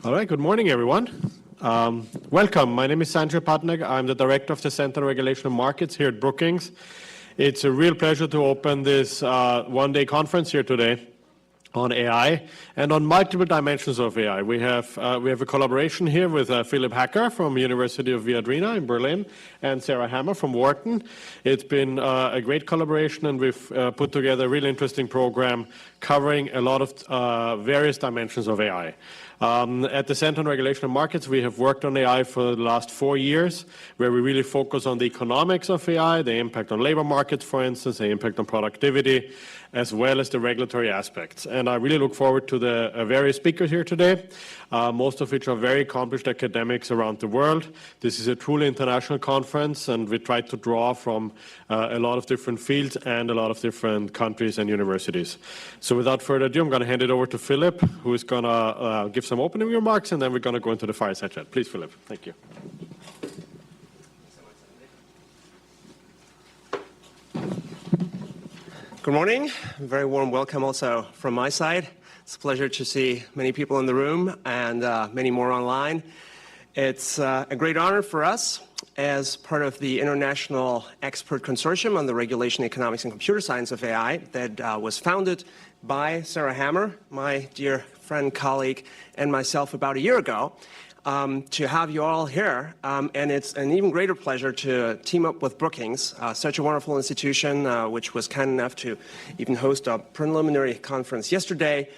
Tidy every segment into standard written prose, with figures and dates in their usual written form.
All right, good morning, everyone. Welcome. My name is Sanjay Patnaik. I'm the Director of the Center on Regulation of Markets here at Brookings. It's a real pleasure to open this one-day conference here today on AI and on multiple dimensions of AI. We have a collaboration here with Philip Hacker from University of Viadrina in Berlin and Sarah Hammer from Wharton. It's been a great collaboration, and we've put together a really interesting program covering a lot of various dimensions of AI. At the Center on Regulation of Markets, we have worked on AI for the last 4 years, where we really focus on the economics of AI, the impact on labor markets, for instance, the impact on productivity, as well as the regulatory aspects. And I really look forward to the various speakers here today, most of which are very accomplished academics around the world. This is a truly international conference, and we try to draw from a lot of different fields and a lot of different countries and universities. So without further ado, I'm going to hand it over to Philip, who is going to give some opening remarks, and then we're going to go into the fireside chat. Please, Philip. Thank you. Good morning. A very warm welcome also from my side. It's a pleasure to see many people in the room and many more online. It's a great honor for us as part of the International Expert Consortium on the Regulation, Economics, and Computer Science of AI that was founded by Sarah Hammer, my dear friend, colleague, and myself about a year ago, to have you all here. And it's an even greater pleasure to team up with Brookings, such a wonderful institution, which was kind enough to even host a preliminary conference yesterday.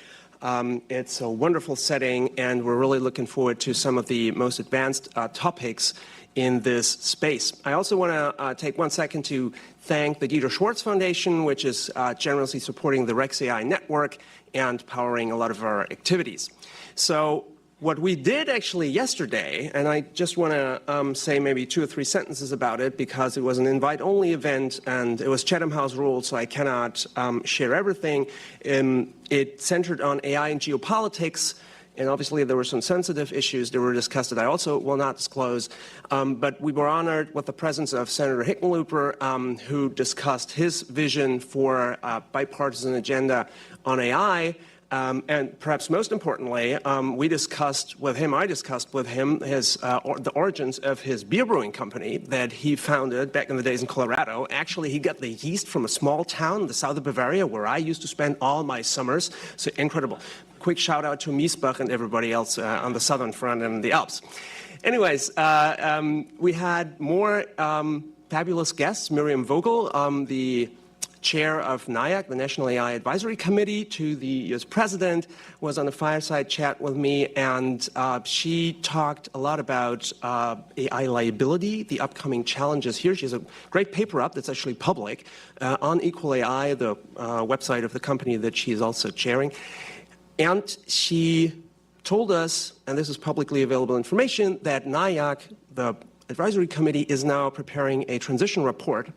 It's a wonderful setting, and we're really looking forward to some of the most advanced topics in this space. I also want to take 1 second to thank the Dieter Schwartz Foundation, which is generously supporting the RexAI network and powering a lot of our activities. So what we did actually yesterday, and I just want to say maybe 2 or 3 sentences about it, because it was an invite-only event and it was Chatham House rules, so I cannot share everything. It centered on AI and geopolitics, and obviously there were some sensitive issues that were discussed that I also will not disclose. But we were honored with the presence of Senator Hickenlooper, who discussed his vision for a bipartisan agenda on AI. And perhaps most importantly, I discussed with him the origins of his beer brewing company that he founded back in the days in Colorado. Actually, he got the yeast from a small town in the south of Bavaria where I used to spend all my summers. So incredible. Quick shout out to Miesbach and everybody else on the southern front and the Alps. Anyways, we had more fabulous guests. Miriam Vogel, the chair of NIAC, the National AI Advisory Committee to the U.S. President, was on a fireside chat with me, and she talked a lot about AI liability, the upcoming challenges here. She has a great paper up that's actually public on Equal AI, the website of the company that she is also chairing. And she told us, and this is publicly available information, that NIAC, the advisory committee, is now preparing a transition report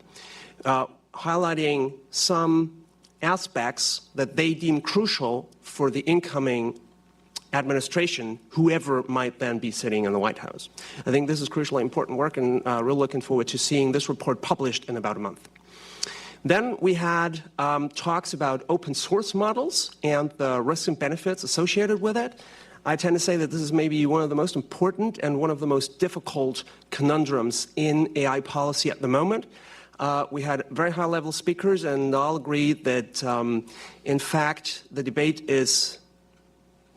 highlighting some aspects that they deem crucial for the incoming administration, whoever might then be sitting in the White House. I think this is crucially important work, and we're looking forward to seeing this report published in about a month. Then we had talks about open source models and the risks and benefits associated with it. I tend to say that this is maybe one of the most important and one of the most difficult conundrums in AI policy at the moment. We had very high-level speakers, and all agreed that, in fact, the debate is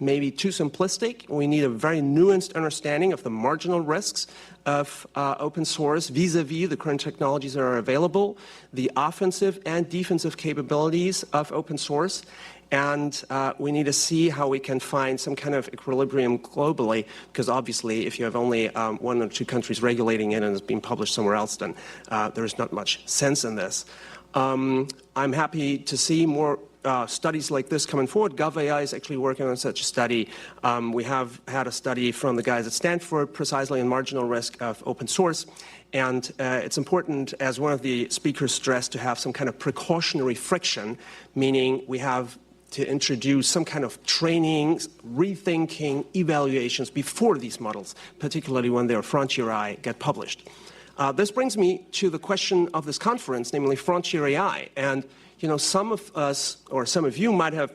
maybe too simplistic. We need a very nuanced understanding of the marginal risks of open source vis-a-vis the current technologies that are available, the offensive and defensive capabilities of open source, and we need to see how we can find some kind of equilibrium globally, because obviously if you have only 1 or 2 countries regulating it and it's being published somewhere else, then there is not much sense in this. I'm happy to see more studies like this coming forward. GovAI is actually working on such a study. We have had a study from the guys at Stanford precisely on marginal risk of open source. And it's important, as one of the speakers stressed, to have some kind of precautionary friction, meaning we have to introduce some kind of training, rethinking, evaluations before these models, particularly when their frontier AI get published. This brings me to the question of this conference, namely frontier AI. And some of us, or some of you, might have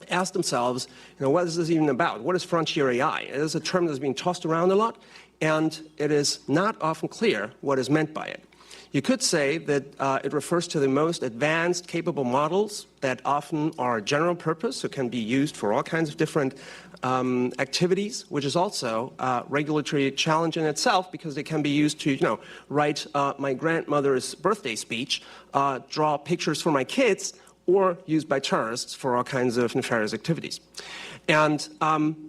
ask themselves, what is this even about? What is frontier AI? It is a term that's being tossed around a lot, and it is not often clear what is meant by it. You could say that it refers to the most advanced, capable models that often are general purpose, so can be used for all kinds of different activities, which is also a regulatory challenge in itself because they can be used to, write my grandmother's birthday speech, draw pictures for my kids, or used by terrorists for all kinds of nefarious activities. And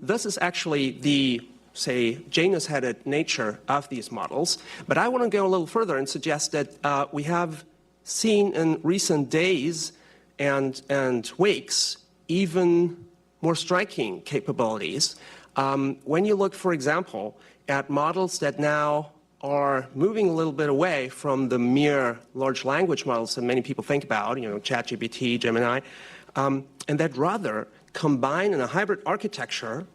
this is actually the Janus-headed nature of these models. But I want to go a little further and suggest that we have seen in recent days and weeks even more striking capabilities. When you look, for example, at models that now are moving a little bit away from the mere large language models that many people think about, ChatGPT, Gemini, and that rather combine in a hybrid architecture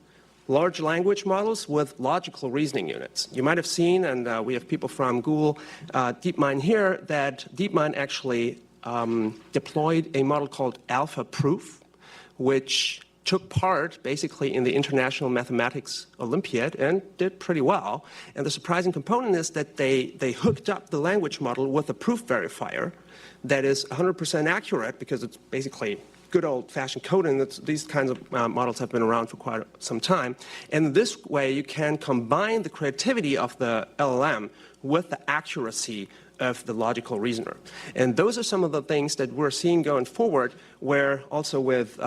large language models with logical reasoning units. You might have seen, and we have people from Google DeepMind here, that DeepMind actually deployed a model called AlphaProof, which took part basically in the International Mathematics Olympiad and did pretty well. And the surprising component is that they hooked up the language model with a proof verifier that is 100% accurate because it's basically good old-fashioned coding. These kinds of models have been around for quite some time. And this way, you can combine the creativity of the LLM with the accuracy of the logical reasoner. And those are some of the things that we're seeing going forward, where also with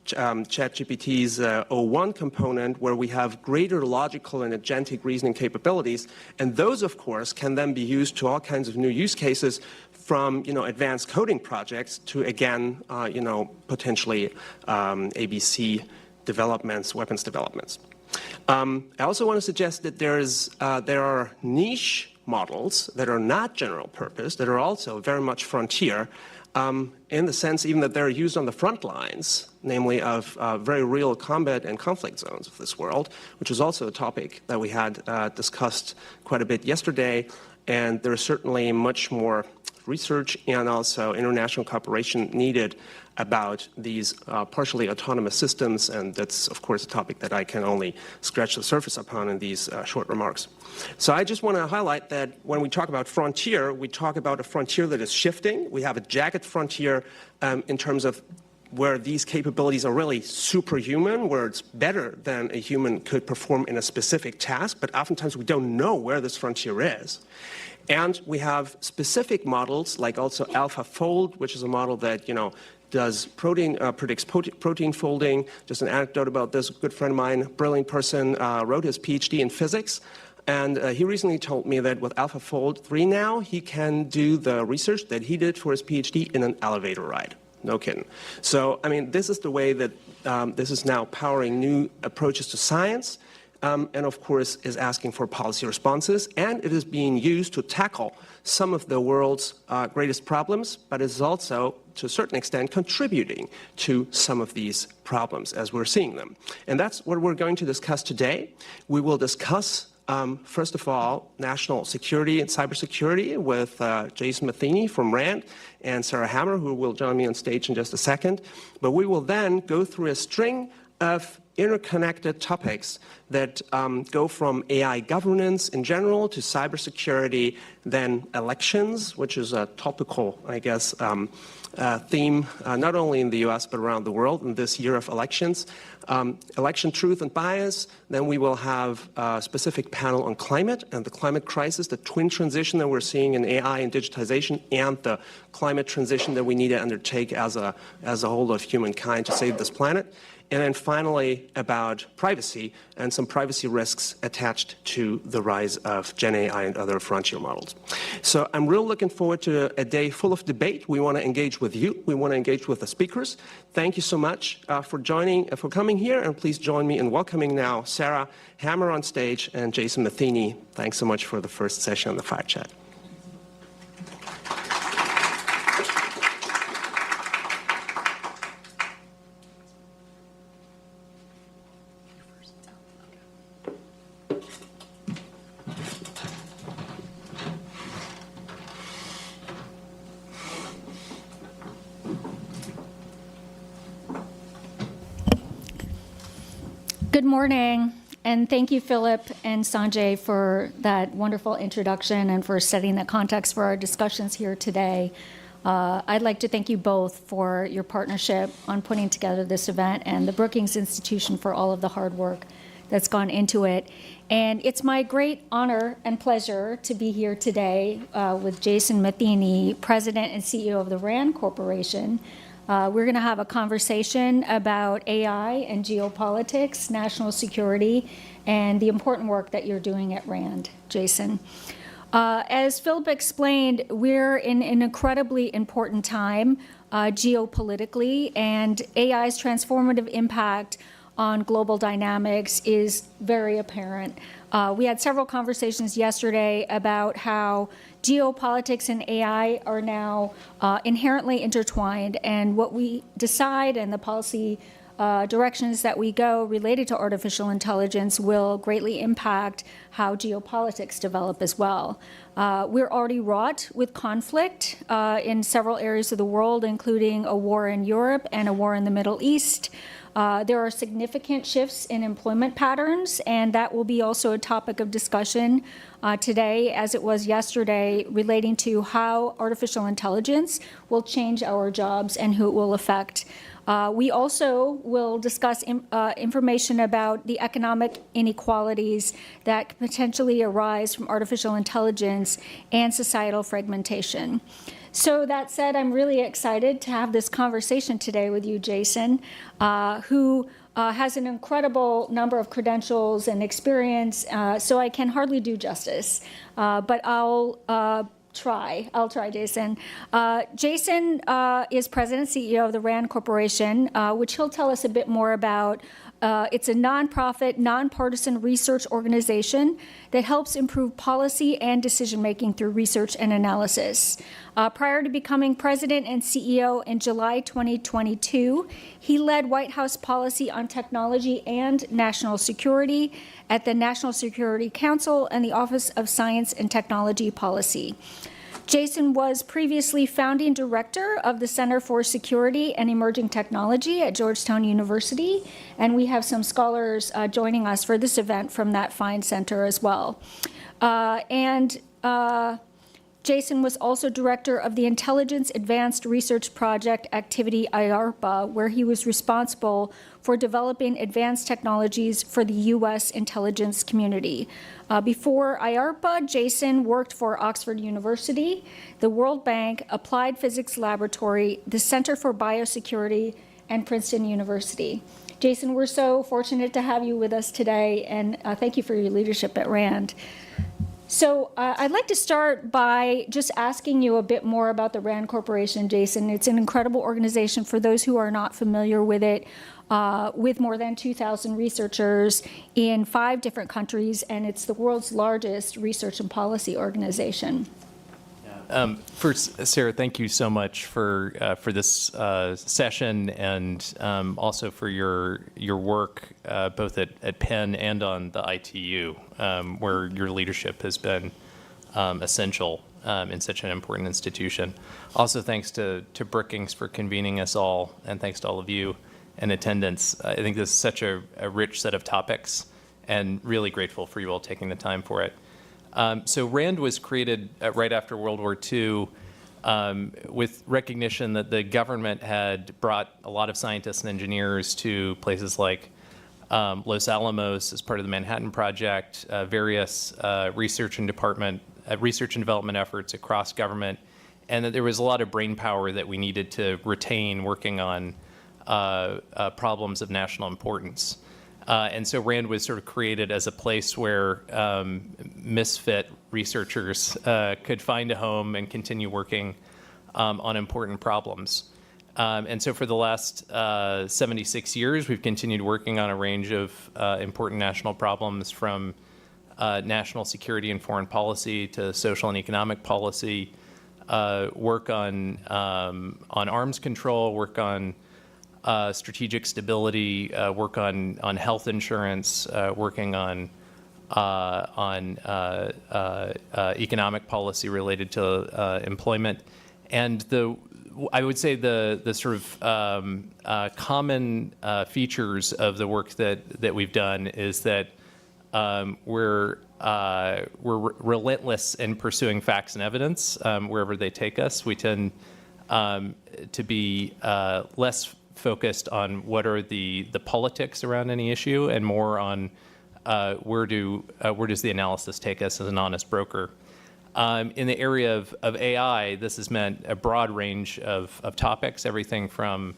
ChatGPT's O1 component, where we have greater logical and agentic reasoning capabilities. And those, of course, can then be used to all kinds of new use cases, from advanced coding projects to, again, potentially ABC developments, weapons developments. I also want to suggest that there are niche models that are not general purpose, that are also very much frontier, in the sense even that they're used on the front lines, namely of very real combat and conflict zones of this world, which is also a topic that we had discussed quite a bit yesterday. And there's certainly much more research and also international cooperation needed about these partially autonomous systems, and that's, of course, a topic that I can only scratch the surface upon in these short remarks. So I just want to highlight that when we talk about frontier, we talk about a frontier that is shifting. We have a jagged frontier in terms of where these capabilities are really superhuman, where it's better than a human could perform in a specific task, but oftentimes we don't know where this frontier is. And we have specific models, like also AlphaFold, which is a model that, does predicts protein folding. Just an anecdote about this: a good friend of mine, brilliant person, wrote his PhD in physics. And he recently told me that with AlphaFold 3 now, he can do the research that he did for his PhD in an elevator ride. No kidding. So, this is the way that this is now powering new approaches to science. And of course is asking for policy responses, and it is being used to tackle some of the world's greatest problems, but is also, to a certain extent, contributing to some of these problems as we're seeing them. And that's what we're going to discuss today. We will discuss, first of all, national security and cybersecurity with Jason Matheny from RAND and Sarah Hammer, who will join me on stage in just a second. But we will then go through a string of interconnected topics that go from AI governance in general to cybersecurity, then elections, which is a topical, theme, not only in the US but around the world in this year of elections, election truth and bias. Then we will have a specific panel on climate and the climate crisis, the twin transition that we're seeing in AI and digitization, and the climate transition that we need to undertake as a whole of humankind to save this planet. And then finally, about privacy and some privacy risks attached to the rise of Gen AI and other frontier models. So I'm really looking forward to a day full of debate. We want to engage with you. We want to engage with the speakers. Thank you so much for coming here, and please join me in welcoming now Sarah Hammer on stage and Jason Matheny. Thanks so much for the first session on the Fire Chat. Good morning, and thank you, Philip and Sanjay, for that wonderful introduction and for setting the context for our discussions here today. I'd like to thank you both for your partnership on putting together this event and the Brookings Institution for all of the hard work that's gone into it. And it's my great honor and pleasure to be here today with Jason Matheny, President and CEO of the RAND Corporation. We're going to have a conversation about AI and geopolitics, national security, and the important work that you're doing at RAND, Jason. As Philip explained, we're in an incredibly important time geopolitically, and AI's transformative impact on global dynamics is very apparent. We had several conversations yesterday about how geopolitics and AI are now inherently intertwined, and what we decide and the policy directions that we go related to artificial intelligence will greatly impact how geopolitics develop as well. We're already wrought with conflict in several areas of the world, including a war in Europe and a war in the Middle East. There are significant shifts in employment patterns, and that will be also a topic of discussion today, as it was yesterday, relating to how artificial intelligence will change our jobs and who it will affect. We also will discuss information about the economic inequalities that could potentially arise from artificial intelligence and societal fragmentation. So that said, I'm really excited to have this conversation today with you, Jason, who has an incredible number of credentials and experience, so I can hardly do justice, but I'll try, Jason. Jason is President and CEO of the RAND Corporation, which he'll tell us a bit more about. It's a nonprofit, nonpartisan research organization that helps improve policy and decision-making through research and analysis. Prior to becoming president and CEO in July 2022, he led White House policy on technology and national security at the National Security Council and the Office of Science and Technology Policy. Jason was previously founding director of the Center for Security and Emerging Technology at Georgetown University, and we have some scholars joining us for this event from that fine center as well. Jason was also director of the Intelligence Advanced Research Project activity, IARPA, where he was responsible for developing advanced technologies for the U.S. intelligence community. Before IARPA, Jason worked for Oxford University, the World Bank, Applied Physics Laboratory, the Center for Biosecurity, and Princeton University. Jason, we're so fortunate to have you with us today, and thank you for your leadership at RAND. So I'd like to start by just asking you a bit more about the RAND Corporation, Jason. It's an incredible organization for those who are not familiar with it, with more than 2,000 researchers in 5 different countries, and it's the world's largest research and policy organization. First, Sarah, thank you so much for this session, and also for your work both at Penn and on the ITU, where your leadership has been essential in such an important institution. Also, thanks to Brookings for convening us all, and thanks to all of you in attendance. I think this is such a rich set of topics, and really grateful for you all taking the time for it. So RAND was created right after World War II with recognition that the government had brought a lot of scientists and engineers to places like Los Alamos as part of the Manhattan Project, various research and development efforts across government, and that there was a lot of brain power that we needed to retain working on problems of national importance. And so RAND was sort of created as a place where misfit researchers could find a home and continue working on important problems. And so for the last 76 years, we've continued working on a range of important national problems, from national security and foreign policy to social and economic policy, work on arms control, work on strategic stability, work on health insurance, working on economic policy related to employment. And I would say the sort of common features of the work that we've done is that we're relentless in pursuing facts and evidence wherever they take us. We tend to be less focused on what are the politics around any issue and more on where does the analysis take us as an honest broker. In the area of AI, this has meant a broad range of topics, everything from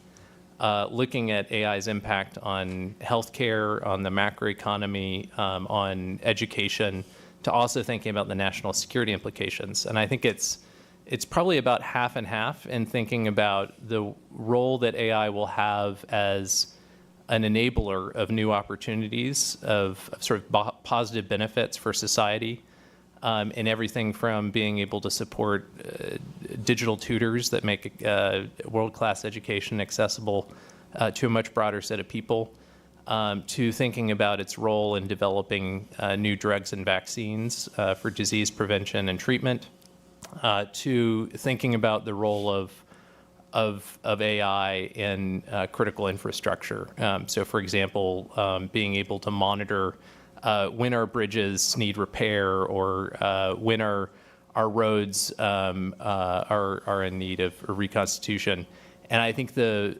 looking at AI's impact on healthcare, on the macroeconomy, on education, to also thinking about the national security implications. And I think it's probably about half and half in thinking about the role that AI will have as an enabler of new opportunities, of sort of positive benefits for society, in everything from being able to support digital tutors that make world-class education accessible to a much broader set of people, to thinking about its role in developing new drugs and vaccines for disease prevention and treatment, to thinking about the role of AI in critical infrastructure. So, for example, being able to monitor when our bridges need repair or when our roads are in need of a reconstitution. And I think the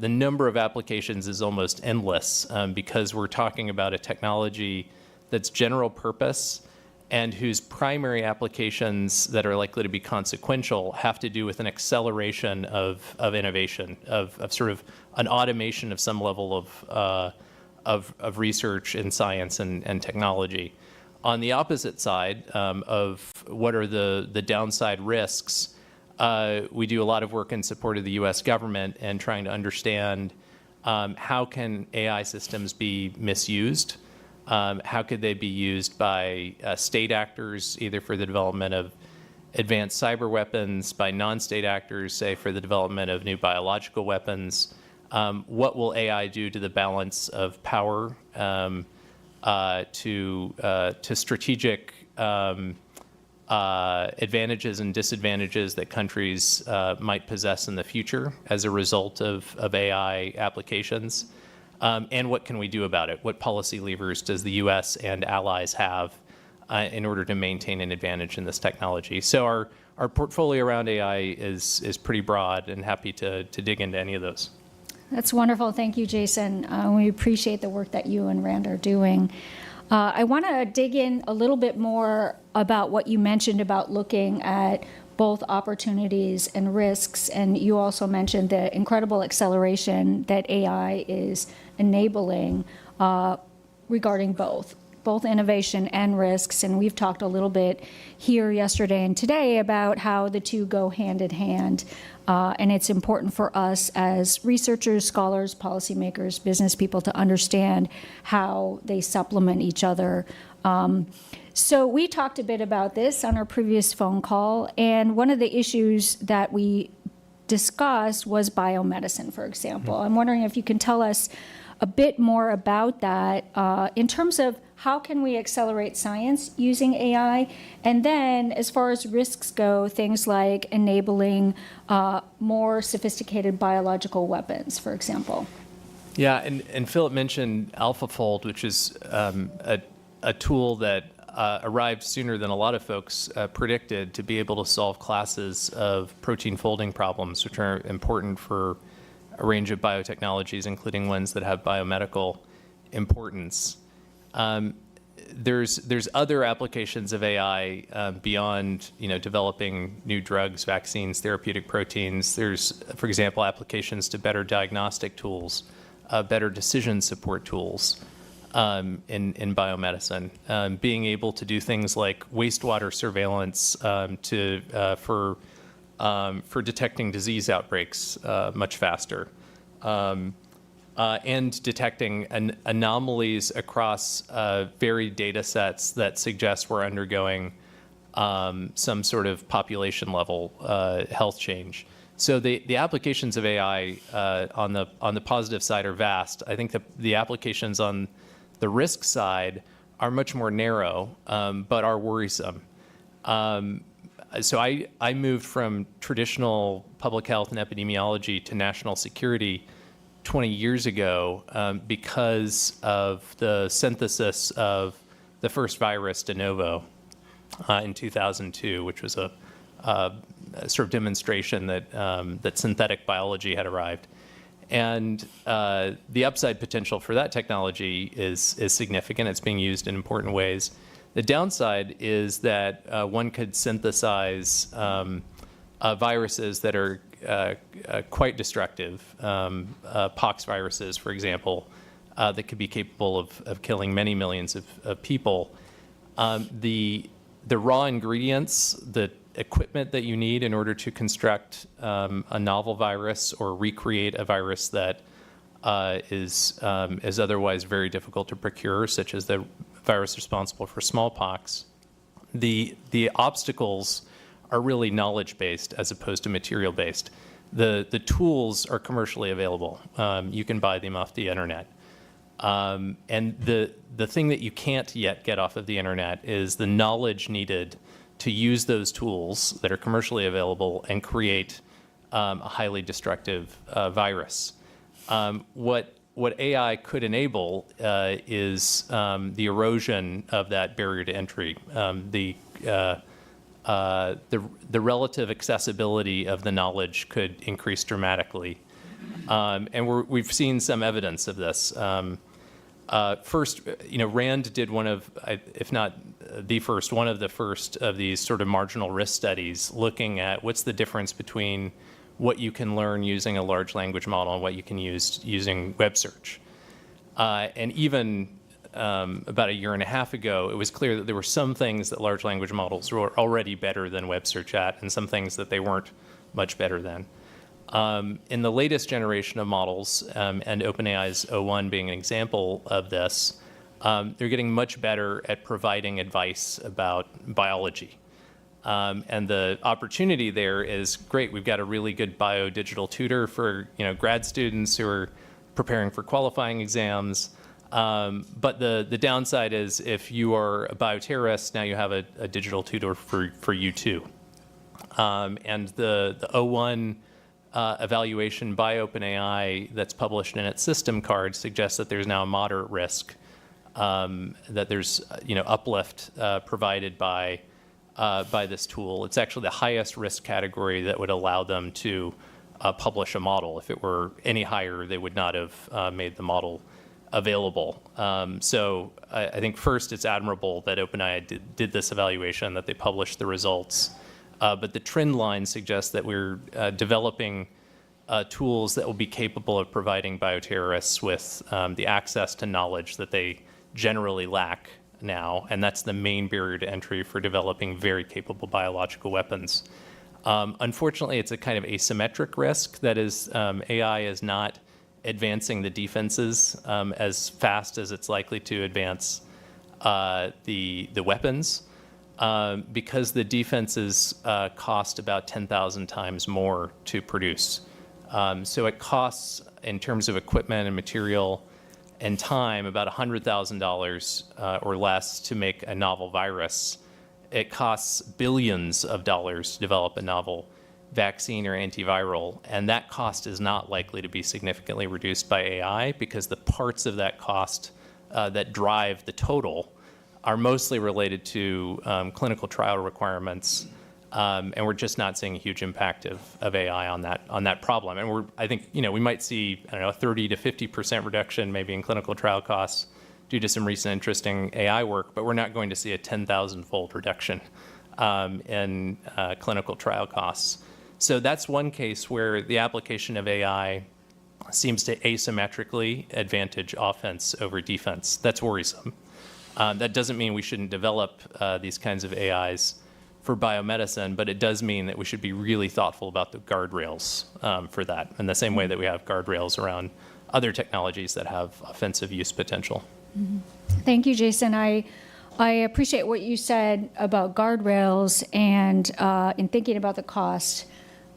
number of applications is almost endless because we're talking about a technology that's general purpose and whose primary applications that are likely to be consequential have to do with an acceleration of innovation, of sort of an automation of some level of research in science and technology. On the opposite side of what are the downside risks, we do a lot of work in support of the U.S. government and trying to understand how can AI systems be misused. How could they be used by state actors, either for the development of advanced cyber weapons, by non-state actors, say, for the development of new biological weapons? What will AI do to the balance of power, to strategic advantages and disadvantages that countries might possess in the future as a result of AI applications? And what can we do about it? What policy levers does the U.S. and allies have in order to maintain an advantage in this technology? So our portfolio around AI is pretty broad, and happy to dig into any of those. That's wonderful. Thank you, Jason. We appreciate the work that you and Rand are doing. I want to dig in a little bit more about what you mentioned about looking at both opportunities and risks, and you also mentioned the incredible acceleration that AI is enabling regarding both innovation and risks. And we've talked a little bit here yesterday and today about how the two go hand in hand. And it's important for us as researchers, scholars, policymakers, business people to understand how they supplement each other. So we talked a bit about this on our previous phone call, and one of the issues that we discussed was biomedicine, for example. I'm wondering if you can tell us a bit more about that in terms of how can we accelerate science using AI, and then as far as risks go, things like enabling more sophisticated biological weapons, for example. Yeah, and Philip mentioned AlphaFold, which is a tool that arrived sooner than a lot of folks predicted to be able to solve classes of protein folding problems, which are important for a range of biotechnologies, including ones that have biomedical importance. There's other applications of AI beyond developing new drugs, vaccines, therapeutic proteins. There's, for example, applications to better diagnostic tools, better decision support tools in biomedicine, being able to do things like wastewater surveillance for detecting disease outbreaks much faster, and detecting anomalies across varied data sets that suggest we're undergoing some sort of population level health change. So the applications of AI on the positive side are vast. I think the applications on the risk side are much more narrow, but are worrisome. So I moved from traditional public health and epidemiology to national security 20 years ago because of the synthesis of the first virus de novo in 2002, which was a sort of demonstration that synthetic biology had arrived. And the upside potential for that technology is significant. It's being used in important ways. The downside is that one could synthesize viruses that are quite destructive, pox viruses, for example, that could be capable of killing many millions of people. The raw ingredients, the equipment that you need in order to construct a novel virus or recreate a virus that is otherwise very difficult to procure, such as the virus responsible for smallpox, the obstacles are really knowledge-based as opposed to material-based. The tools are commercially available. You can buy them off the internet. And the thing that you can't yet get off of the internet is the knowledge needed to use those tools that are commercially available and create a highly destructive virus. What AI could enable is the erosion of that barrier to entry, the relative accessibility of the knowledge could increase dramatically. And we've seen some evidence of this. First, Rand did one of, if not the first, one of the first of these sort of marginal risk studies looking at what's the difference between what you can learn using a large language model and what you can use using web search. And even about a year and a half ago, it was clear that there were some things that large language models were already better than web search at, and some things that they weren't much better than. In the latest generation of models, and OpenAI's O1 being an example of this, they're getting much better at providing advice about biology. And the opportunity there is great. We've got a really good bio-digital tutor for grad students who are preparing for qualifying exams. But the downside is if you are a bioterrorist, now you have a digital tutor for you too. And the O1 evaluation by OpenAI that's published in its system card suggests that there's now a moderate risk, that there's uplift provided by this tool. It's actually the highest risk category that would allow them to publish a model. If it were any higher, they would not have made the model available. So I think first it's admirable that OpenAI did this evaluation, that they published the results. But the trend line suggests that we're developing tools that will be capable of providing bioterrorists with the access to knowledge that they generally lack now, and that's the main barrier to entry for developing very capable biological weapons. Unfortunately, it's a kind of asymmetric risk. That is, AI is not advancing the defenses as fast as it's likely to advance the weapons, because the defenses cost about 10,000 times more to produce. So it costs, in terms of equipment and material and time, about $100,000 or less to make a novel virus. It costs billions of dollars to develop a novel vaccine or antiviral, and that cost is not likely to be significantly reduced by AI because the parts of that cost that drive the total are mostly related to clinical trial requirements, and we're just not seeing a huge impact of AI on that problem. And I think we might see, a 30 to 50% reduction maybe in clinical trial costs due to some recent interesting AI work, but we're not going to see a 10,000-fold reduction in clinical trial costs. So that's one case where the application of AI seems to asymmetrically advantage offense over defense. That's worrisome. That doesn't mean we shouldn't develop these kinds of AIs for biomedicine, but it does mean that we should be really thoughtful about the guardrails for that, in the same way that we have guardrails around other technologies that have offensive use potential. Mm-hmm. Thank you, Jason. I appreciate what you said about guardrails and in thinking about the cost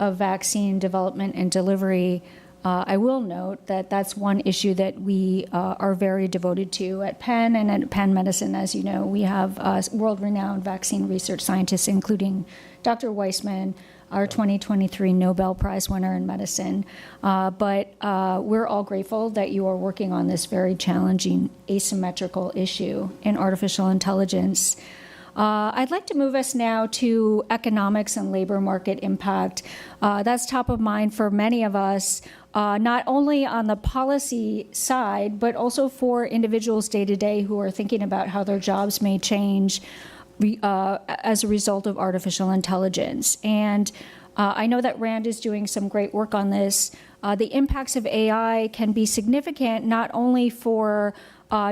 of vaccine development and delivery. I will note that that's one issue that we are very devoted to at Penn and at Penn Medicine. As you know, we have world-renowned vaccine research scientists, including Dr. Weissman, our 2023 Nobel Prize winner in medicine. But we're all grateful that you are working on this very challenging asymmetrical issue in artificial intelligence. I'd like to move us now to economics and labor market impact. That's top of mind for many of us, not only on the policy side, but also for individuals day to day who are thinking about how their jobs may change as a result of artificial intelligence. And I know that RAND is doing some great work on this. The impacts of AI can be significant not only for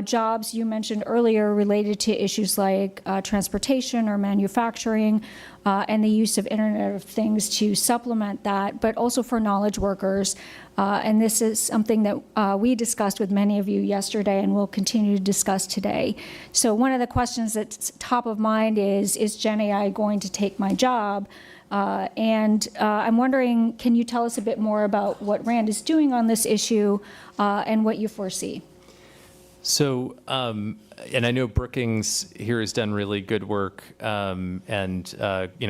jobs you mentioned earlier related to issues like transportation or manufacturing and the use of Internet of Things to supplement that, but also for knowledge workers. And this is something that we discussed with many of you yesterday and will continue to discuss today. So one of the questions that's top of mind is Gen AI going to take my job? And I'm wondering, can you tell us a bit more about what RAND is doing on this issue and what you foresee? So, and I know Brookings here has done really good work, and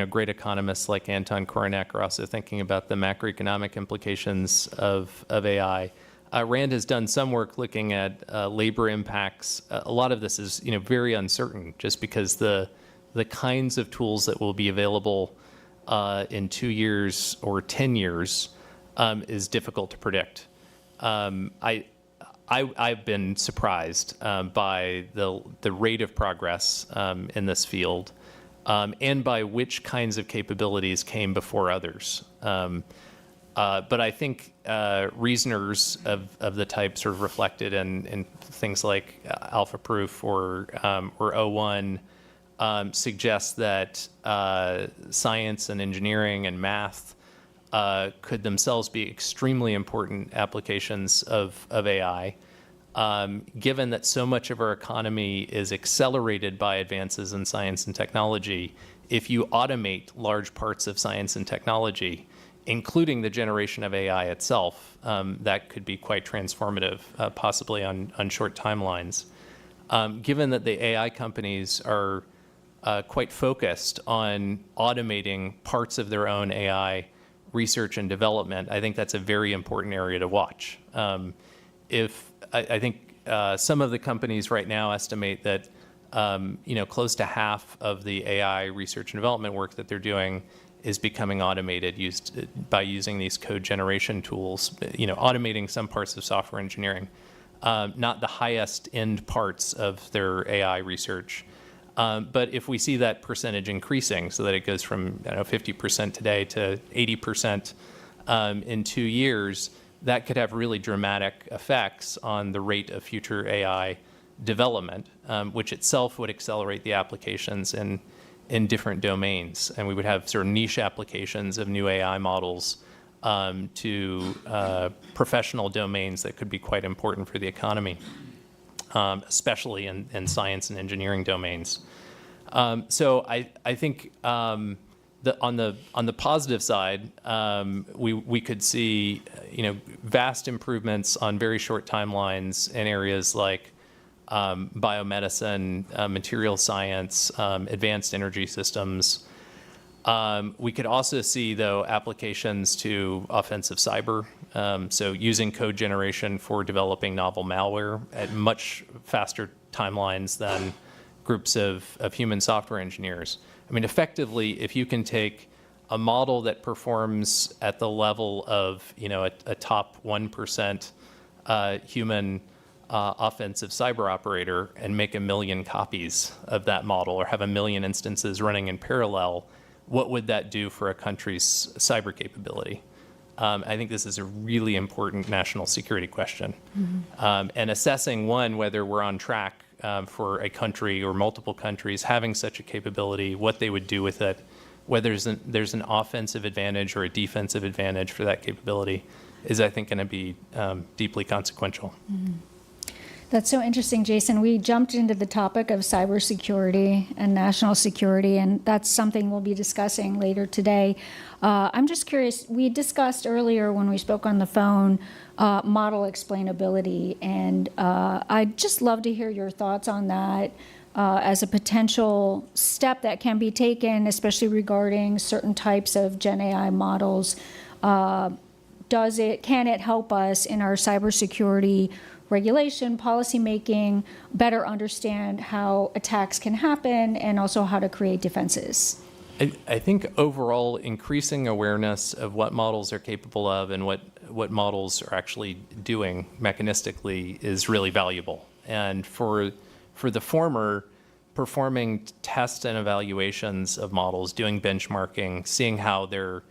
great economists like Anton Koronek are also thinking about the macroeconomic implications of AI. RAND has done some work looking at labor impacts. A lot of this is very uncertain, just because the kinds of tools that will be available in 2 years or 10 years is difficult to predict. I've been surprised by the rate of progress in this field and by which kinds of capabilities came before others. But I think reasoners of the type sort of reflected in things like Alpha Proof or O1 suggest that science and engineering and math could themselves be extremely important applications of AI, given that so much of our economy is accelerated by advances in science and technology. If you automate large parts of science and technology, including the generation of AI itself, that could be quite transformative, possibly on short timelines. Given that the AI companies are quite focused on automating parts of their own AI research and development, I think that's a very important area to watch. I think some of the companies right now estimate that close to half of the AI research and development work that they're doing is becoming automated by using these code generation tools, automating some parts of software engineering, not the highest end parts of their AI research. But if we see that percentage increasing so that it goes from 50% today to 80% in 2 years, that could have really dramatic effects on the rate of future AI development, which itself would accelerate the applications in different domains. And we would have sort of niche applications of new AI models to professional domains that could be quite important for the economy, especially in science and engineering domains. So I think on the positive side, we could see vast improvements on very short timelines in areas like biomedicine, material science, advanced energy systems. We could also see, though, applications to offensive cyber, so using code generation for developing novel malware at much faster timelines than groups of human software engineers. I mean, effectively, if you can take a model that performs at the level of a top 1% human offensive cyber operator and make 1 million copies of that model or have 1 million instances running in parallel, what would that do for a country's cyber capability? I think this is a really important national security question. Mm-hmm. And assessing, whether we're on track for a country or multiple countries having such a capability, what they would do with it, whether there's an offensive advantage or a defensive advantage for that capability, is, I think, going to be deeply consequential. Mm-hmm. That's so interesting, Jason. We jumped into the topic of cybersecurity and national security, and that's something we'll be discussing later today. I'm just curious, we discussed earlier when we spoke on the phone model explainability, and I'd just love to hear your thoughts on that as a potential step that can be taken, especially regarding certain types of Gen AI models. Can it help us in our cybersecurity regulation, policymaking, better understand how attacks can happen and also how to create defenses? I think overall increasing awareness of what models are capable of and what models are actually doing mechanistically is really valuable. And for the former, performing tests and evaluations of models, doing benchmarking, seeing how their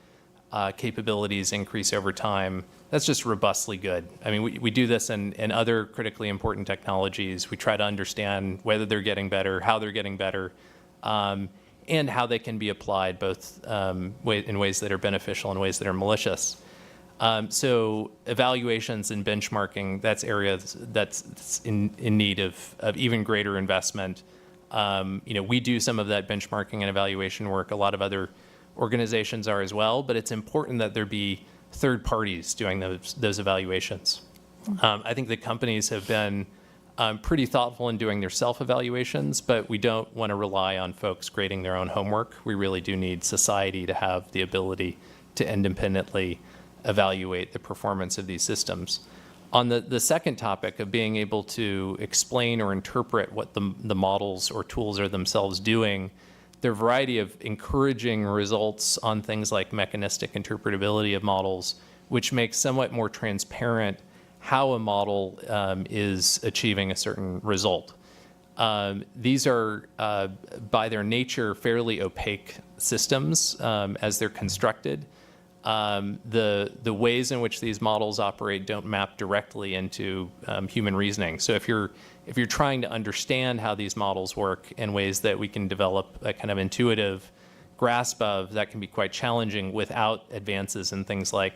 capabilities increase over time, that's just robustly good. I mean, we do this in other critically important technologies. We try to understand whether they're getting better, how they're getting better, and how they can be applied both in ways that are beneficial and ways that are malicious. So evaluations and benchmarking, that's areas that's in need of even greater investment. We do some of that benchmarking and evaluation work. A lot of other organizations are as well, but it's important that there be third parties doing those evaluations. I think the companies have been pretty thoughtful in doing their self-evaluations, but we don't want to rely on folks grading their own homework. We really do need society to have the ability to independently evaluate the performance of these systems. On the second topic of being able to explain or interpret what the models or tools are themselves doing, there are a variety of encouraging results on things like mechanistic interpretability of models, which makes somewhat more transparent how a model is achieving a certain result. These are, by their nature, fairly opaque systems as they're constructed. The ways in which these models operate don't map directly into human reasoning. So if you're trying to understand how these models work in ways that we can develop a kind of intuitive grasp of, that can be quite challenging without advances in things like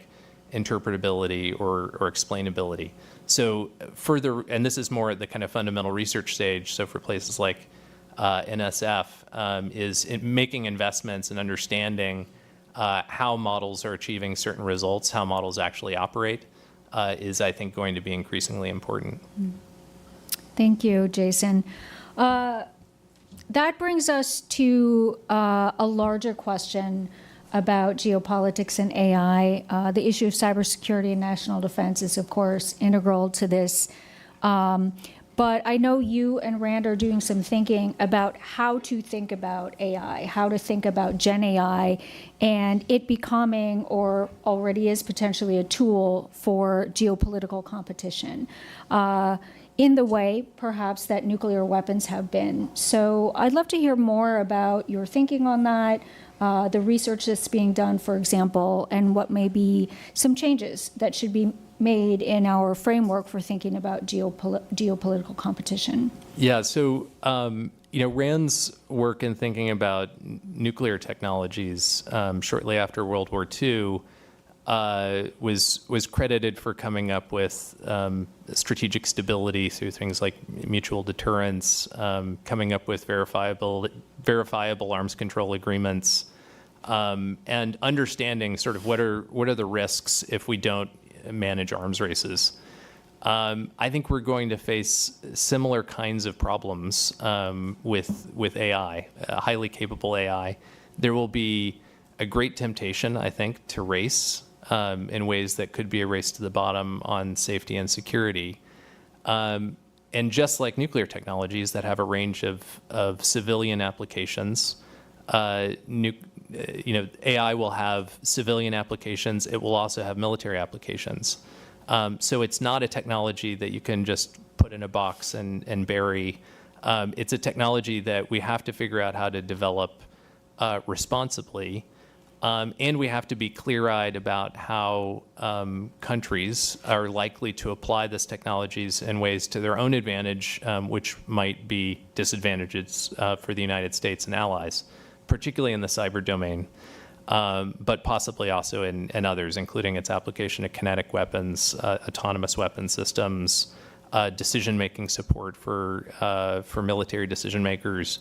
interpretability or explainability. So further, and this is more at the kind of fundamental research stage, so for places like NSF, is making investments in understanding how models are achieving certain results, how models actually operate, is, I think, going to be increasingly important. Thank you, Jason. That brings us to a larger question about geopolitics and AI. The issue of cybersecurity and national defense is, of course, integral to this. But I know you and Rand are doing some thinking about how to think about AI, how to think about Gen AI, and it becoming, or already is potentially, a tool for geopolitical competition in the way, perhaps, that nuclear weapons have been. So I'd love to hear more about your thinking on that, the research that's being done, for example, and what may be some changes that should be made in our framework for thinking about geopolitical competition. Yeah, so Rand's work in thinking about nuclear technologies shortly after World War II was credited for coming up with strategic stability through things like mutual deterrence, coming up with verifiable arms control agreements, and understanding sort of what are the risks if we don't manage arms races. I think we're going to face similar kinds of problems with AI, highly capable AI. There will be a great temptation, I think, to race in ways that could be a race to the bottom on safety and security. And just like nuclear technologies that have a range of civilian applications, AI will have civilian applications. It will also have military applications. So it's not a technology that you can just put in a box and bury. It's a technology that we have to figure out how to develop responsibly. And we have to be clear-eyed about how countries are likely to apply this technologies in ways to their own advantage, which might be disadvantages for the United States and allies, particularly in the cyber domain, but possibly also in others, including its application to kinetic weapons, autonomous weapon systems, decision-making support for military decision makers,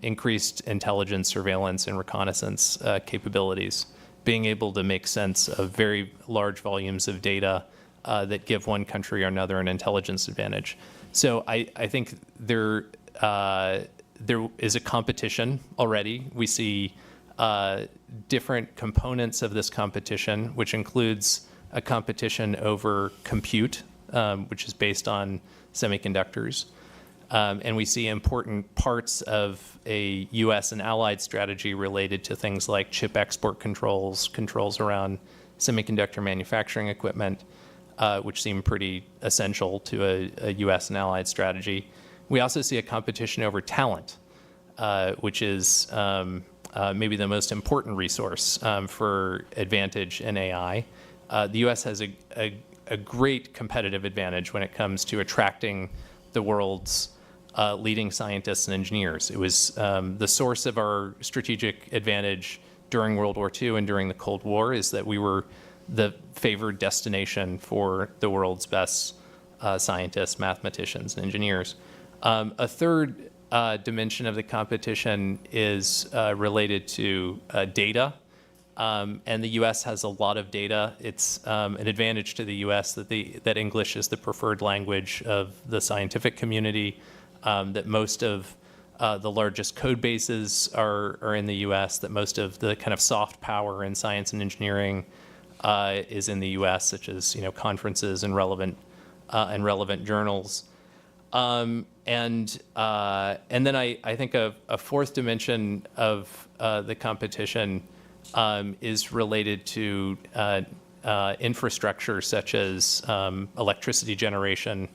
increased intelligence, surveillance, and reconnaissance capabilities, being able to make sense of very large volumes of data that give one country or another an intelligence advantage. So I think there is a competition already. We see different components of this competition, which includes a competition over compute, which is based on semiconductors. And we see important parts of a U.S. and allied strategy related to things like chip export controls, controls around semiconductor manufacturing equipment, which seem pretty essential to a U.S. and allied strategy. We also see a competition over talent, which is maybe the most important resource for advantage in AI. The U.S. has a great competitive advantage when it comes to attracting the world's leading scientists and engineers. It was the source of our strategic advantage during World War II and during the Cold War, is that we were the favored destination for the world's best scientists, mathematicians, and engineers. A third dimension of the competition is related to data. And the U.S. has a lot of data. It's an advantage to the U.S. that English is the preferred language of the scientific community, that most of the largest code bases are in the U.S., that most of the kind of soft power in science and engineering is in the U.S., such as conferences and relevant journals. And then I think a fourth dimension of the competition is related to infrastructure such as electricity generation,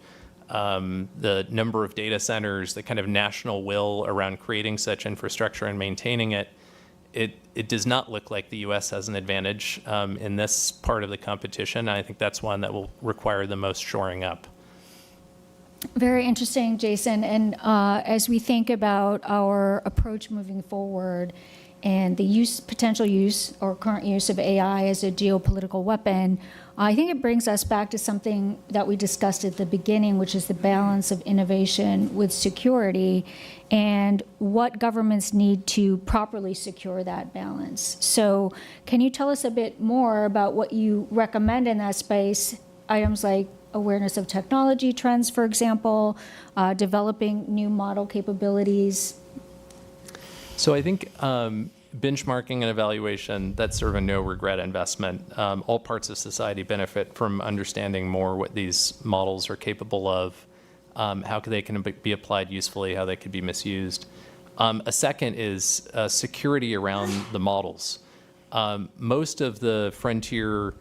the number of data centers, the kind of national will around creating such infrastructure and maintaining it. It does not look like the U.S. has an advantage in this part of the competition. I think that's one that will require the most shoring up. Very interesting, Jason. And as we think about our approach moving forward and the potential use or current use of AI as a geopolitical weapon, I think it brings us back to something that we discussed at the beginning, which is the balance of innovation with security and what governments need to properly secure that balance. So can you tell us a bit more about what you recommend in that space, items like awareness of technology trends, for example, developing new model capabilities? So I think benchmarking and evaluation, that's sort of a no-regret investment. All parts of society benefit from understanding more what these models are capable of, how they can be applied usefully, how they could be misused. A second is security around the models. Most of the frontier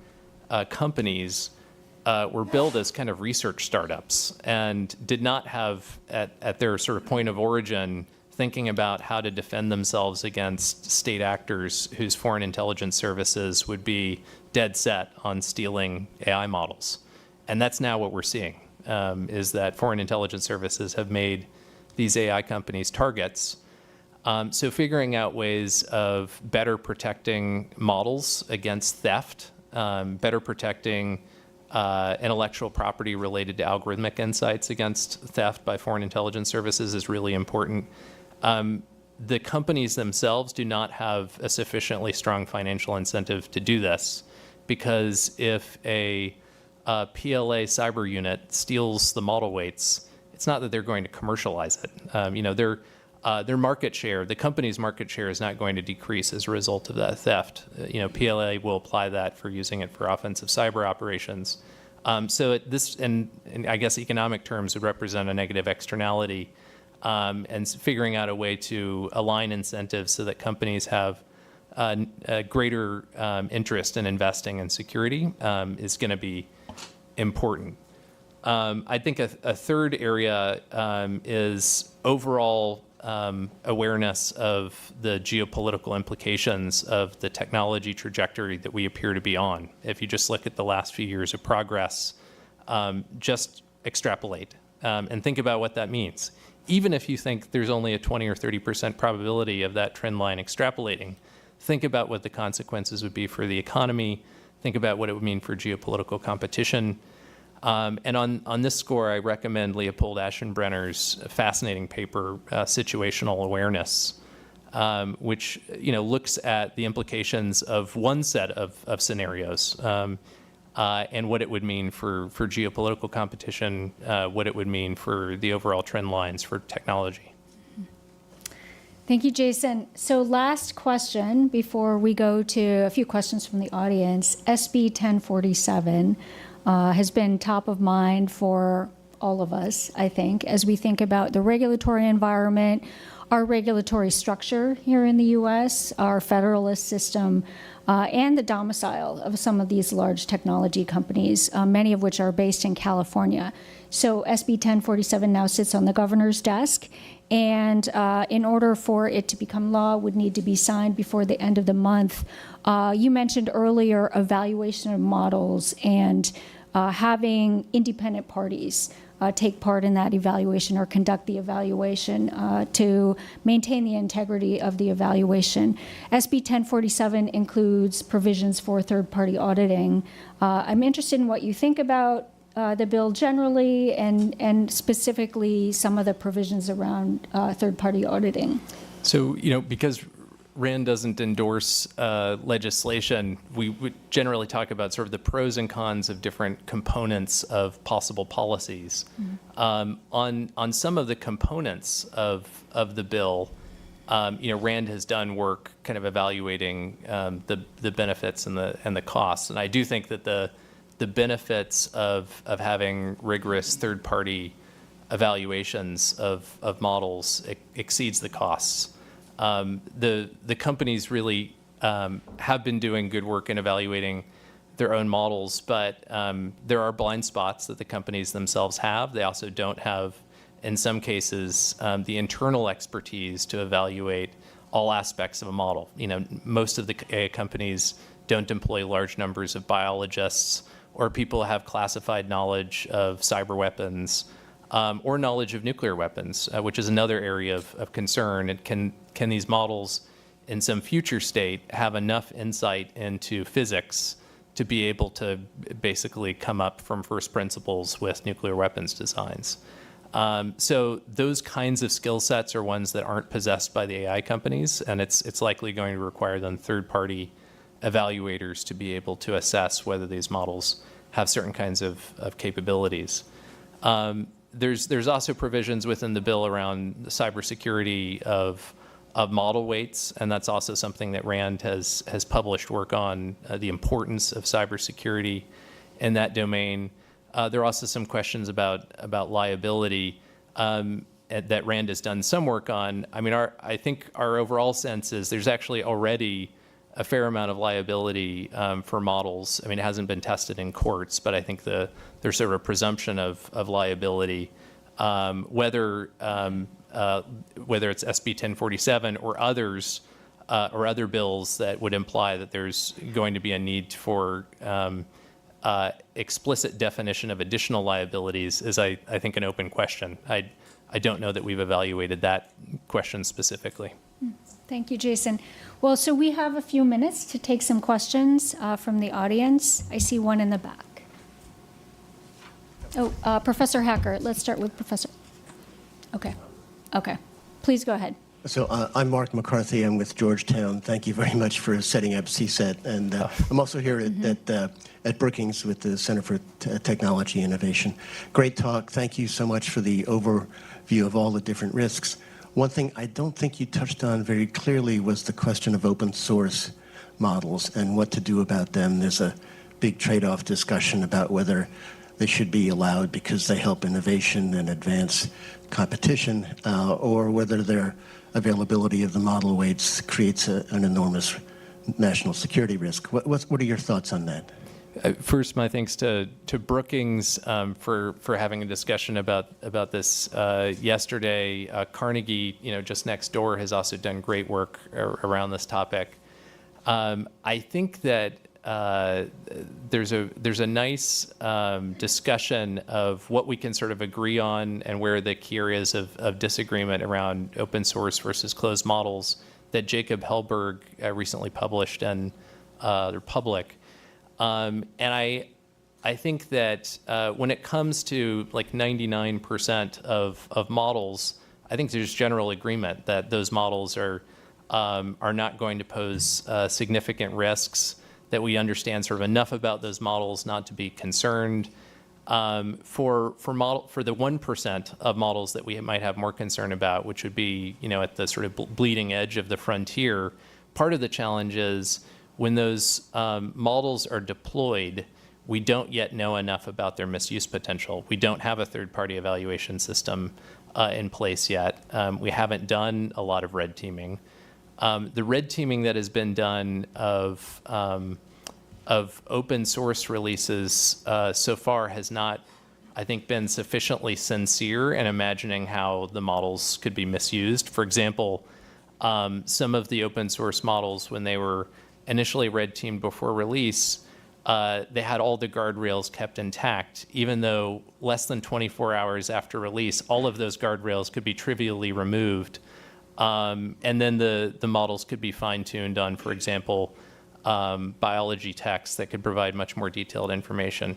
companies were built as kind of research startups and did not have, at their sort of point of origin, thinking about how to defend themselves against state actors whose foreign intelligence services would be dead set on stealing AI models. And that's now what we're seeing, is that foreign intelligence services have made these AI companies targets. So figuring out ways of better protecting models against theft, better protecting intellectual property related to algorithmic insights against theft by foreign intelligence services is really important. The companies themselves do not have a sufficiently strong financial incentive to do this, because if a PLA cyber unit steals the model weights, it's not that they're going to commercialize it. Their market share, the company's market share, is not going to decrease as a result of that theft. PLA will apply that for using it for offensive cyber operations. So this, in I guess economic terms, would represent a negative externality. And figuring out a way to align incentives so that companies have a greater interest in investing in security is going to be important. I think a third area is overall awareness of the geopolitical implications of the technology trajectory that we appear to be on. If you just look at the last few years of progress, just extrapolate and think about what that means. Even if you think there's only a 20 or 30% probability of that trend line extrapolating, think about what the consequences would be for the economy, think about what it would mean for geopolitical competition. And on this score, I recommend Leopold Aschenbrenner's fascinating paper, Situational Awareness, which looks at the implications of one set of scenarios and what it would mean for geopolitical competition, what it would mean for the overall trend lines for technology. Thank you, Jason. So last question before we go to a few questions from the audience. SB 1047 has been top of mind for all of us, I think, as we think about the regulatory environment, our regulatory structure here in the U.S., our federalist system, and the domicile of some of these large technology companies, many of which are based in California. So SB 1047 now sits on the governor's desk, and in order for it to become law, would need to be signed before the end of the month. You mentioned earlier evaluation of models and having independent parties take part in that evaluation or conduct the evaluation to maintain the integrity of the evaluation. SB 1047 includes provisions for third-party auditing. I'm interested in what you think about the bill generally and specifically some of the provisions around third-party auditing. So, because RAND doesn't endorse legislation, we would generally talk about sort of the pros and cons of different components of possible policies. Mm-hmm. On some of the components of the bill, RAND has done work kind of evaluating the benefits and the costs, and I do think that the benefits of having rigorous third-party evaluations of models exceeds the costs. The companies really have been doing good work in evaluating their own models, but there are blind spots that the companies themselves have. They also don't have, in some cases, the internal expertise to evaluate all aspects of a model. Most of the AI companies don't employ large numbers of biologists or people who have classified knowledge of cyber weapons or knowledge of nuclear weapons, which is another area of concern. And can these models in some future state have enough insight into physics to be able to basically come up from first principles with nuclear weapons designs? So those kinds of skill sets are ones that aren't possessed by the AI companies, and it's likely going to require then third-party evaluators to be able to assess whether these models have certain kinds of capabilities. There's also provisions within the bill around the cybersecurity of model weights, and that's also something that RAND has published work on, the importance of cybersecurity in that domain. There are also some questions about liability that RAND has done some work on. I mean, I think our overall sense is there's actually already a fair amount of liability for models. I mean, it hasn't been tested in courts, but I think there's sort of a presumption of liability, whether it's SB 1047 or others, or other bills that would imply that there's going to be a need for explicit definition of additional liabilities is, I think, an open question. I don't know that we've evaluated that question specifically. Thank you, Jason. Well, so we have a few minutes to take some questions from the audience. I see one in the back. Oh, Professor Hacker. Let's start with Professor. Okay. Please go ahead. So I'm Mark McCarthy. I'm with Georgetown. Thank you very much for setting up CSET. And I'm also here at Brookings with the Center for Technology Innovation. Great talk. Thank you so much for the overview of all the different risks. One thing I don't think you touched on very clearly was the question of open source models and what to do about them. There's a big trade-off discussion about whether they should be allowed because they help innovation and advance competition, or whether their availability of the model weights creates an enormous national security risk. What are your thoughts on that? First, my thanks to Brookings for having a discussion about this yesterday. Carnegie, just next door, has also done great work around this topic. I think that there's a nice discussion of what we can sort of agree on and where the key areas of disagreement around open source versus closed models that Jacob Hellberg recently published in the Republic. And I think that when it comes to like 99% of models, I think there's general agreement that those models are not going to pose significant risks, that we understand sort of enough about those models not to be concerned. For the 1% of models that we might have more concern about, which would be, at the sort of bleeding edge of the frontier, part of the challenge is when those models are deployed, we don't yet know enough about their misuse potential. We don't have a third-party evaluation system in place yet. We haven't done a lot of red teaming. The red teaming that has been done of open source releases so far has not, I think, been sufficiently sincere in imagining how the models could be misused. For example, some of the open source models, when they were initially red teamed before release, they had all the guardrails kept intact, even though less than 24 hours after release, all of those guardrails could be trivially removed. And then the models could be fine-tuned on, for example, biology texts that could provide much more detailed information.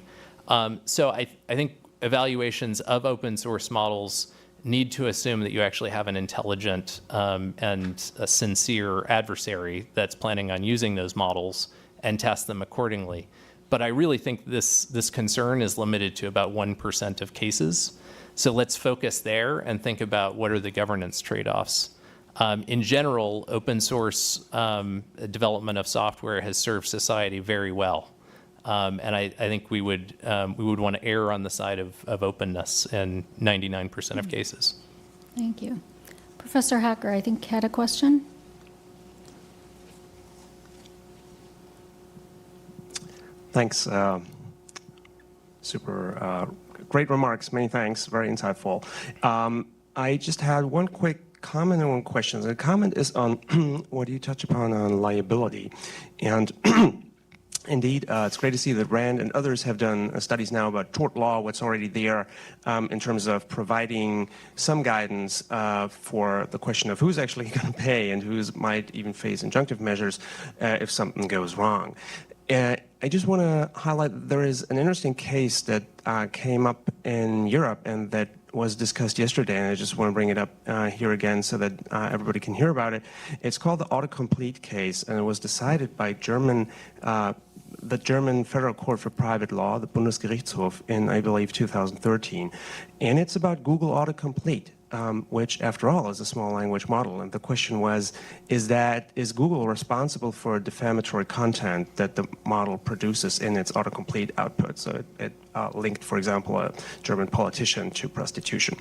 So I think evaluations of open source models need to assume that you actually have an intelligent and a sincere adversary that's planning on using those models and test them accordingly. But I really think this concern is limited to about 1% of cases. So let's focus there and think about what are the governance trade-offs. In general, open source development of software has served society very well. And I think we would want to err on the side of openness in 99% of cases. Thank you. Professor Hacker, I think had a question. Thanks. Super great remarks. Many thanks. Very insightful. I just had one quick comment and one question. The comment is on what you touch upon on liability. And indeed, it's great to see that Rand and others have done studies now about tort law, what's already there in terms of providing some guidance for the question of who's actually going to pay and who might even face injunctive measures if something goes wrong. I just want to highlight that there is an interesting case that came up in Europe and that was discussed yesterday, and I just want to bring it up here again so that everybody can hear about it. It's called the autocomplete case, and it was decided by the German Federal Court for Private Law, the Bundesgerichtshof, in, I believe, 2013. And it's about Google autocomplete, which, after all, is a small language model. And the question was, is Google responsible for defamatory content that the model produces in its autocomplete output? So it linked, for example, a German politician to prostitution.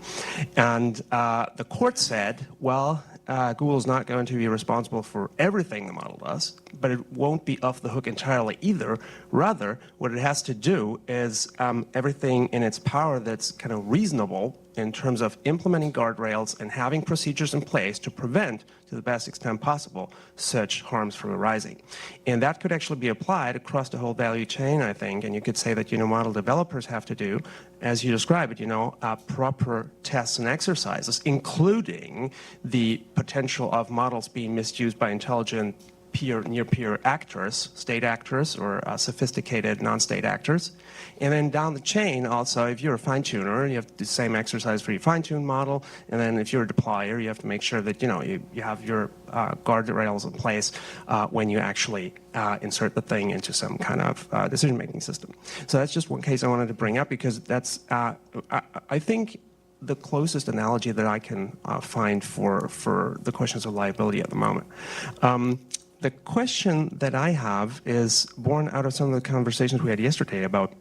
And the court said, well, Google is not going to be responsible for everything the model does, but it won't be off the hook entirely either. Rather, what it has to do is everything in its power that's kind of reasonable in terms of implementing guardrails and having procedures in place to prevent, to the best extent possible, such harms from arising. And that could actually be applied across the whole value chain, I think. And you could say that, model developers have to do, as you describe it, proper tests and exercises, including the potential of models being misused by intelligent near-peer actors, state actors, or sophisticated non-state actors. And then down the chain, also, if you're a fine-tuner, you have the same exercise for your fine-tuned model. And then if you're a deployer, you have to make sure that, you have your guardrails in place when you actually insert the thing into some kind of decision-making system. So that's just one case I wanted to bring up because that's, I think, the closest analogy that I can find for the questions of liability at the moment. The question that I have is born out of some of the conversations we had yesterday about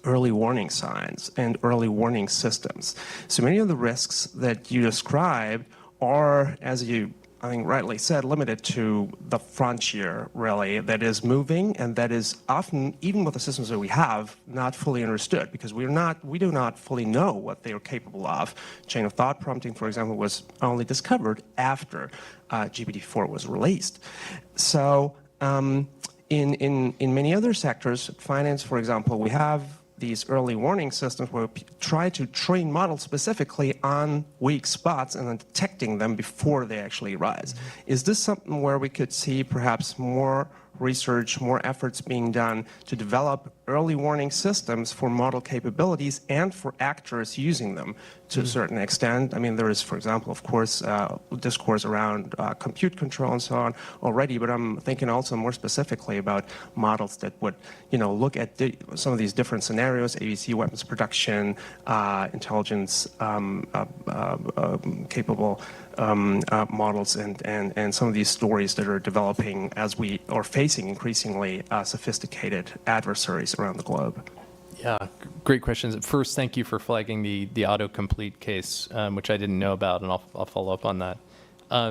early warning signs and early warning systems. So many of the risks that you described are, as you, I think, rightly said, limited to the frontier, really, that is moving and that is often, even with the systems that we have, not fully understood because we do not fully know what they are capable of. Chain of thought prompting, for example, was only discovered after GPT-4 was released. So in many other sectors, finance, for example, we have these early warning systems where we try to train models specifically on weak spots and then detecting them before they actually rise. Is this something where we could see perhaps more research, more efforts being done to develop early warning systems for model capabilities and for actors using them to a certain extent. I mean, there is, for example, of course, discourse around compute control and so on already, but I'm thinking also more specifically about models that would, look at some of these different scenarios, ABC weapons production, intelligence capable models, and some of these stories that are developing as we are facing increasingly sophisticated adversaries around the globe. Yeah, great questions. First, thank you for flagging the autocomplete case, which I didn't know about, and I'll follow up on that.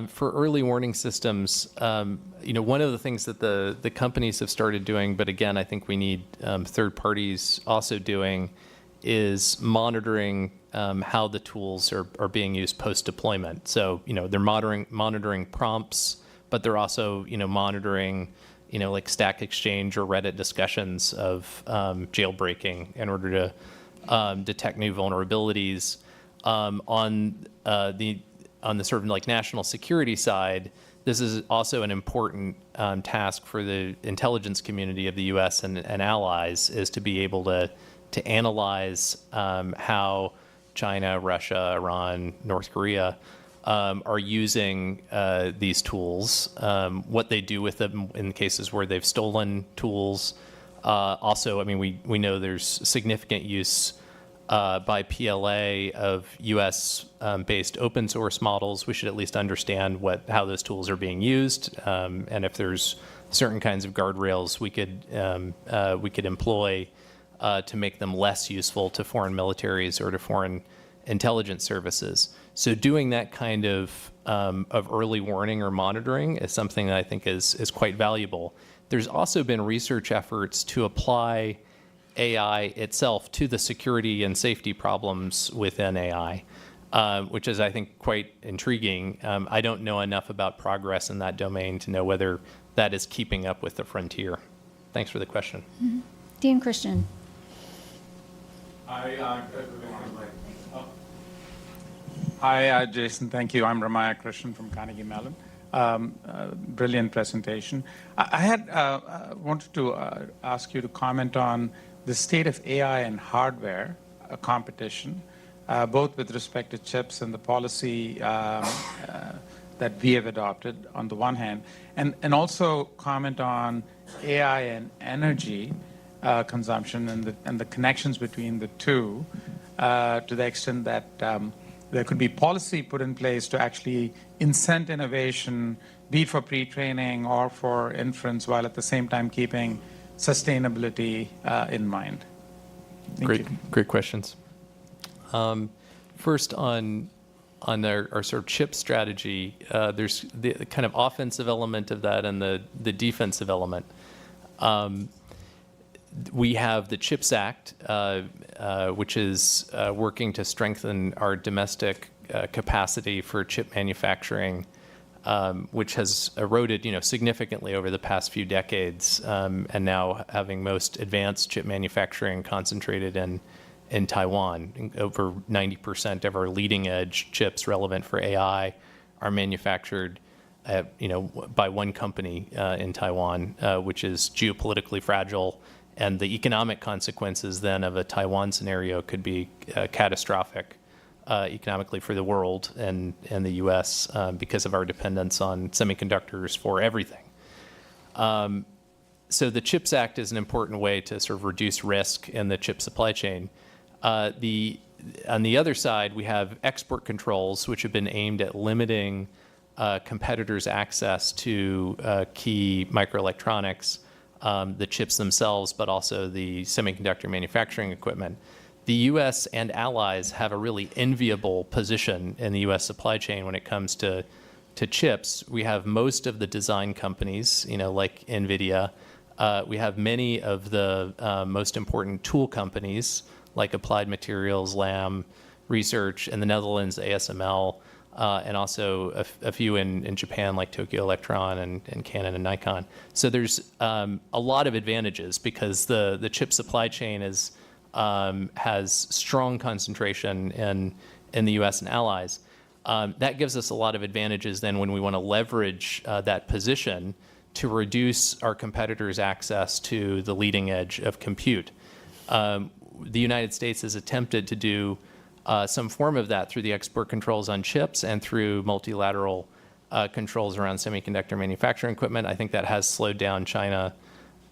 For early warning systems, one of the things that the companies have started doing, but again, I think we need third parties also doing, is monitoring how the tools are being used post-deployment. So, they're monitoring prompts, but they're also, monitoring like Stack Exchange or Reddit discussions of jailbreaking in order to detect new vulnerabilities. On the sort of like national security side, this is also an important task for the intelligence community of the U.S. and allies, is to be able to analyze how China, Russia, Iran, North Korea are using these tools, what they do with them in cases where they've stolen tools. Also, I mean, we know there's significant use by PLA of US-based open source models. We should at least understand how those tools are being used, and if there's certain kinds of guardrails we could employ to make them less useful to foreign militaries or to foreign intelligence services. So doing that kind of early warning or monitoring is something that I think is quite valuable. There's also been research efforts to apply AI itself to the security and safety problems within AI, which is, I think, quite intriguing. I don't know enough about progress in that domain to know whether that is keeping up with the frontier. Thanks for the question. Mm-hmm. Dean Christian. Hi, Jason. Thank you. I'm Ramaya Krishnan from Carnegie Mellon. Brilliant presentation. I had wanted to ask you to comment on the state of AI and hardware competition, both with respect to chips and the policy that we have adopted on the one hand, and also comment on AI and energy consumption and the connections between the two, to the extent that there could be policy put in place to actually incent innovation, be it for pre-training or for inference, while at the same time keeping sustainability in mind. Great questions. First, on our sort of chip strategy, there's the kind of offensive element of that and the defensive element. We have the CHIPS Act, which is working to strengthen our domestic capacity for chip manufacturing, which has eroded, significantly over the past few decades, and now having most advanced chip manufacturing concentrated in Taiwan. Over 90% of our leading edge chips relevant for AI are manufactured by one company in Taiwan, which is geopolitically fragile. And the economic consequences then of a Taiwan scenario could be catastrophic economically for the world and the U.S. Because of our dependence on semiconductors for everything. So the CHIPS Act is an important way to sort of reduce risk in the chip supply chain. On the other side, we have export controls, which have been aimed at limiting competitors' access to key microelectronics, the chips themselves, but also the semiconductor manufacturing equipment. The U.S. and allies have a really enviable position in the U.S. supply chain when it comes to chips. We have most of the design companies, like NVIDIA. We have many of the most important tool companies, like Applied Materials, Lam Research, in the Netherlands, ASML, and also a few in Japan, like Tokyo Electron and Canon and Nikon. So there's a lot of advantages because the chip supply chain has strong concentration in the U.S. and allies. That gives us a lot of advantages then when we want to leverage that position to reduce our competitors' access to the leading edge of compute. The United States has attempted to do some form of that through the export controls on chips and through multilateral controls around semiconductor manufacturing equipment. I think that has slowed down China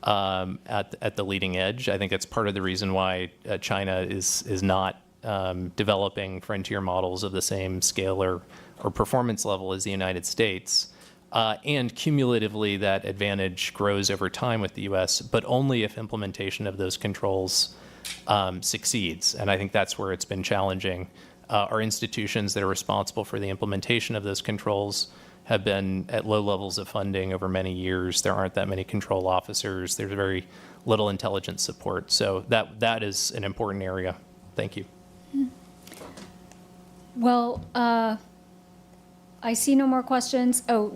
at the leading edge. I think that's part of the reason why China is not developing frontier models of the same scale or performance level as the United States. And cumulatively, that advantage grows over time with the U.S., but only if implementation of those controls succeeds. And I think that's where it's been challenging. Our institutions that are responsible for the implementation of those controls have been at low levels of funding over many years. There aren't that many control officers. There's very little intelligence support. So that is an important area. Thank you. Well, I see no more questions. Oh,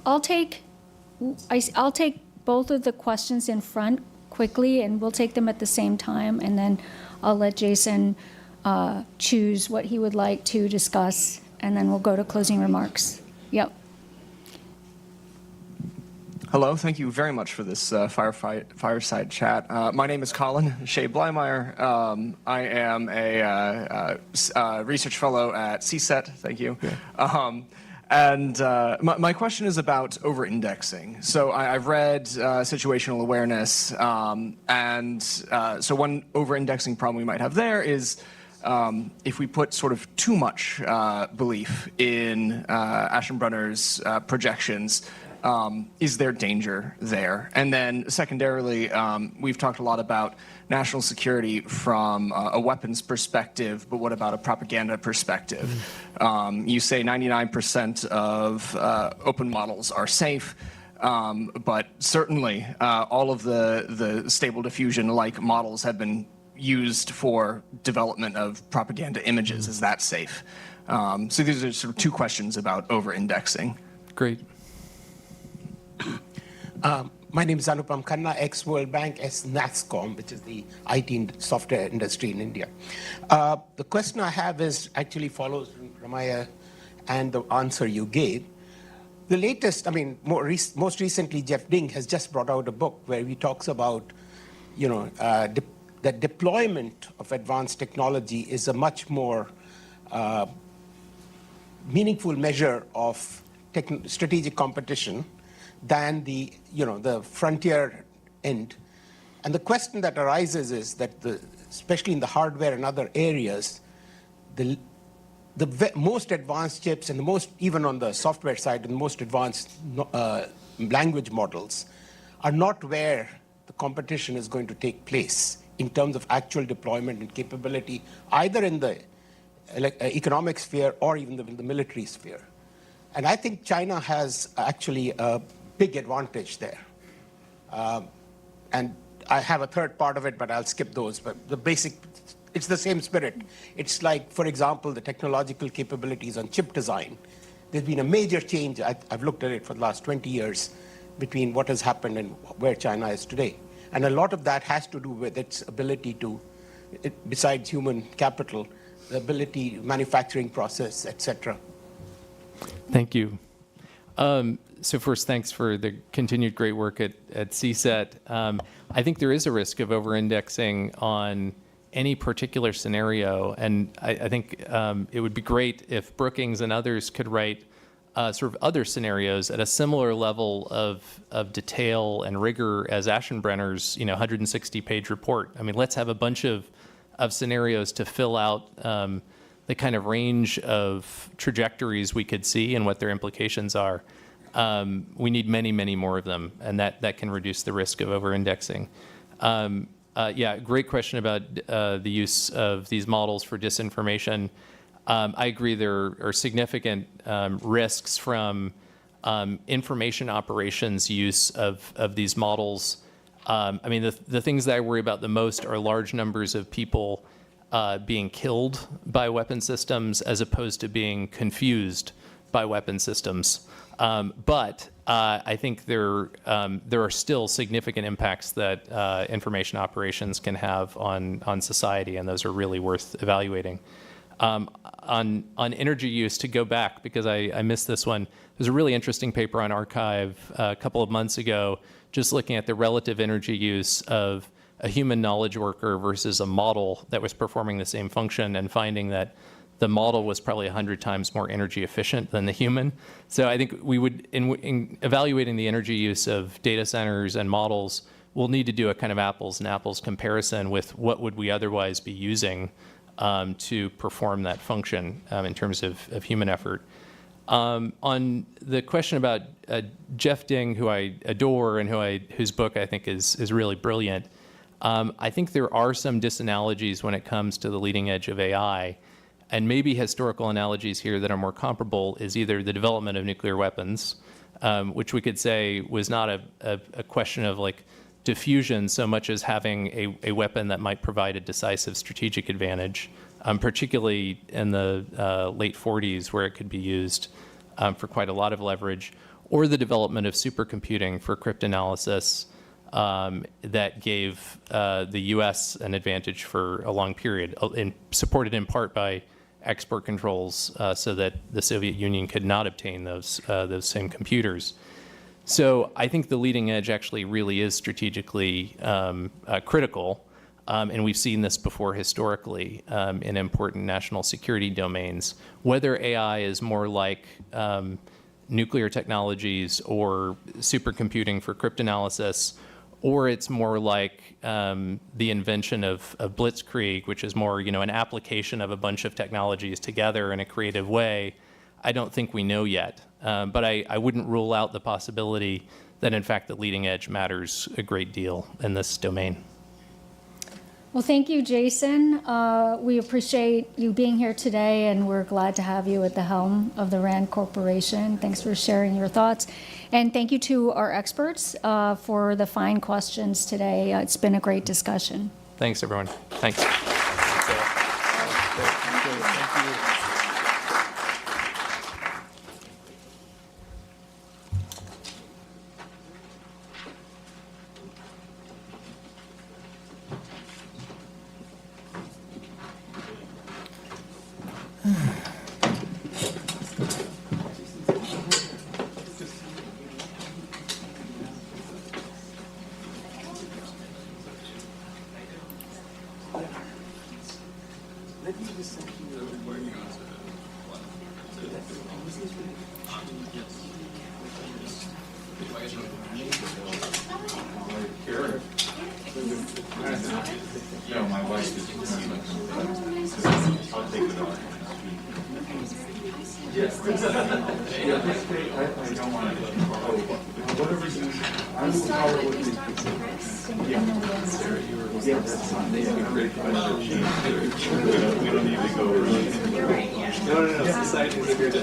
I'll take both of the questions in front quickly, and we'll take them at the same time, and then I'll let Jason choose what he would like to discuss, and then we'll go to closing remarks. Yep. Hello, thank you very much for this fireside chat. My name is Colin Shea Blymeyer. I am a research fellow at CSET, thank you. And my question is about over-indexing. So I've read situational awareness, and so one over-indexing problem we might have there is if we put sort of too much belief in Aschenbrenner's projections, is there danger there? And then secondarily, we've talked a lot about national security from a weapons perspective, but what about a propaganda perspective? You say 99% of open models are safe, but certainly all of the stable diffusion-like models have been used for development of propaganda images. Is that safe? So these are sort of two questions about over-indexing. Great. My name is Anupam Khanna, ex-World Bank, ex-NASSCOM, which is the IT and software industry in India. The question I have is actually follows Ramaya and the answer you gave. The latest, I mean, most recently, Jeff Ding has just brought out a book where he talks about, that deployment of advanced technology is a much more meaningful measure of strategic competition than the frontier end. And the question that arises is that especially in the hardware and other areas, the most advanced chips and even on the software side, the most advanced language models are not where the competition is going to take place in terms of actual deployment and capability, either in the economic sphere or even the military sphere. And I think China has actually a big advantage there. And I have a third part of it, but I'll skip those. But it's the same spirit. It's like, for example, the technological capabilities on chip design. There's been a major change, I've looked at it for the last 20 years, between what has happened and where China is today. And a lot of that has to do with its ability to, besides human capital, the ability, manufacturing process, et cetera. Thank you. So first, thanks for the continued great work at CSET. I think there is a risk of over-indexing on any particular scenario, and I think it would be great if Brookings and others could write sort of other scenarios at a similar level of detail and rigor as Aschenbrenner's 160-page report. I mean, let's have a bunch of scenarios to fill out the kind of range of trajectories we could see and what their implications are. We need many, many more of them, and that can reduce the risk of over-indexing. Yeah, great question about the use of these models for disinformation. I agree there are significant risks from information operations use of these models. I mean, the things that I worry about the most are large numbers of people being killed by weapon systems as opposed to being confused by weapon systems. But I think there are still significant impacts that information operations can have on society, and those are really worth evaluating. On energy use, to go back, because I missed this one, there's a really interesting paper on Archive a couple of months ago, just looking at the relative energy use of a human knowledge worker versus a model that was performing the same function, and finding that the model was probably 100 times more energy efficient than the human. So I think we would, in evaluating the energy use of data centers and models, we'll need to do a kind of apples and apples comparison with what would we otherwise be using to perform that function in terms of human effort. On the question about Jeff Ding, who I adore and whose book I think is really brilliant, I think there are some disanalogies when it comes to the leading edge of AI. And maybe historical analogies here that are more comparable is either the development of nuclear weapons, which we could say was not a question of like diffusion so much as having a weapon that might provide a decisive strategic advantage, particularly in the late 40s where it could be used for quite a lot of leverage, or the development of supercomputing for cryptanalysis that gave the US an advantage for a long period, supported in part by export controls so that the Soviet Union could not obtain those same computers. So I think the leading edge actually really is strategically critical, and we've seen this before historically in important national security domains. Whether AI is more like nuclear technologies or supercomputing for cryptanalysis, or it's more like the invention of blitzkrieg, which is more, an application of a bunch of technologies together in a creative way, I don't think we know yet. But I wouldn't rule out the possibility that, in fact, the leading edge matters a great deal in this domain. Well, thank you, Jason. We appreciate you being here today, and we're glad to have you at the helm of the RAND Corporation. Thanks for sharing your thoughts. And thank you to our experts for the fine questions today. It's been a great discussion. Thanks, everyone. Thanks. No, my wife is. I'll take it on. Yes. I don't want to. Whatever you. I will follow what you. Yeah, that's fine. They have a great question. We don't need to go around. You're right, yeah. No. Society is here to.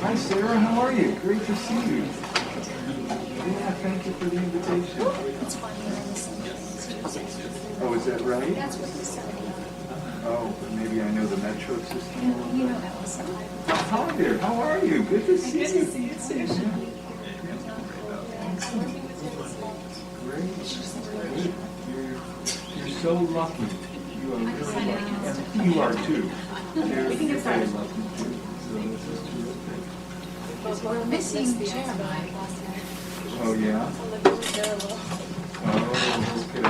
Hi, Sarah. How are you? Great to see you. Yeah, thank you for the invitation. Oh, is that right? That's what you said. Oh, maybe I know the metro system. You know that was Hi there. How are you? Good to see you. Good to see you too. Great. You're so lucky. You are really lucky. And you are too. You're very lucky too. So this is terrific. We're missing the chair. Oh, yeah? Oh, okay.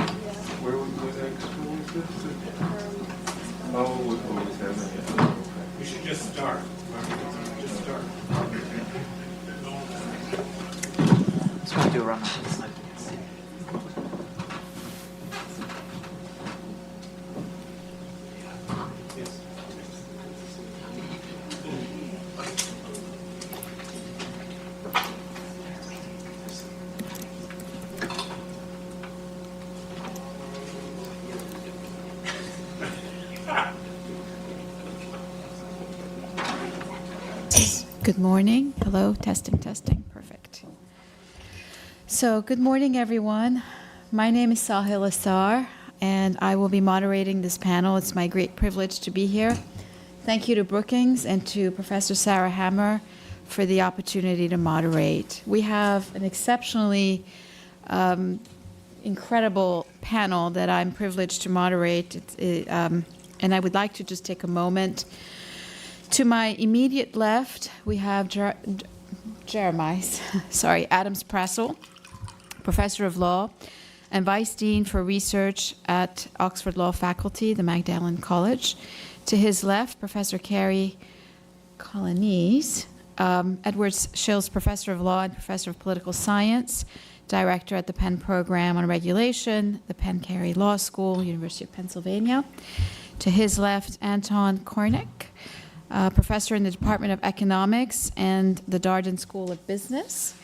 What school is this? Oh, is that right? We should just start. Just start. Just going to do a run on this side. Good morning. Hello, testing, testing. Perfect. So, good morning, everyone. My name is Sahil Assar, and I will be moderating this panel. It's my great privilege to be here. Thank you to Brookings and to Professor Sarah Hammer for the opportunity to moderate. We have an exceptionally incredible panel that I'm privileged to moderate, and I would like to just take a moment. To my immediate left, we have Adams Prassel, Professor of Law and Vice Dean for Research at Oxford Law Faculty, the Magdalen College. To his left, Professor Carrie Colonese, Edwards Shills Professor of Law and Professor of Political Science, Director at the Penn Program on Regulation, the Penn Carey Law School, University of Pennsylvania. To his left, Anton Kornick, Professor in the Department of Economics and the Darden School of Business,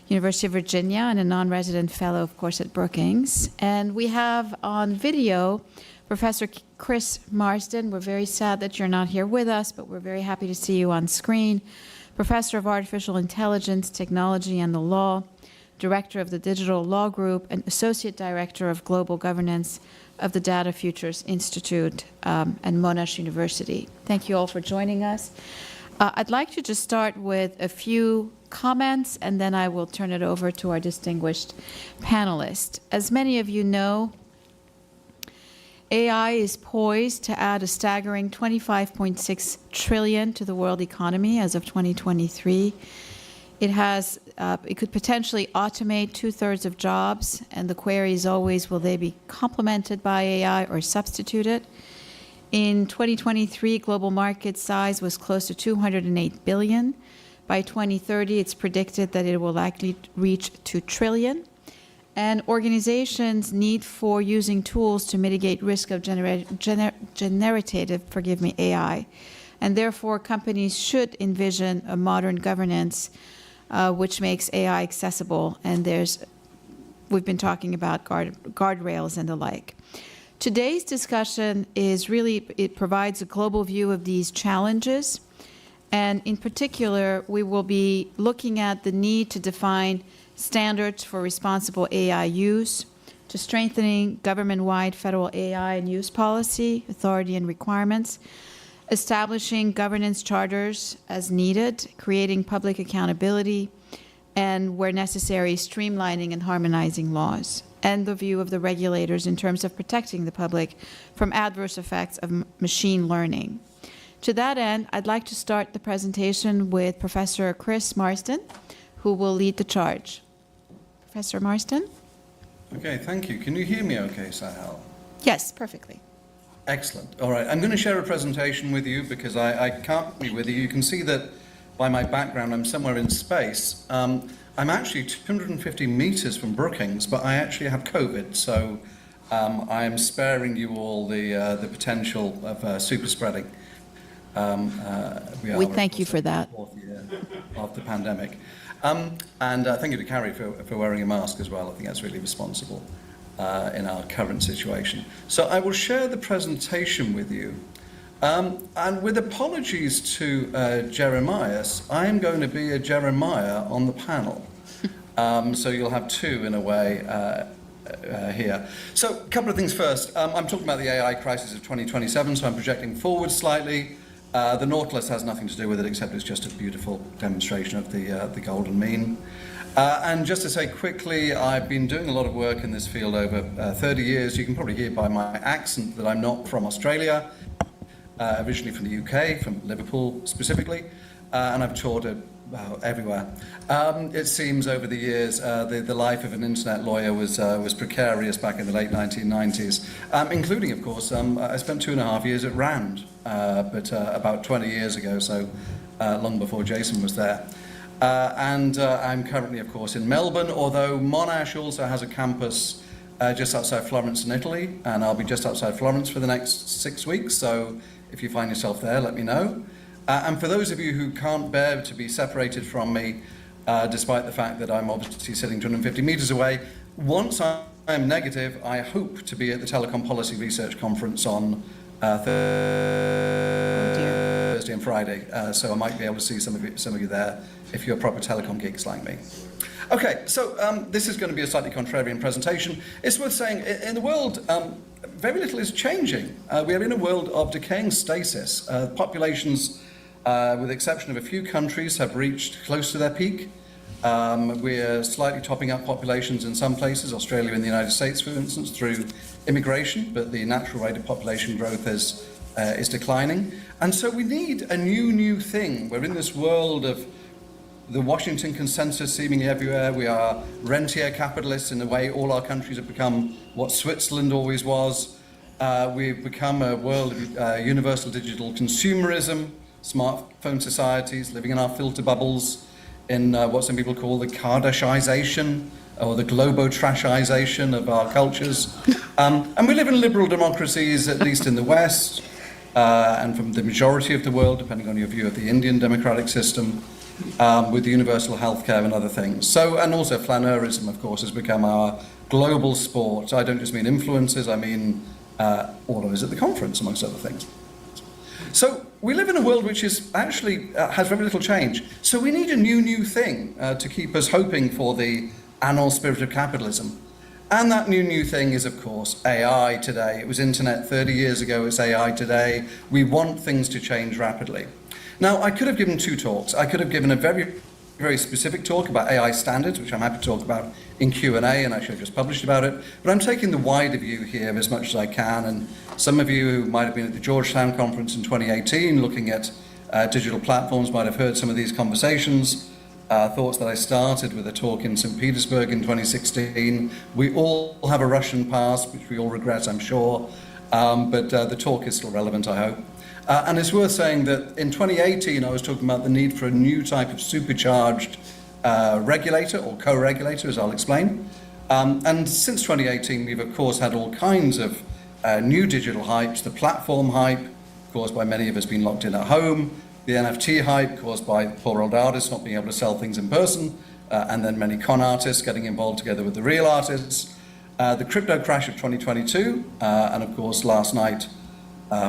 University of Virginia, and a non-resident fellow, of course, at Brookings. And we have on video Professor Chris Marsden. We're very sad that you're not here with us, but we're very happy to see you on screen. Professor of Artificial Intelligence, Technology, and the Law, Director of the Digital Law Group, and Associate Director of Global Governance of the Data Futures Institute and Monash University. Thank you all for joining us. I'd like to just start with a few comments, and then I will turn it over to our distinguished panelists. As many of you know, AI is poised to add a staggering $25.6 trillion to the world economy as of 2023. It could potentially automate 2/3 of jobs, and the query is always, will they be complemented by AI or substituted? In 2023, global market size was close to $208 billion. By 2030, it's predicted that it will likely reach $2 trillion. And organizations need for using tools to mitigate risk of generative AI. And therefore, companies should envision a modern governance which makes AI accessible, and we've been talking about guardrails and the like. Today's discussion it provides a global view of these challenges, and in particular, we will be looking at the need to define standards for responsible AI use, to strengthening government-wide federal AI and use policy, authority and requirements, establishing governance charters as needed, creating public accountability, and where necessary, streamlining and harmonizing laws, and the view of the regulators in terms of protecting the public from adverse effects of machine learning. To that end, I'd like to start the presentation with Professor Chris Marsden, who will lead the charge. Professor Marsden? Okay, thank you. Can you hear me okay, Sahel? Yes, perfectly. Excellent. All right, I'm going to share a presentation with you because I can't be with you. You can see that by my background, I'm somewhere in space. I'm actually 250 meters from Brookings, but I actually have COVID, so I am sparing you all the potential of super spreading. We thank you for that. Fourth year of the pandemic. And thank you to Carrie for wearing a mask as well. I think that's really responsible in our current situation. So I will share the presentation with you. And with apologies to Jeremiah, I am going to be a Jeremiah on the panel. So you'll have two in a way here. So a couple of things first. I'm talking about the AI crisis of 2027, so I'm projecting forward slightly. The Nautilus has nothing to do with it, except it's just a beautiful demonstration of the golden mean. And just to say quickly, I've been doing a lot of work in this field over 30 years. You can probably hear by my accent that I'm not from Australia, originally from the UK, from Liverpool specifically, and I've taught everywhere. It seems over the years the life of an internet lawyer was precarious back in the late 1990s, including, of course, I spent 2.5 years at RAND, but about 20 years ago, so long before Jason was there. And I'm currently, of course, in Melbourne, although Monash also has a campus just outside Florence in Italy, and I'll be just outside Florence for the next 6 weeks, so if you find yourself there, let me know. And for those of you who can't bear to be separated from me, despite the fact that I'm obviously sitting 250 meters away, once I'm negative, I hope to be at the Telecom Policy Research Conference on Thursday Thursday and Friday, so I might be able to see some of you there if you're proper telecom geeks like me. Okay, so this is going to be a slightly contrarian presentation. It's worth saying, in the world, very little is changing. We are in a world of decaying stasis. Populations, with the exception of a few countries, have reached close to their peak. We're slightly topping up populations in some places, Australia and the United States, for instance, through immigration, but the natural rate of population growth is declining. And so we need a new thing. We're in this world of the Washington consensus seemingly everywhere. We are rentier capitalists in a way. All our countries have become what Switzerland always was. We've become a world of universal digital consumerism, smartphone societies, living in our filter bubbles, in what some people call the Kardashization or the globo-trashization of our cultures. And we live in liberal democracies, at least in the West, and from the majority of the world, depending on your view of the Indian democratic system, with universal healthcare and other things. So, and also flaneurism, of course, has become our global sport. I don't just mean influencers, I mean all of us at the conference, amongst other things. So we live in a world which is actually has very little change. So we need a new thing to keep us hoping for the animal spirit of capitalism. And that new thing is, of course, AI today. It was internet 30 years ago, it's AI today. We want things to change rapidly. Now, I could have given two talks. I could have given a very specific talk about AI standards, which I'm happy to talk about in Q&A, and actually I've just published about it. But I'm taking the wider view here as much as I can, and some of you who might have been at the Georgetown conference in 2018 looking at digital platforms might have heard some of these conversations. Thoughts that I started with a talk in St. Petersburg in 2016. We all have a Russian past, which we all regret, I'm sure, but the talk is still relevant, I hope. And it's worth saying that in 2018, I was talking about the need for a new type of supercharged regulator, or co-regulator, as I'll explain. And since 2018, we've, of course, had all kinds of new digital hypes. The platform hype, caused by many of us being locked in at home. The NFT hype, caused by poor old artists not being able to sell things in person. And then many con artists getting involved together with the real artists. The crypto crash of 2022. And, of course, last night,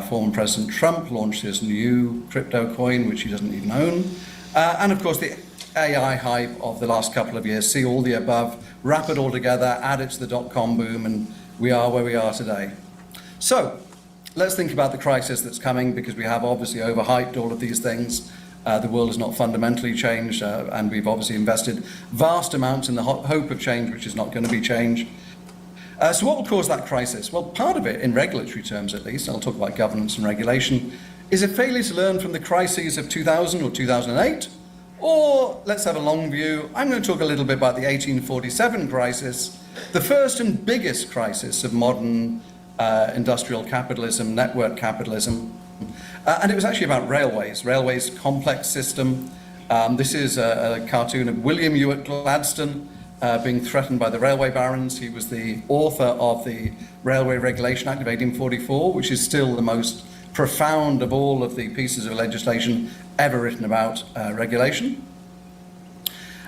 former President Trump launched his new crypto coin, which he doesn't even own. And of course, the AI hype of the last couple of years. See all the above, wrap it all together, add it to the dot-com boom, and we are where we are today. So let's think about the crisis that's coming, because we have obviously overhyped all of these things. The world has not fundamentally changed, and we've obviously invested vast amounts in the hope of change, which is not going to be changed. So what will cause that crisis? Well, part of it, in regulatory terms at least, I'll talk about governance and regulation, is a failure to learn from the crises of 2000 or 2008. Or, let's have a long view, I'm going to talk a little bit about the 1847 crisis, the first and biggest crisis of modern industrial capitalism, network capitalism. And it was actually about railways, complex system. This is a cartoon of William Ewart Gladstone, being threatened by the railway barons. He was the author of the Railway Regulation Act of 1844, which is still the most profound of all of the pieces of legislation ever written about regulation.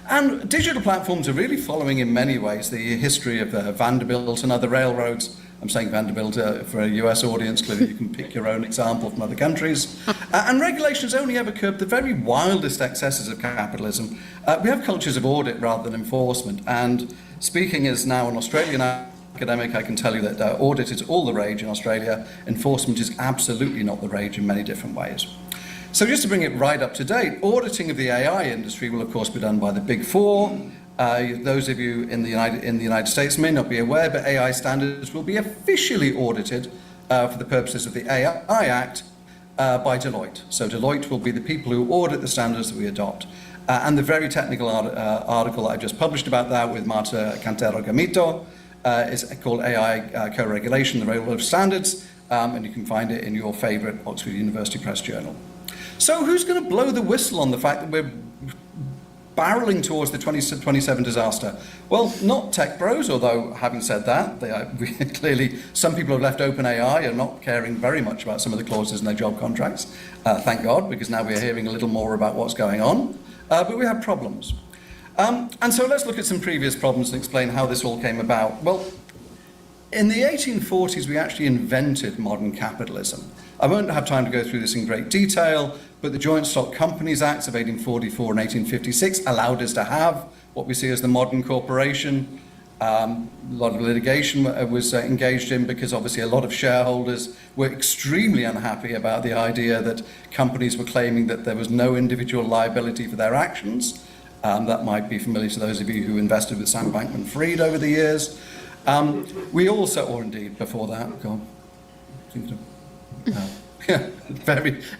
And digital platforms are really following in many ways the history of Vanderbilt and other railroads. I'm saying Vanderbilt for a US audience, clearly you can pick your own example from other countries. And regulation has only ever curbed the very wildest excesses of capitalism. We have cultures of audit rather than enforcement. And speaking as now an Australian academic, I can tell you that audit is all the rage in Australia. Enforcement is absolutely not the rage in many different ways. So just to bring it right up to date, auditing of the AI industry will of course be done by the Big Four. Those of you in the United States may not be aware, but AI standards will be officially audited for the purposes of the AI Act by Deloitte. So Deloitte will be the people who audit the standards that we adopt. And the very technical article I just published about that with Marta Cantero-Gamito is called AI Co-Regulation, the Role of Standards, and you can find it in your favorite Oxford University Press journal. So who's going to blow the whistle on the fact that we're barreling towards the 2027 disaster? Well, not tech bros, although having said that, clearly some people have left OpenAI and not caring very much about some of the clauses in their job contracts. Thank God, because now we're hearing a little more about what's going on. But we have problems. And so let's look at some previous problems and explain how this all came about. Well, in the 1840s, we actually invented modern capitalism. I won't have time to go through this in great detail, but the Joint Stock Companies Acts of 1844 and 1856 allowed us to have what we see as the modern corporation. A lot of litigation was engaged in because obviously a lot of shareholders were extremely unhappy about the idea that companies were claiming that there was no individual liability for their actions. That might be familiar to those of you who invested with Sam Bankman-Fried over the years. We also, or indeed before that, go on.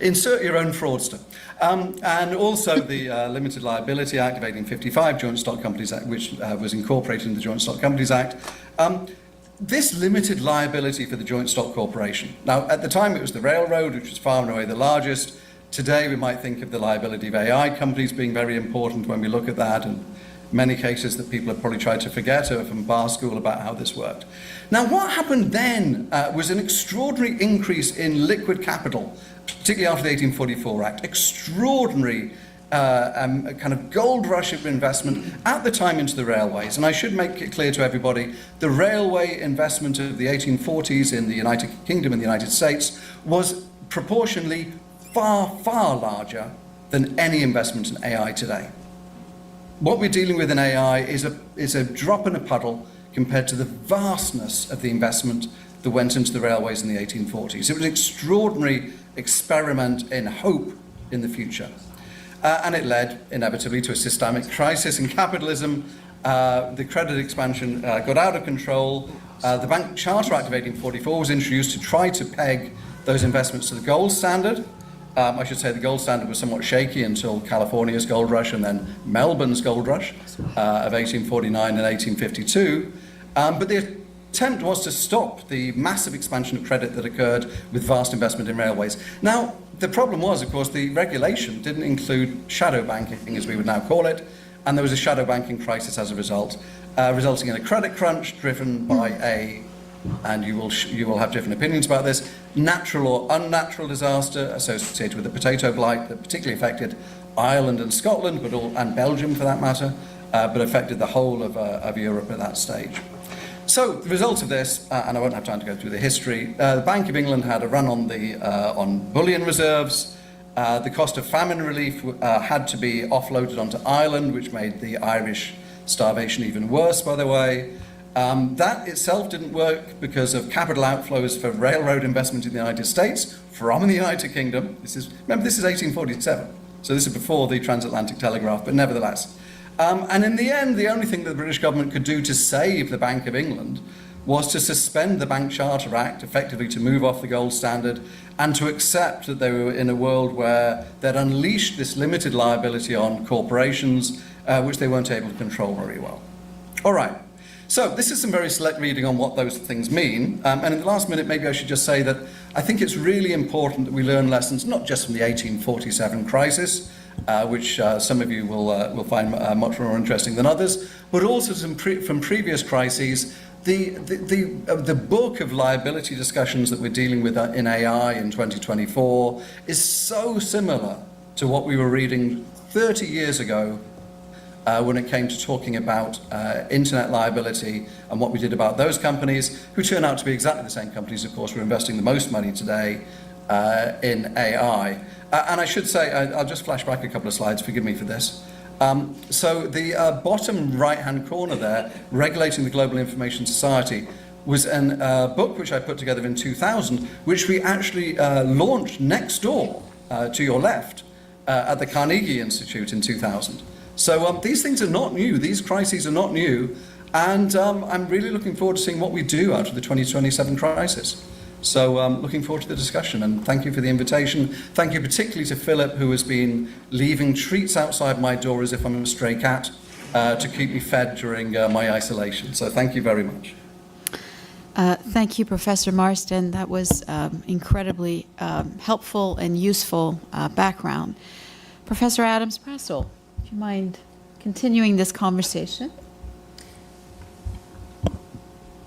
Insert your own fraudster. And also the Limited Liability Act of 1855, Joint Stock Companies Act, which was incorporated in the Joint Stock Companies Act. This limited liability for the Joint Stock Corporation. Now, at the time, it was the railroad, which was far and away the largest. Today, we might think of the liability of AI companies being very important when we look at that, and many cases that people have probably tried to forget from bar school about how this worked. Now, what happened then was an extraordinary increase in liquid capital, particularly after the 1844 Act. Extraordinary kind of gold rush of investment at the time into the railways. And I should make it clear to everybody, the railway investment of the 1840s in the United Kingdom and the United States was proportionally far, far larger than any investment in AI today. What we're dealing with in AI is a drop in a puddle compared to the vastness of the investment that went into the railways in the 1840s. It was an extraordinary experiment in hope in the future. And it led inevitably to a systemic crisis in capitalism. The credit expansion got out of control. The Bank Charter Act of 1844 was introduced to try to peg those investments to the gold standard. I should say the gold standard was somewhat shaky until California's gold rush and then Melbourne's gold rush of 1849 and 1852. But the attempt was to stop the massive expansion of credit that occurred with vast investment in railways. Now, the problem was, of course, the regulation didn't include shadow banking, as we would now call it, and there was a shadow banking crisis as a result, resulting in a credit crunch driven by and you will have different opinions about this, natural or unnatural disaster associated with the potato blight that particularly affected Ireland and Scotland, and Belgium for that matter, but affected the whole of Europe at that stage. So the result of this, and I won't have time to go through the history, the Bank of England had a run on bullion reserves. The cost of famine relief had to be offloaded onto Ireland, which made the Irish starvation even worse, by the way. That itself didn't work because of capital outflows for railroad investment in the United States from the United Kingdom. Remember, this is 1847, so this is before the transatlantic telegraph, but nevertheless. And in the end, the only thing that the British government could do to save the Bank of England was to suspend the Bank Charter Act, effectively to move off the gold standard, and to accept that they were in a world where they'd unleashed this limited liability on corporations, which they weren't able to control very well. All right. So this is some very select reading on what those things mean. And in the last minute, maybe I should just say that I think it's really important that we learn lessons, not just from the 1847 crisis, which some of you will find much more interesting than others, but also from previous crises. The book of liability discussions that we're dealing with in AI in 2024 is so similar to what we were reading 30 years ago when it came to talking about internet liability and what we did about those companies, who turn out to be exactly the same companies, of course, we're investing the most money today in AI. And I should say, I'll just flash back a couple of slides, forgive me for this. So the bottom right-hand corner there, Regulating the Global Information Society, was a book which I put together in 2000, which we actually launched next door to your left at the Carnegie Institute in 2000. So these things are not new, these crises are not new, and I'm really looking forward to seeing what we do out of the 2027 crisis. So looking forward to the discussion, and thank you for the invitation. Thank you particularly to Philip, who has been leaving treats outside my door as if I'm a stray cat to keep me fed during my isolation. So thank you very much. Thank you, Professor Marston. That was incredibly helpful and useful background. Professor Adams-Prassel, if you mind continuing this conversation?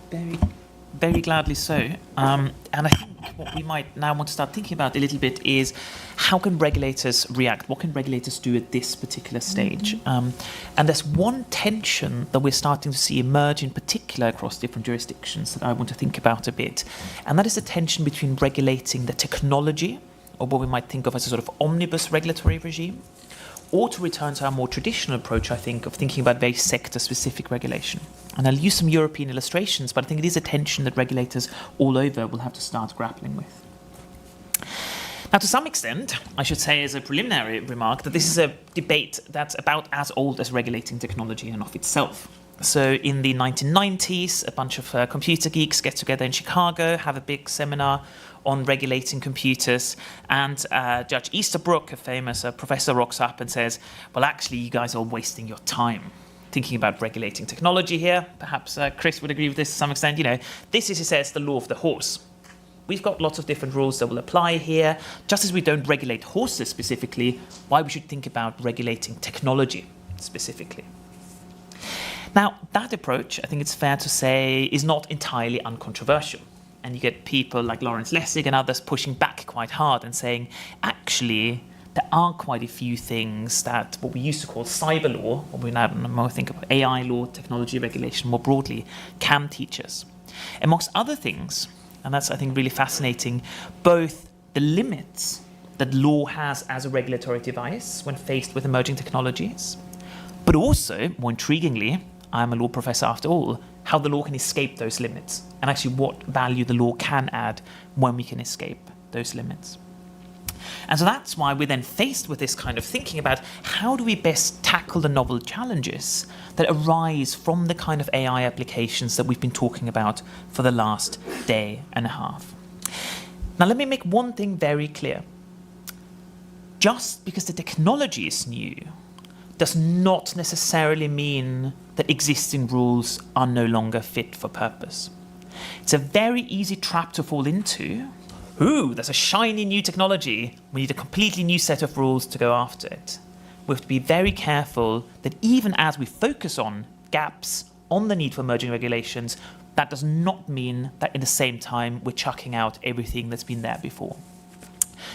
Very gladly so. And I think what we might now want to start thinking about a little bit is how can regulators react? What can regulators do at this particular stage? And there's one tension that we're starting to see emerge in particular across different jurisdictions that I want to think about a bit. And that is the tension between regulating the technology or what we might think of as a sort of omnibus regulatory regime, or to return to our more traditional approach, I think, of thinking about very sector-specific regulation. And I'll use some European illustrations, but I think it is a tension that regulators all over will have to start grappling with. Now, to some extent, I should say as a preliminary remark that this is a debate that's about as old as regulating technology in and of itself. So in the 1990s, a bunch of computer geeks get together in Chicago, have a big seminar on regulating computers, and Judge Easterbrook, a famous professor, rocks up and says, well, actually, you guys are wasting your time thinking about regulating technology here. Perhaps Chris would agree with this to some extent. You know, this is, he says, the law of the horse. We've got lots of different rules that will apply here. Just as we don't regulate horses specifically, why we should think about regulating technology specifically. Now, that approach, I think it's fair to say, is not entirely uncontroversial. And you get people like Lawrence Lessig and others pushing back quite hard and saying, actually, there are quite a few things that what we used to call cyber law, or we now more think of AI law, technology regulation more broadly, can teach us. Amongst other things, and that's, I think, really fascinating, both the limits that law has as a regulatory device when faced with emerging technologies, but also, more intriguingly, I'm a law professor after all, how the law can escape those limits, and actually what value the law can add when we can escape those limits. And so that's why we're then faced with this kind of thinking about how do we best tackle the novel challenges that arise from the kind of AI applications that we've been talking about for the last day and a half. Now, let me make one thing very clear. Just because the technology is new does not necessarily mean that existing rules are no longer fit for purpose. It's a very easy trap to fall into. Ooh, there's a shiny new technology. We need a completely new set of rules to go after it. We have to be very careful that even as we focus on gaps, on the need for emerging regulations, that does not mean that at the same time we're chucking out everything that's been there before.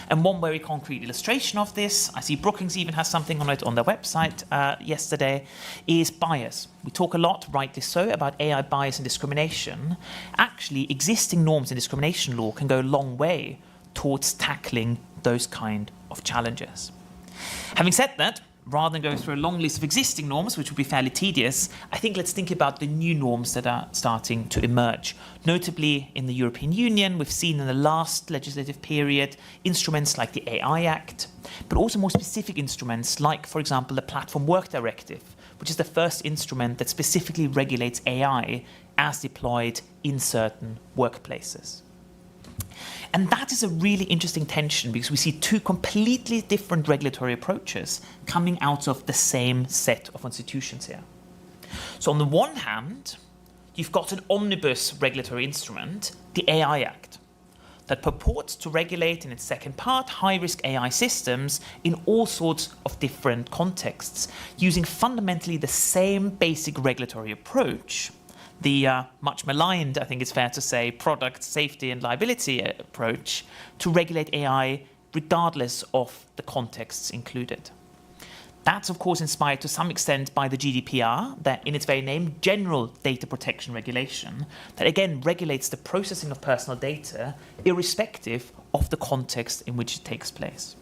And one very concrete illustration of this, I see Brookings even has something on it on their website yesterday, is bias. We talk a lot, rightly so, about AI bias and discrimination. Actually, existing norms in discrimination law can go a long way towards tackling those kind of challenges. Having said that, rather than going through a long list of existing norms, which would be fairly tedious, I think let's think about the new norms that are starting to emerge. Notably, in the European Union, we've seen in the last legislative period instruments like the AI Act, but also more specific instruments like, for example, the Platform Work Directive, which is the first instrument that specifically regulates AI as deployed in certain workplaces. And that is a really interesting tension because we see two completely different regulatory approaches coming out of the same set of institutions here. So on the one hand, you've got an omnibus regulatory instrument, the AI Act, that purports to regulate in its second part high-risk AI systems in all sorts of different contexts, using fundamentally the same basic regulatory approach, the much maligned, I think it's fair to say, product safety and liability approach to regulate AI regardless of the contexts included. That's, of course, inspired to some extent by the GDPR, that in its very name, General Data Protection Regulation, that again regulates the processing of personal data irrespective of the context in which it takes place.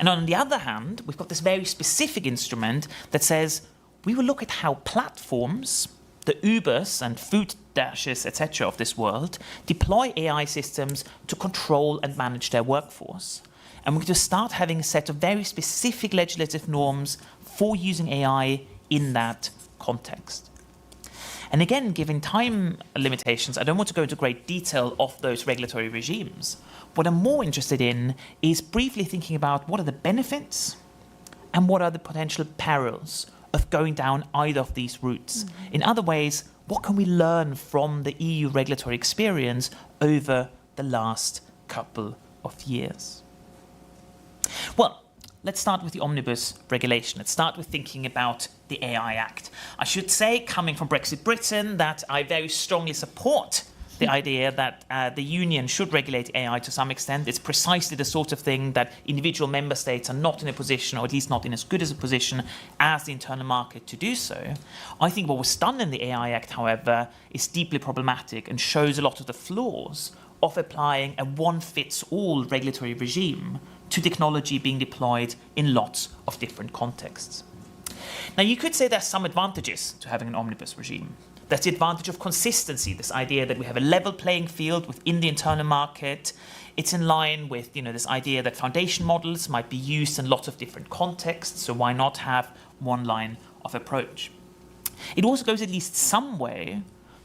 And on the other hand, we've got this very specific instrument that says we will look at how platforms, the Ubers and Food Dashes, etc. of this world, deploy AI systems to control and manage their workforce. And we're going to start having a set of very specific legislative norms for using AI in that context. And again, given time limitations, I don't want to go into great detail of those regulatory regimes. What I'm more interested in is briefly thinking about what are the benefits and what are the potential perils of going down either of these routes. In other ways, what can we learn from the EU regulatory experience over the last couple of years? Well, let's start with the omnibus regulation. Let's start with thinking about the AI Act. I should say, coming from Brexit Britain, that I very strongly support the idea that the Union should regulate AI to some extent. It's precisely the sort of thing that individual member states are not in a position, or at least not in as good as a position as the internal market to do so. I think what was done in the AI Act, however, is deeply problematic and shows a lot of the flaws of applying a one-fits-all regulatory regime to technology being deployed in lots of different contexts. Now, you could say there's some advantages to having an omnibus regime. That's the advantage of consistency, this idea that we have a level playing field within the internal market. It's in line with this idea that foundation models might be used in lots of different contexts, so why not have one line of approach? It also goes at least some way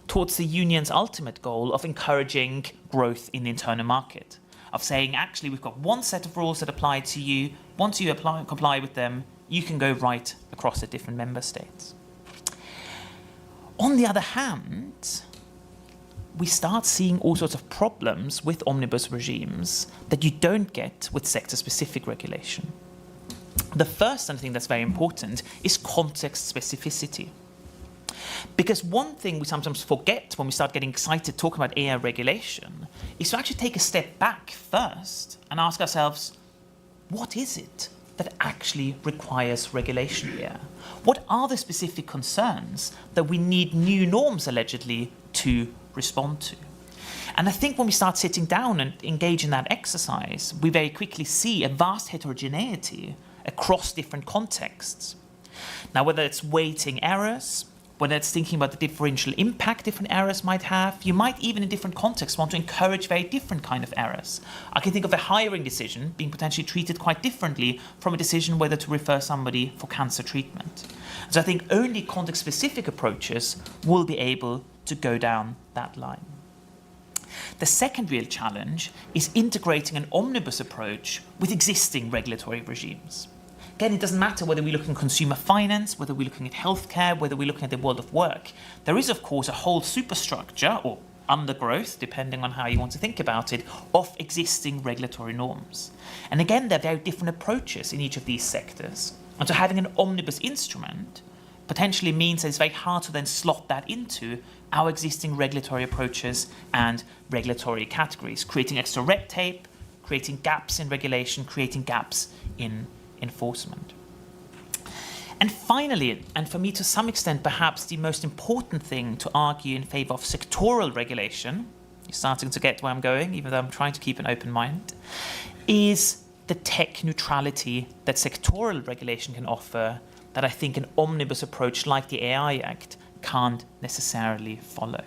towards the union's ultimate goal of encouraging growth in the internal market, of saying, actually, we've got one set of rules that apply to you. Once you comply with them, you can go right across the different member states. On the other hand, we start seeing all sorts of problems with omnibus regimes that you don't get with sector-specific regulation. The first, and I think that's very important, is context specificity. Because one thing we sometimes forget when we start getting excited talking about AI regulation is to actually take a step back first and ask ourselves, what is it that actually requires regulation here? What are the specific concerns that we need new norms, allegedly, to respond to? And I think when we start sitting down and engage in that exercise, we very quickly see a vast heterogeneity across different contexts. Now, whether it's weighting errors, whether it's thinking about the differential impact different errors might have, you might even in different contexts want to encourage very different kind of errors. I can think of a hiring decision being potentially treated quite differently from a decision whether to refer somebody for cancer treatment. So I think only context-specific approaches will be able to go down that line. The second real challenge is integrating an omnibus approach with existing regulatory regimes. Again, it doesn't matter whether we're looking at consumer finance, whether we're looking at healthcare, whether we're looking at the world of work. There is, of course, a whole superstructure, or undergrowth, depending on how you want to think about it, of existing regulatory norms. And again, there are very different approaches in each of these sectors. And so having an omnibus instrument potentially means that it's very hard to then slot that into our existing regulatory approaches and regulatory categories, creating extra red tape, creating gaps in regulation, creating gaps in enforcement. And finally, and for me to some extent perhaps the most important thing to argue in favour of sectoral regulation, you're starting to get where I'm going, even though I'm trying to keep an open mind, is the tech neutrality that sectoral regulation can offer that I think an omnibus approach like the AI Act can't necessarily follow.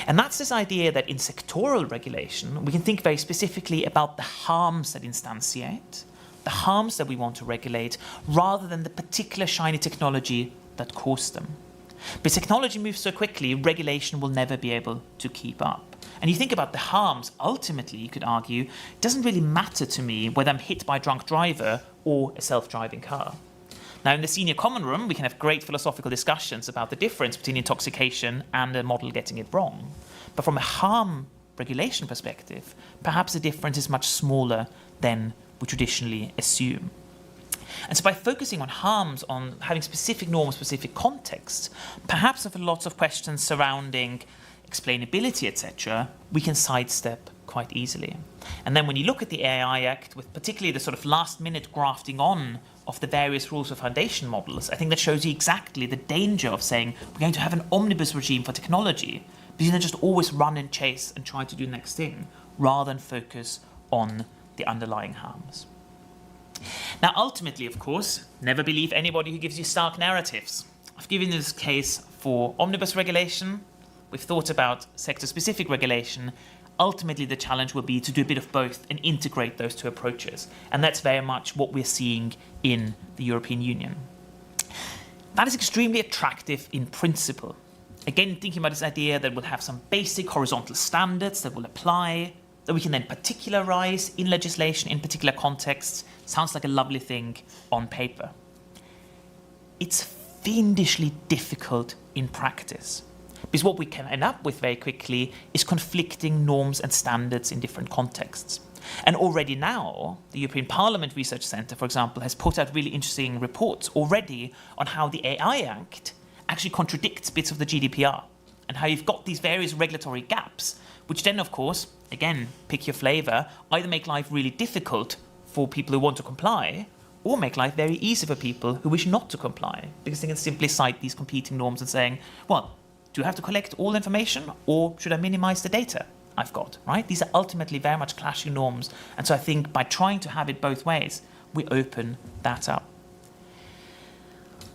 And that's this idea that in sectoral regulation, we can think very specifically about the harms that instantiate, the harms that we want to regulate, rather than the particular shiny technology that caused them. But technology moves so quickly, regulation will never be able to keep up. And you think about the harms, ultimately, you could argue, it doesn't really matter to me whether I'm hit by a drunk driver or a self-driving car. Now, in the senior common room, we can have great philosophical discussions about the difference between intoxication and a model getting it wrong. But from a harm regulation perspective, perhaps the difference is much smaller than we traditionally assume. And so by focusing on harms, on having specific norms, specific contexts, perhaps of lots of questions surrounding explainability, etc., we can sidestep quite easily. And then when you look at the AI Act, with particularly the sort of last-minute grafting on of the various rules of foundation models, I think that shows you exactly the danger of saying we're going to have an omnibus regime for technology, but you then just always run and chase and try to do the next thing, rather than focus on the underlying harms. Now, ultimately, of course, never believe anybody who gives you stark narratives. I've given this case for omnibus regulation. We've thought about sector-specific regulation. Ultimately, the challenge will be to do a bit of both and integrate those two approaches. And that's very much what we're seeing in the European Union. That is extremely attractive in principle. Again, thinking about this idea that we'll have some basic horizontal standards that will apply, that we can then particularize in legislation in particular contexts, sounds like a lovely thing on paper. It's fiendishly difficult in practice, because what we can end up with very quickly is conflicting norms and standards in different contexts. And already now, the European Parliament Research Centre, for example, has put out really interesting reports already on how the AI Act actually contradicts bits of the GDPR, and how you've got these various regulatory gaps, which then, of course, again, pick your flavour, either make life really difficult for people who want to comply, or make life very easy for people who wish not to comply, because they can simply cite these competing norms and saying, well, do I have to collect all information, or should I minimise the data? I've got, right? These are ultimately very much clashing norms. And so I think by trying to have it both ways, we open that up.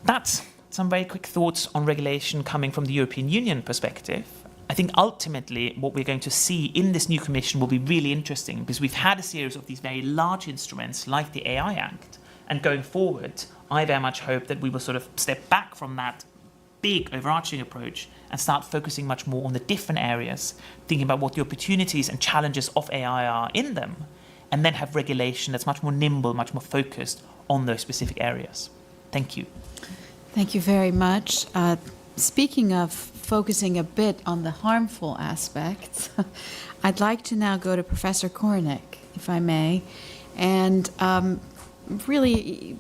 That's some very quick thoughts on regulation coming from the European Union perspective. I think ultimately what we're going to see in this new commission will be really interesting, because we've had a series of these very large instruments like the AI Act. And going forward, I very much hope that we will sort of step back from that big overarching approach and start focusing much more on the different areas, thinking about what the opportunities and challenges of AI are in them, and then have regulation that's much more nimble, much more focused on those specific areas. Thank you. Thank you very much. Speaking of focusing a bit on the harmful aspects, I'd like to now go to Professor Kornick, if I may. And really,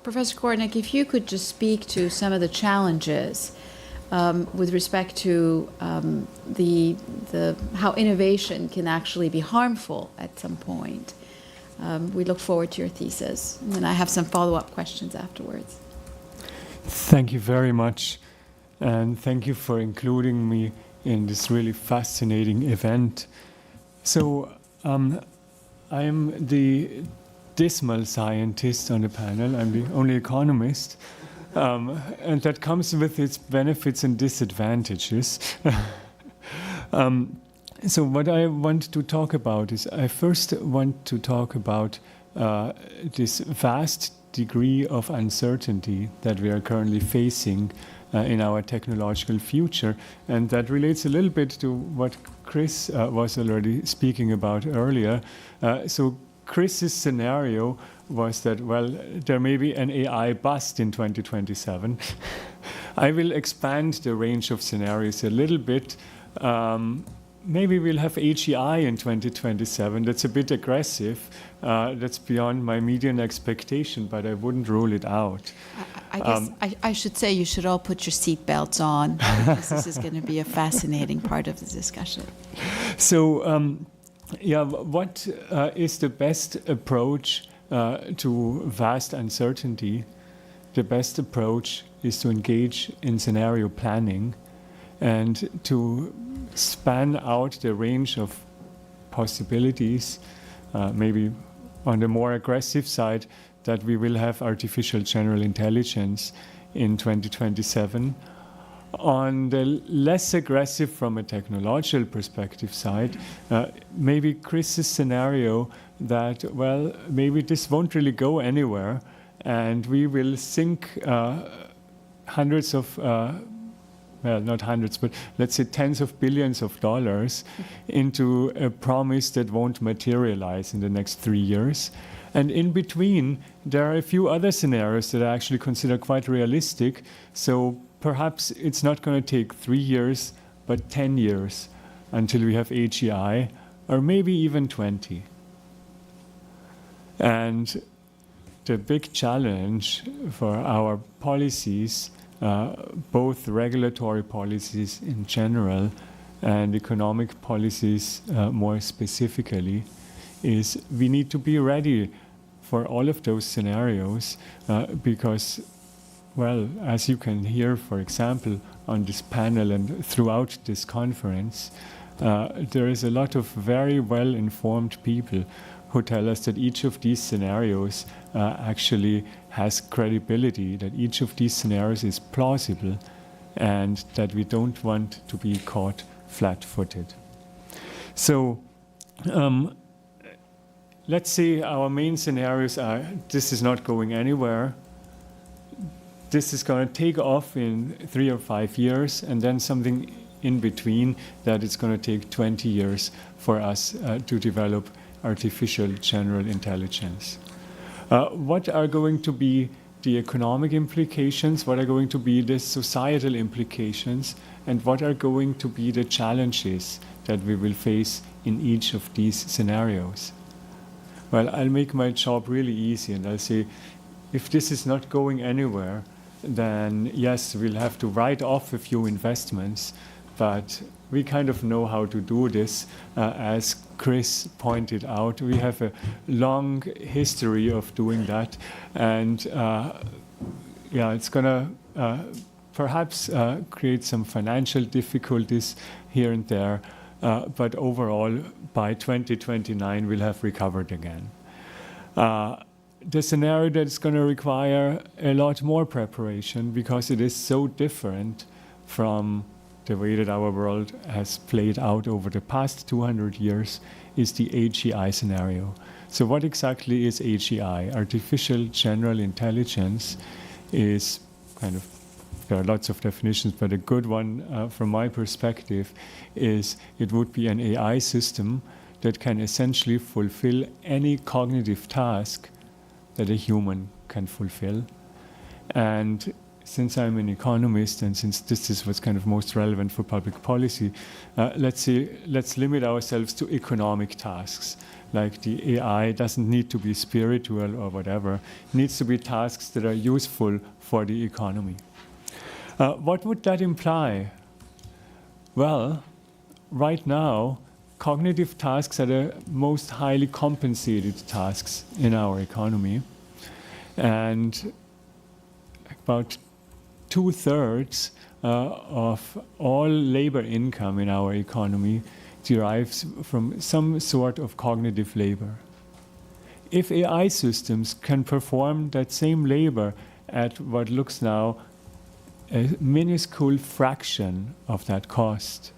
Professor Kornick, if you could just speak to some of the challenges with respect to how innovation can actually be harmful at some point. We look forward to your thesis. And then I have some follow-up questions afterwards. Thank you very much. And thank you for including me in this really fascinating event. So I am the dismal scientist on the panel. I'm the only economist. And that comes with its benefits and disadvantages. So what I want to talk about is, I first want to talk about this vast degree of uncertainty that we are currently facing in our technological future. And that relates a little bit to what Chris was already speaking about earlier. So Chris's scenario was that, well, there may be an AI bust in 2027. I will expand the range of scenarios a little bit. Maybe we'll have AGI in 2027. That's a bit aggressive. That's beyond my median expectation, but I wouldn't rule it out. I guess I should say you should all put your seatbelts on, because this is going to be a fascinating part of the discussion. So, yeah, what is the best approach to vast uncertainty? The best approach is to engage in scenario planning and to span out the range of possibilities, maybe on the more aggressive side, that we will have artificial general intelligence in 2027. On the less aggressive from a technological perspective side, maybe Chris's scenario that, well, maybe this won't really go anywhere, and we will sink hundreds of well, not hundreds, but let's say tens of billions of dollars into a promise that won't materialize in the next 3 years. And in between, there are a few other scenarios that I actually consider quite realistic. So perhaps it's not going to take 3 years, but 10 years until we have AGI, or maybe even 20. And the big challenge for our policies, both regulatory policies in general and economic policies more specifically, is we need to be ready for all of those scenarios because, well, as you can hear, for example, on this panel and throughout this conference, there is a lot of very well-informed people who tell us that each of these scenarios actually has credibility, that each of these scenarios is plausible, and that we don't want to be caught flat-footed. So let's say our main scenarios are, this is not going anywhere, this is going to take off in 3 or 5 years, and then something in between that it's going to take 20 years for us to develop artificial general intelligence. What are going to be the economic implications? What are going to be the societal implications? And what are going to be the challenges that we will face in each of these scenarios? Well, I'll make my job really easy and I'll say, if this is not going anywhere, then yes, we'll have to write off a few investments, but we kind of know how to do this. As Chris pointed out, we have a long history of doing that. And yeah, it's going to perhaps create some financial difficulties here and there. but overall, by 2029, we'll have recovered again. The scenario that's going to require a lot more preparation because it is so different from the way that our world has played out over the past 200 years is the AGI scenario. So what exactly is AGI? Artificial General Intelligence is kind of, there are lots of definitions, but a good one from my perspective is it would be an AI system that can essentially fulfill any cognitive task that a human can fulfill. And since I'm an economist and since this is what's kind of most relevant for public policy, let's limit ourselves to economic tasks. Like the AI doesn't need to be spiritual or whatever. It needs to be tasks that are useful for the economy. What would that imply? Well, right now, cognitive tasks are the most highly compensated tasks in our economy. And about 2/3 of all labor income in our economy derives from some sort of cognitive labor. If AI systems can perform that same labor at what looks now a minuscule fraction of that cost,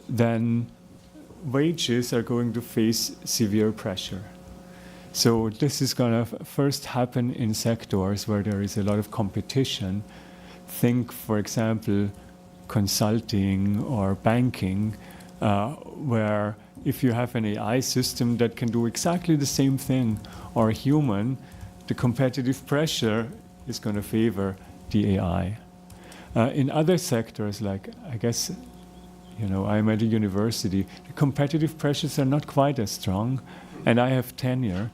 then wages are going to face severe pressure. So this is going to first happen in sectors where there is a lot of competition. Think, for example, consulting or banking, where if you have an AI system that can do exactly the same thing, or a human, the competitive pressure is going to favor the AI. In other sectors, like, I guess, I'm at a university, the competitive pressures are not quite as strong, and I have tenure,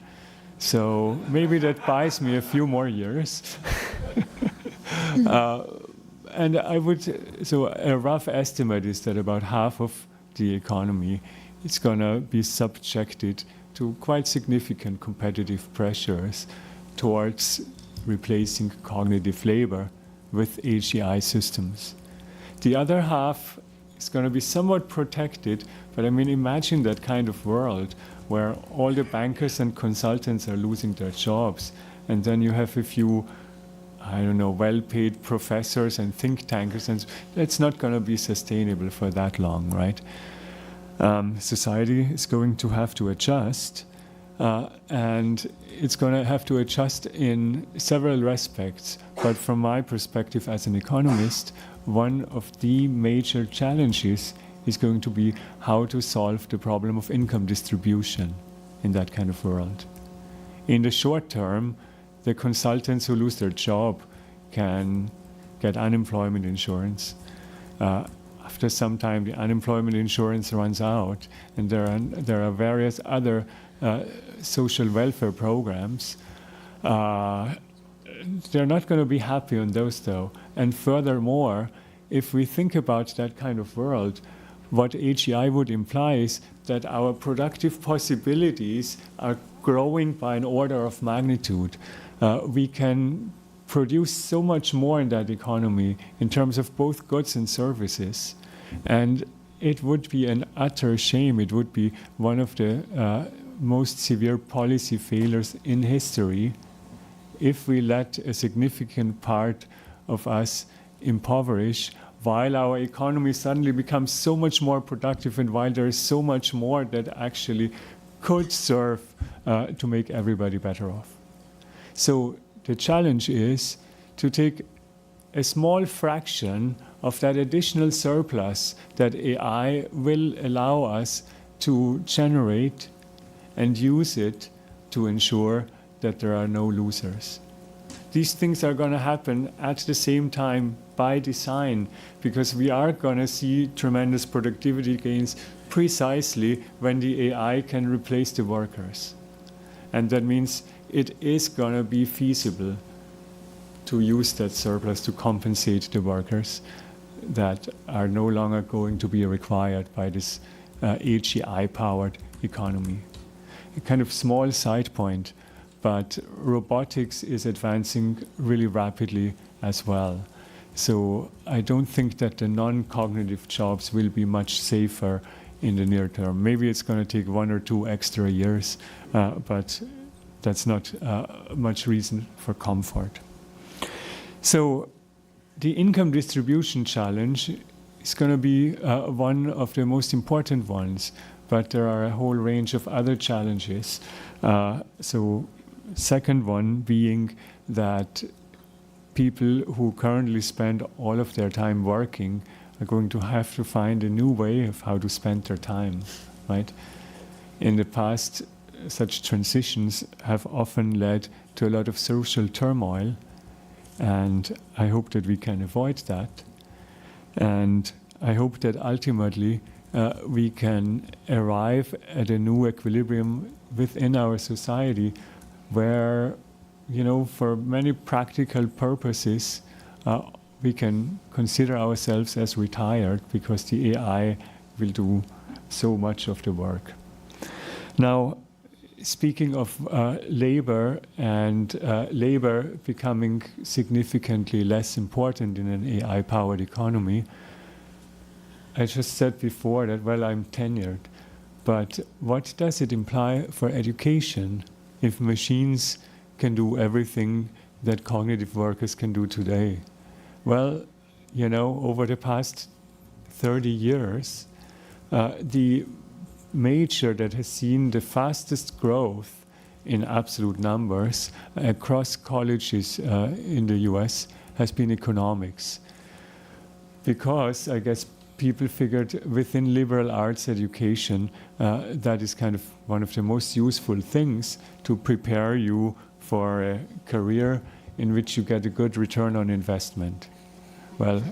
so maybe that buys me a few more years. And so a rough estimate is that about half of the economy is going to be subjected to quite significant competitive pressures towards replacing cognitive labor with AGI systems. The other half is going to be somewhat protected, but I mean, imagine that kind of world where all the bankers and consultants are losing their jobs, and then you have a few, well-paid professors and think tankers, and that's not going to be sustainable for that long, right? Society is going to have to adjust, and it's going to have to adjust in several respects. But from my perspective as an economist, one of the major challenges is going to be how to solve the problem of income distribution in that kind of world. In the short term, the consultants who lose their job can get unemployment insurance. After some time, the unemployment insurance runs out, and there are various other social welfare programs. They're not going to be happy on those, though. And furthermore, if we think about that kind of world, what AGI would imply is that our productive possibilities are growing by an order of magnitude. We can produce so much more in that economy in terms of both goods and services. And it would be an utter shame. It would be one of the most severe policy failures in history if we let a significant part of us impoverish while our economy suddenly becomes so much more productive and while there is so much more that actually could serve to make everybody better off. So the challenge is to take a small fraction of that additional surplus that AI will allow us to generate and use it to ensure that there are no losers. These things are going to happen at the same time by design, because we are going to see tremendous productivity gains precisely when the AI can replace the workers. And that means it is going to be feasible to use that surplus to compensate the workers that are no longer going to be required by this AGI-powered economy. A kind of small side point, but robotics is advancing really rapidly as well. So I don't think that the non-cognitive jobs will be much safer in the near term. Maybe it's going to take 1 or 2 extra years, but that's not much reason for comfort. So the income distribution challenge is going to be one of the most important ones, but there are a whole range of other challenges. So second one being that people who currently spend all of their time working are going to have to find a new way of how to spend their time, right? In the past, such transitions have often led to a lot of social turmoil, and I hope that we can avoid that. And I hope that ultimately we can arrive at a new equilibrium within our society where, you know, for many practical purposes, we can consider ourselves as retired because the AI will do so much of the work. Now, speaking of labor and labor becoming significantly less important in an AI-powered economy, I just said before that, well, I'm tenured, but what does it imply for education if machines can do everything that cognitive workers can do today? Well, you know, over the past 30 years, the major that has seen the fastest growth in absolute numbers across colleges in the US has been economics. Because I guess people figured within liberal arts education, that is kind of one of the most useful things to prepare you for a career in which you get a good return on investment. Well,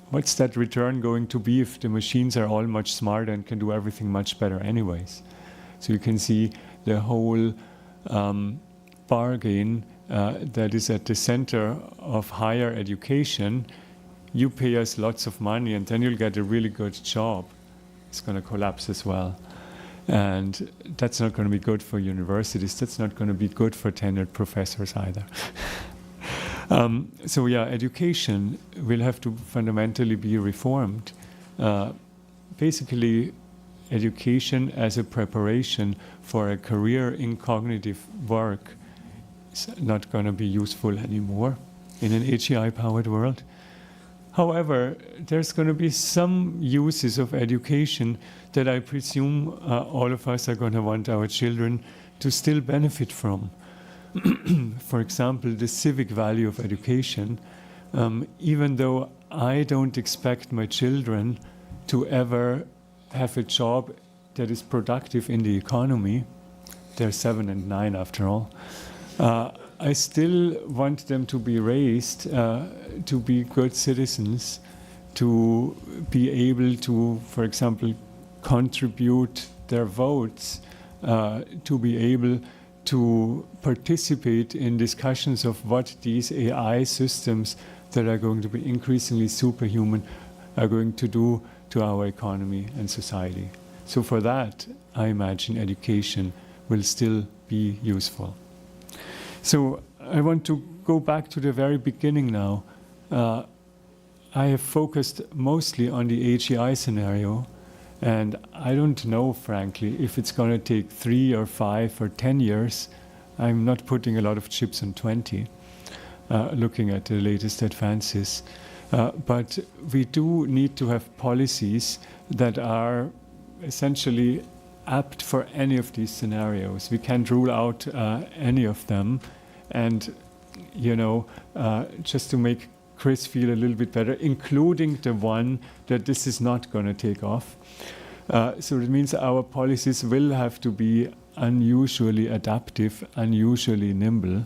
what's that return going to be if the machines are all much smarter and can do everything much better anyways? So you can see the whole bargain that is at the center of higher education. You pay us lots of money and then you'll get a really good job. It's going to collapse as well. And that's not going to be good for universities. That's not going to be good for tenured professors either. So yeah, education will have to fundamentally be reformed. Basically, education as a preparation for a career in cognitive work is not going to be useful anymore in an AGI-powered world. However, there's going to be some uses of education that I presume all of us are going to want our children to still benefit from. For example, the civic value of education. Even though I don't expect my children to ever have a job that is productive in the economy, they're 7 and 9 after all, I still want them to be raised to be good citizens, to be able to, for example, contribute their votes, to be able to participate in discussions of what these AI systems that are going to be increasingly superhuman are going to do to our economy and society. So for that, I imagine education will still be useful. So I want to go back to the very beginning now. I have focused mostly on the AGI scenario, and I don't know, frankly, if it's going to take 3 or 5 or 10 years. I'm not putting a lot of chips on 20, looking at the latest advances. But we do need to have policies that are essentially apt for any of these scenarios. We can't rule out any of them. And, you know, just to make Chris feel a little bit better, including the one that this is not going to take off. So it means our policies will have to be unusually adaptive, unusually nimble,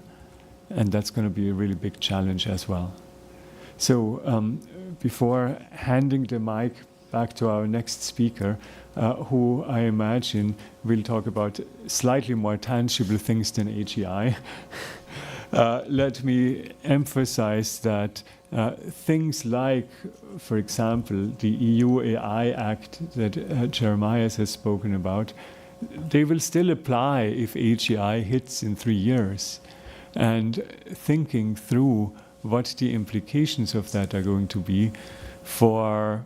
and that's going to be a really big challenge as well. So before handing the mic back to our next speaker, who I imagine will talk about slightly more tangible things than AGI, let me emphasize that things like, for example, the EU AI Act that Jeremiah has spoken about, they will still apply if AGI hits in 3 years. And thinking through what the implications of that are going to be for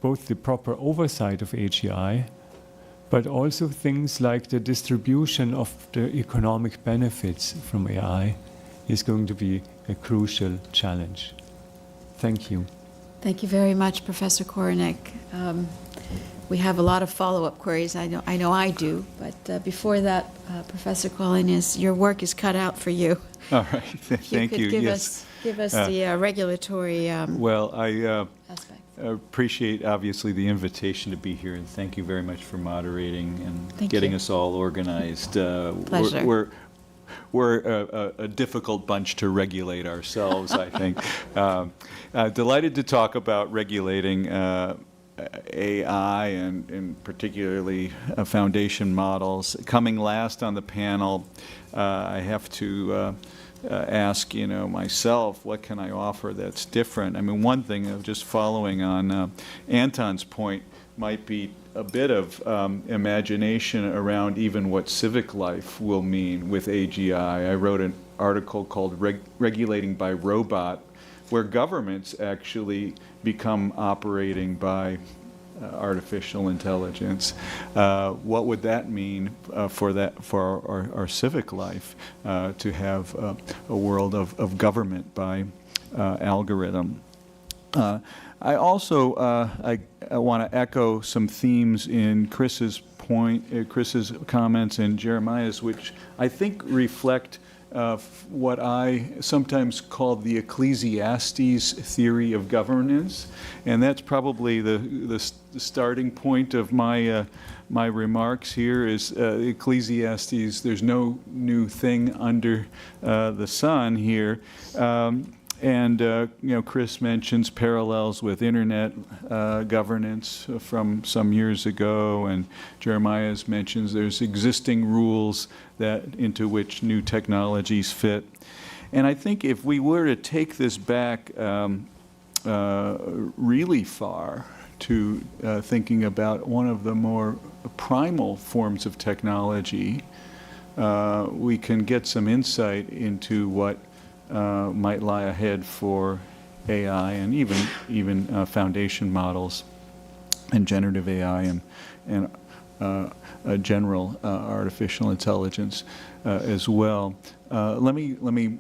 both the proper oversight of AGI, but also things like the distribution of the economic benefits from AI is going to be a crucial challenge. Thank you. Thank you very much, Professor Korinek. We have a lot of follow-up queries. I know I do, but before that, Professor Collin, your work is cut out for you. All right, thank you. Give us the regulatory aspect. Appreciate, obviously, the invitation to be here, and thank you very much for moderating and Thank getting you. us all organized. Pleasure. We're a difficult bunch to regulate ourselves, I think. Delighted to talk about regulating AI and particularly foundation models. Coming last on the panel, I have to ask, myself, what can I offer that's different? I mean, one thing, just following on Anton's point, might be a bit of imagination around even what civic life will mean with AGI. I wrote an article called Regulating by Robot, where governments actually become operating by artificial intelligence. What would that mean for our civic life, to have a world of government by algorithm? I also I want to echo some themes in Chris's comments and Jeremiah's, which I think reflect what I sometimes call the Ecclesiastes theory of governance, and that's probably the starting point of my my remarks here. Is Ecclesiastes? There's no new thing under the sun here. Chris mentions parallels with internet governance from some years ago, and Jeremiah mentions there's existing rules into which new technologies fit. And I think if we were to take this back really far to thinking about one of the more primal forms of technology, we can get some insight into what might lie ahead for AI and even foundation models and generative AI and general artificial intelligence as well. Let me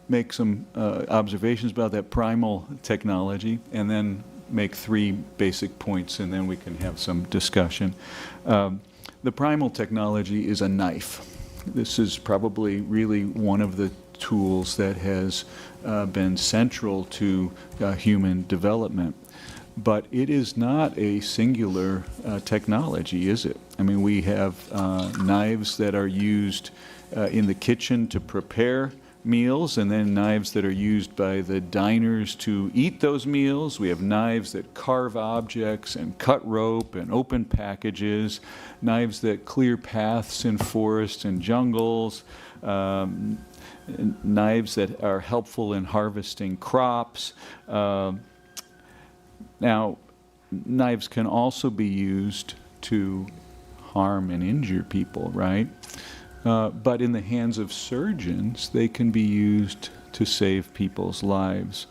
make some observations about that primal technology, and then make three basic points, and then we can have some discussion. The primal technology is a knife. This is probably really one of the tools that has been central to human development. But it is not a singular technology, is it? I mean, we have knives that are used in the kitchen to prepare meals, and then knives that are used by the diners to eat those meals. We have knives that carve objects and cut rope and open packages, knives that clear paths in forests and jungles, knives that are helpful in harvesting crops. Now, knives can also be used to harm and injure people, right? But in the hands of surgeons, they can be used to save people's lives.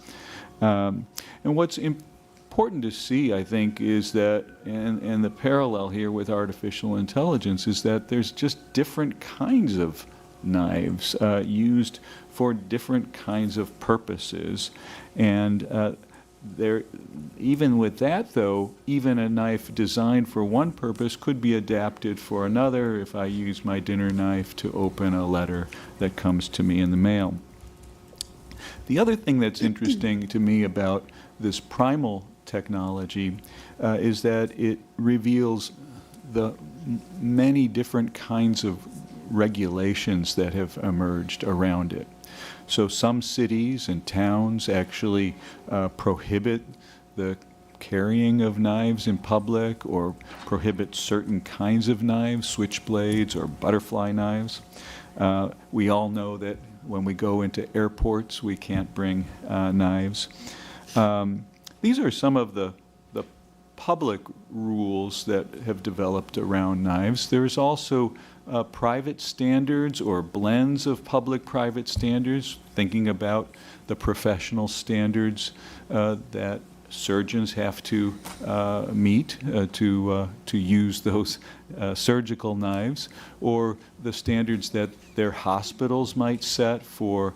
And what's important to see, I think, is that, and the parallel here with artificial intelligence, is that there's just different kinds of knives used for different kinds of purposes. And even with that, though, even a knife designed for one purpose could be adapted for another if I use my dinner knife to open a letter that comes to me in the mail. The other thing that's interesting to me about this primal technology is that it reveals the many different kinds of regulations that have emerged around it. So some cities and towns actually prohibit the carrying of knives in public, or prohibit certain kinds of knives, switchblades or butterfly knives. We all know that when we go into airports, we can't bring knives. These are some of the public rules that have developed around knives. There's also private standards or blends of public-private standards, thinking about the professional standards that surgeons have to meet to use those surgical knives, or the standards that their hospitals might set for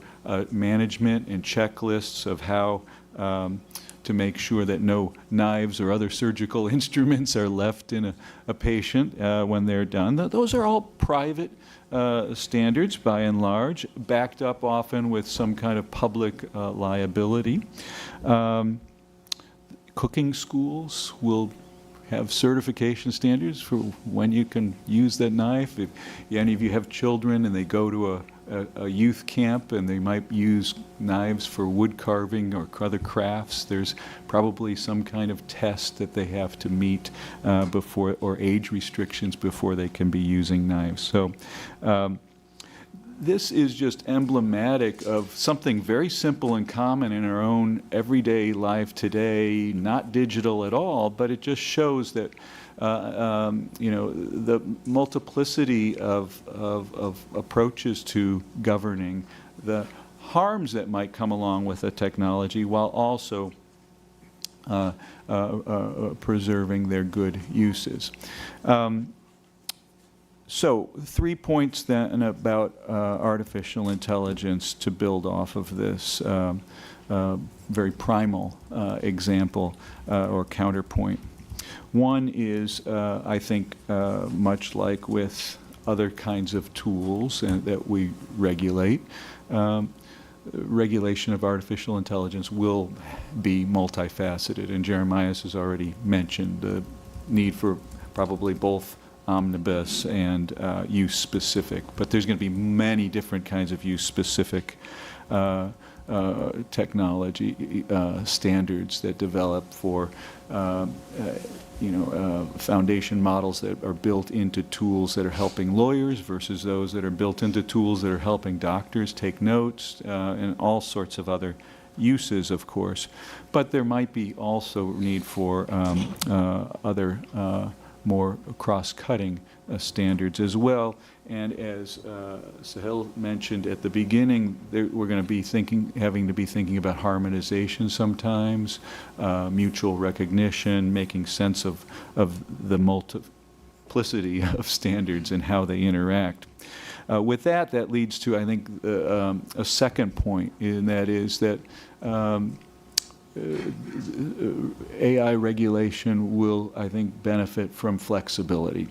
management and checklists of how to make sure that no knives or other surgical instruments are left in a patient when they're done. Those are all private standards by and large, backed up often with some kind of public liability. Cooking schools will have certification standards for when you can use that knife. If any of you have children and they go to a youth camp and they might use knives for wood carving or other crafts, there's probably some kind of test that they have to meet before, or age restrictions before they can be using knives. So this is just emblematic of something very simple and common in our own everyday life today, not digital at all, but it just shows that the multiplicity of approaches to governing, the harms that might come along with a technology, while also preserving their good uses. So 3 points then about artificial intelligence to build off of this very primal example or counterpoint. One is, I think, much like with other kinds of tools that we regulate, regulation of artificial intelligence will be multifaceted. And Jeremias has already mentioned the need for probably both omnibus and use-specific. But there's going to be many different kinds of use-specific technology standards that develop for foundation models that are built into tools that are helping lawyers versus those that are built into tools that are helping doctors take notes, and all sorts of other uses, of course. But there might be also need for other more cross-cutting standards as well. And as Sahil mentioned at the beginning, we're going to be having to be thinking about harmonization sometimes, mutual recognition, making sense of the multiplicity of standards and how they interact. With that leads to, I think, a second point, and that is that AI regulation will, I think, benefit from flexibility.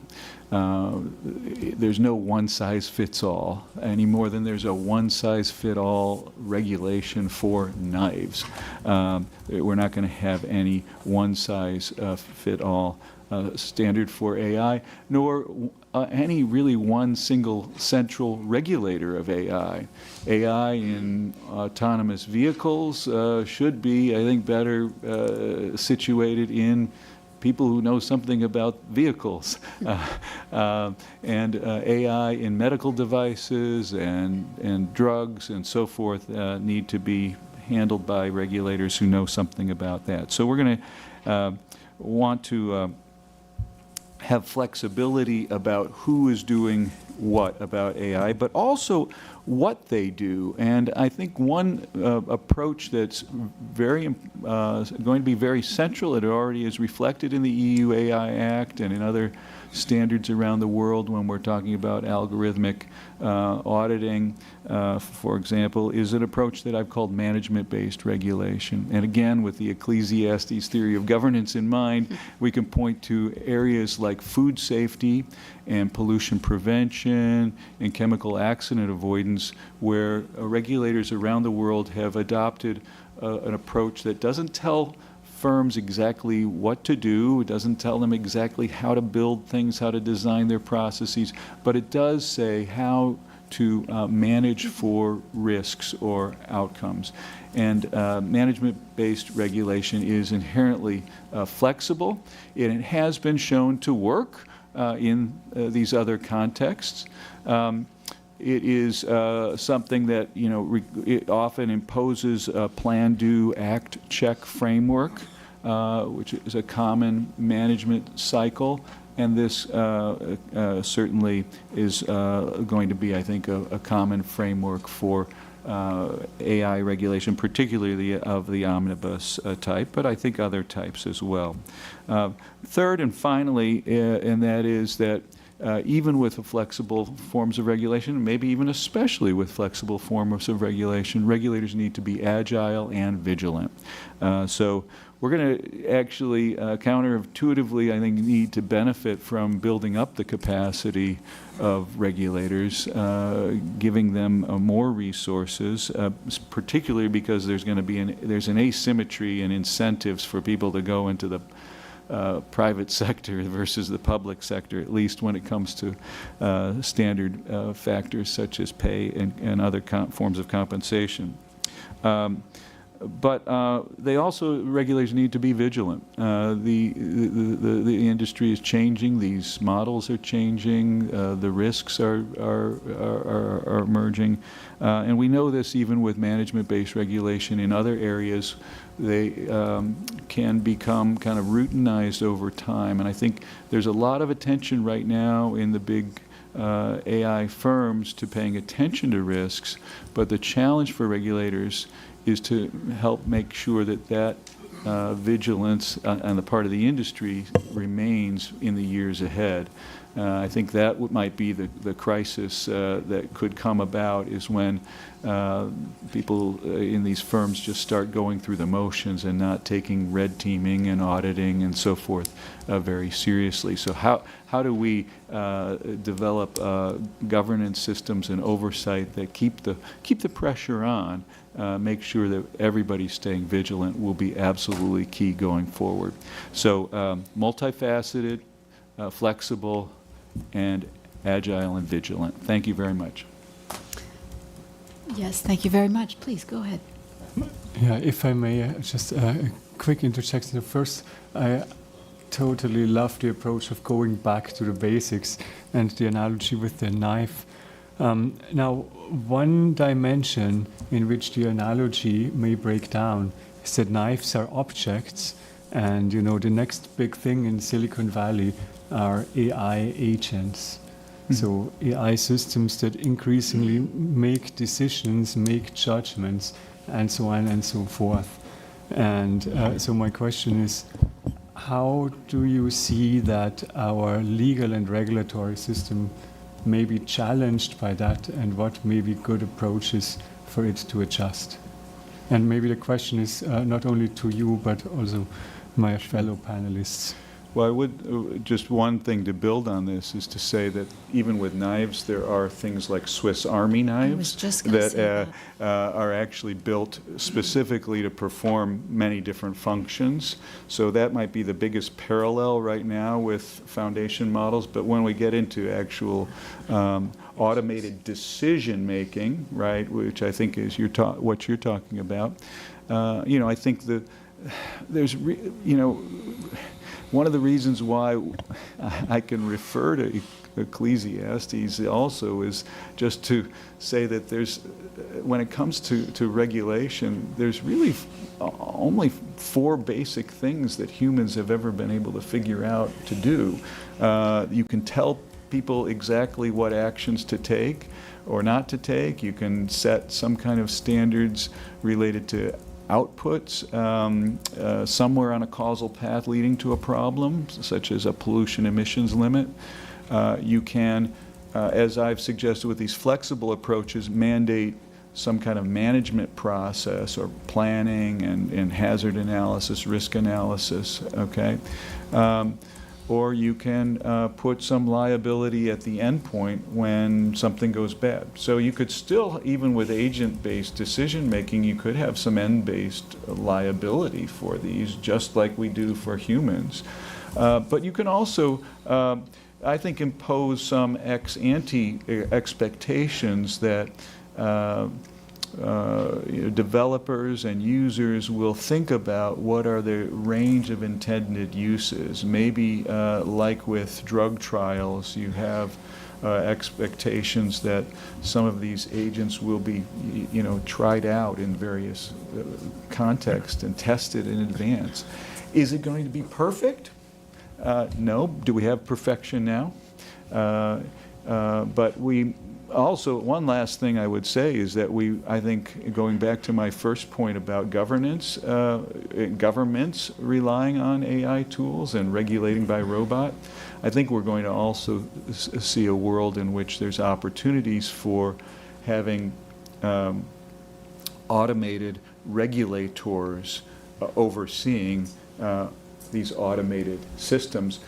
There's no one-size-fits-all any more than there's a one-size-fit-all regulation for knives. We're not going to have any one-size-fit-all standard for AI, nor any really one single central regulator of AI. AI in autonomous vehicles should be, I think, better situated in people who know something about vehicles. And AI in medical devices and drugs and so forth need to be handled by regulators who know something about that. So we're going to want to have flexibility about who is doing what about AI, but also what they do. And I think one approach that's going to be very central, it already is reflected in the EU AI Act and in other standards around the world when we're talking about algorithmic auditing, for example, is an approach that I've called management-based regulation. And again, with the Ecclesiastes theory of governance in mind, we can point to areas like food safety and pollution prevention and chemical accident avoidance, where regulators around the world have adopted an approach that doesn't tell firms exactly what to do. It doesn't tell them exactly how to build things, how to design their processes, but it does say how to manage for risks or outcomes. And management-based regulation is inherently flexible, and it has been shown to work in these other contexts. It is something that, it often imposes a plan, do, act, check framework, which is a common management cycle. And this certainly is going to be, I think, a common framework for AI regulation, particularly of the omnibus type, but I think other types as well. Third and finally, and that is that even with the flexible forms of regulation, maybe even especially with flexible forms of regulation, regulators need to be agile and vigilant. So we're going to actually counterintuitively, I think, need to benefit from building up the capacity of regulators, giving them more resources, particularly because there's going to be there's an asymmetry in incentives for people to go into the private sector versus the public sector, at least when it comes to standard factors such as pay and other forms of compensation. But they also, regulators need to be vigilant. The industry is changing, these models are changing, the risks are emerging, and we know this even with management-based regulation in other areas. They can become kind of routinized over time, and I think there's a lot of attention right now in the big AI firms to paying attention to risks, but the challenge for regulators is to help make sure that that vigilance on the part of the industry remains in the years ahead. I think that might be the crisis that could come about, is when people in these firms just start going through the motions and not taking red teaming and auditing and so forth very seriously. So how do we develop governance systems and oversight that keep the pressure on, make sure that everybody's staying vigilant, will be absolutely key going forward. So multifaceted, flexible, and agile and vigilant. Thank you very much. Yes, thank you very much. Please go ahead. Yeah, if I may, just a quick interjection. First, I totally love the approach of going back to the basics and the analogy with the knife. Now, one dimension in which the analogy may break down is that knives are objects, and the next big thing in Silicon Valley are AI agents. So AI systems that increasingly make decisions, make judgments, and so on and so forth. And so my question is, how do you see that our legal and regulatory system may be challenged by that, and what may be good approaches for it to adjust? And maybe the question is not only to you, but also my fellow panelists. Well, I would, just one thing to build on this is to say that even with knives, there are things like Swiss Army knives that are actually built specifically to perform many different functions. So that might be the biggest parallel right now with foundation models. But when we get into actual automated decision making, right, which I think is what you're talking about, I think there's one of the reasons why I can refer to Ecclesiastes also is just to say that when it comes to regulation, there's really only 4 basic things that humans have ever been able to figure out to do. You can tell people exactly what actions to take or not to take. You can set some kind of standards related to outputs somewhere on a causal path leading to a problem, such as a pollution emissions limit. You can, as I've suggested with these flexible approaches, mandate some kind of management process or planning and hazard analysis, risk analysis, okay? Or you can put some liability at the end point when something goes bad. So you could still, even with agent-based decision-making, you could have some end-based liability for these, just like we do for humans. But you can also, I think, impose some ex-ante expectations that developers and users will think about what are the range of intended uses. Maybe like with drug trials, you have expectations that some of these agents will be, tried out in various contexts and tested in advance. Is it going to be perfect? No. Do we have perfection now? But we also, one last thing I would say is that I think, going back to my first point about governance, governments relying on AI tools and regulating by robot, I think we're going to also see a world in which there's opportunities for having automated regulators overseeing these automated systems.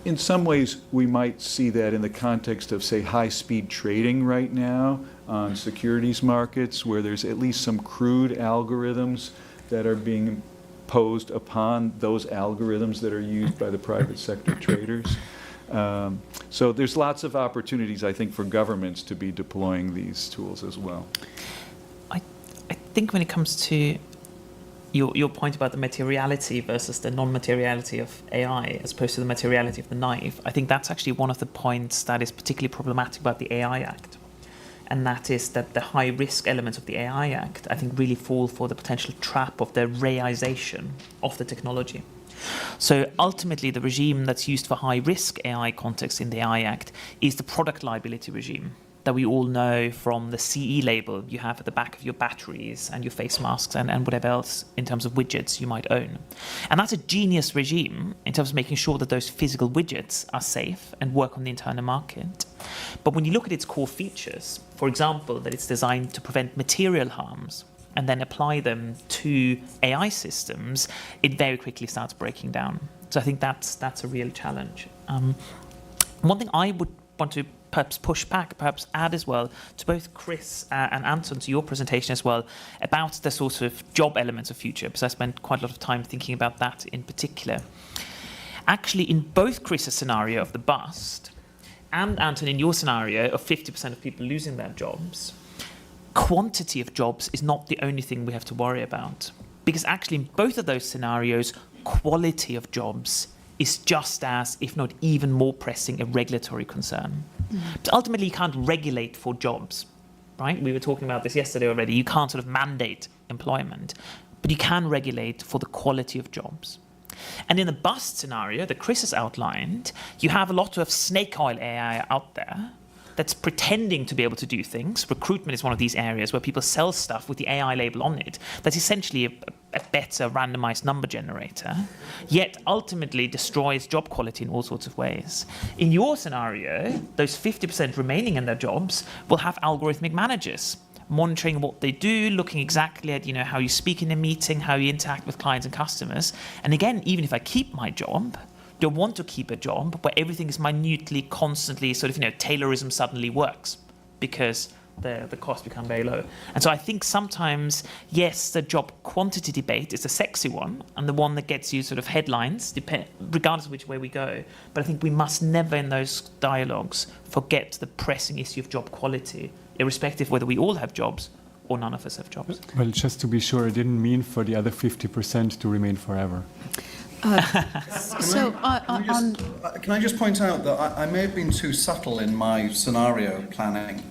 In some ways, we might see that in the context of, say, high-speed trading right now on securities markets, where there's at least some crude algorithms that are being posed upon those algorithms that are used by the private sector traders. So there's lots of opportunities, I think, for governments to be deploying these tools as well. I think when it comes to your point about the materiality versus the non-materiality of AI as opposed to the materiality of the knife, I think that's actually one of the points that is particularly problematic about the AI Act. And that is that the high-risk elements of the AI Act, I think, really fall for the potential trap of the realization of the technology. So ultimately, the regime that's used for high-risk AI context in the AI Act is the product liability regime that we all know from the CE label you have at the back of your batteries and your face masks and whatever else in terms of widgets you might own. And that's a genius regime in terms of making sure that those physical widgets are safe and work on the internal market. But when you look at its core features, for example, that it's designed to prevent material harms and then apply them to AI systems, it very quickly starts breaking down. So I think that's a real challenge. One thing I would want to perhaps push back, perhaps add as well, to both Chris and Anton, to your presentation as well, about the sort of job elements of future, because I spent quite a lot of time thinking about that in particular. Actually, in both Chris's scenario of the bust and Anton, in your scenario of 50% of people losing their jobs, quantity of jobs is not the only thing we have to worry about. Because actually, in both of those scenarios, quality of jobs is just as, if not even more pressing, a regulatory concern. But ultimately, you can't regulate for jobs, right? We were talking about this yesterday already. You can't sort of mandate employment, but you can regulate for the quality of jobs. And in the bust scenario that Chris has outlined, you have a lot of snake oil AI out there that's pretending to be able to do things. Recruitment is one of these areas where people sell stuff with the AI label on it that's essentially a better randomized number generator, yet ultimately destroys job quality in all sorts of ways. In your scenario, those 50% remaining in their jobs will have algorithmic managers monitoring what they do, looking exactly at how you speak in a meeting, how you interact with clients and customers. And again, even if I keep my job, do I want to keep a job where everything is minutely, constantly, sort of, Taylorism suddenly works because the costs become very low. And so I think sometimes, yes, the job quantity debate is a sexy one and the one that gets you sort of headlines, regardless of which way we go. But I think we must never in those dialogues forget the pressing issue of job quality, irrespective of whether we all have jobs or none of us have jobs. Well, just to be sure, I didn't mean for the other 50% to remain forever. Can I just point out that I may have been too subtle in my scenario planning.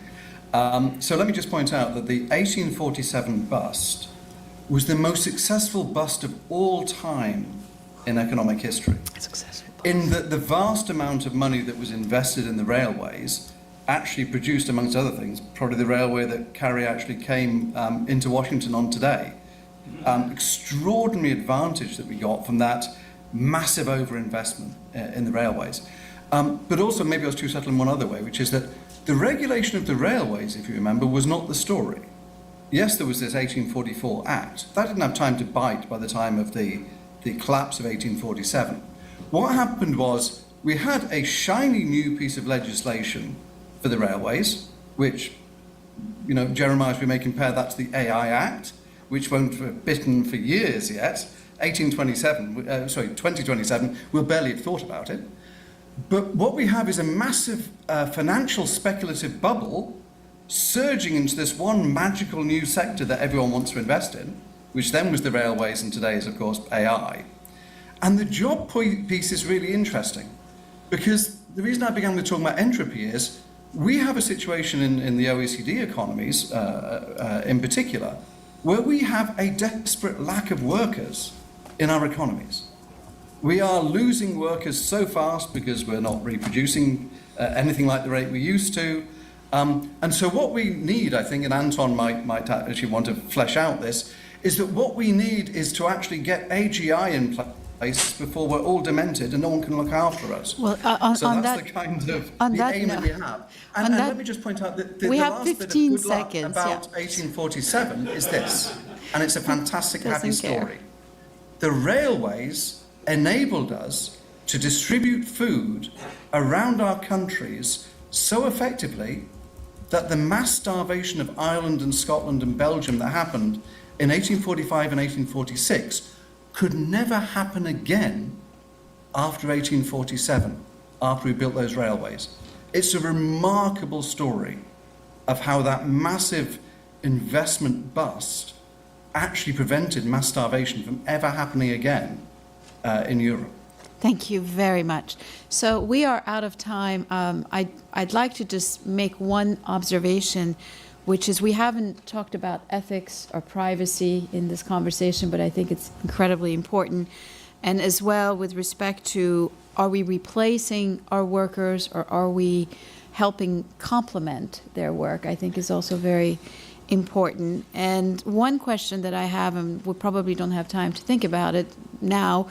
So let me just point out that the 1847 bust was the most successful bust of all time in economic history. In that the vast amount of money that was invested in the railways actually produced, amongst other things, probably the railway that Carrie actually came into Washington on today. Extraordinary advantage that we got from that massive overinvestment in the railways. But also, maybe I was too subtle in one other way, which is that the regulation of the railways, if you remember, was not the story. Yes, there was this 1844 Act. That didn't have time to bite by the time of the collapse of 1847. What happened was we had a shiny new piece of legislation for the railways, which, Jeremiah, we may compare that to the AI Act, which won't have bitten for years yet. 2027, we'll barely have thought about it. But what we have is a massive financial speculative bubble surging into this one magical new sector that everyone wants to invest in, which then was the railways and today is, of course, AI. And the job piece is really interesting because the reason I began to talk about entropy is we have a situation in the OECD economies in particular where we have a desperate lack of workers in our economies. We are losing workers so fast because we're not reproducing anything like the rate we used to. And so what we need, I think, and Anton might actually want to flesh out this, is that what we need is to actually get AGI in place before we're all demented and no one can look after us. Well, So on that's that, the kind of on the that aim that we note- have. on And that- let me just point out that the we have last bit of 15 good luck seconds, about yeah. 1847 is this, and it's a fantastic, happy Doesn't care. story. The railways enabled us to distribute food around our countries so effectively that the mass starvation of Ireland and Scotland and Belgium that happened in 1845 and 1846 could never happen again after 1847, after we built those railways. It's a remarkable story of how that massive investment bust actually prevented mass starvation from ever happening again in Europe. Thank you very much. So we are out of time. I'd like to just make one observation, which is we haven't talked about ethics or privacy in this conversation, but I think it's incredibly important. And as well with respect to, are we replacing our workers or are we helping complement their work, I think is also very important. And one question that I have, and we probably don't have time to think about it now,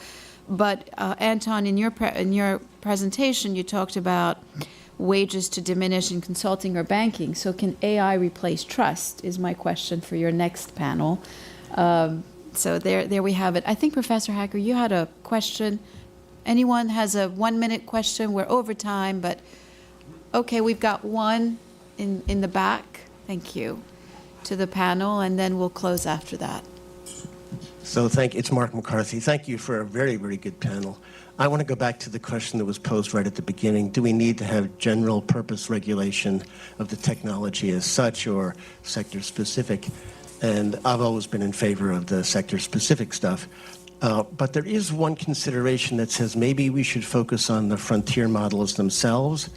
but Anton, in your presentation, you talked about wages to diminish in consulting or banking. So can AI replace trust, is my question for your next panel. So there we have it. I think, Professor Hacker, you had a question. Anyone has a 1-minute question? We're over time, but okay, we've got one in the back. Thank you to the panel, and then we'll close after that. So it's Mark McCarthy. Thank you for a very, very good panel. I want to go back to the question that was posed right at the beginning. Do we need to have general purpose regulation of the technology as such or sector specific? And I've always been in favor of the sector specific stuff. But there is one consideration that says maybe we should focus on the frontier models themselves.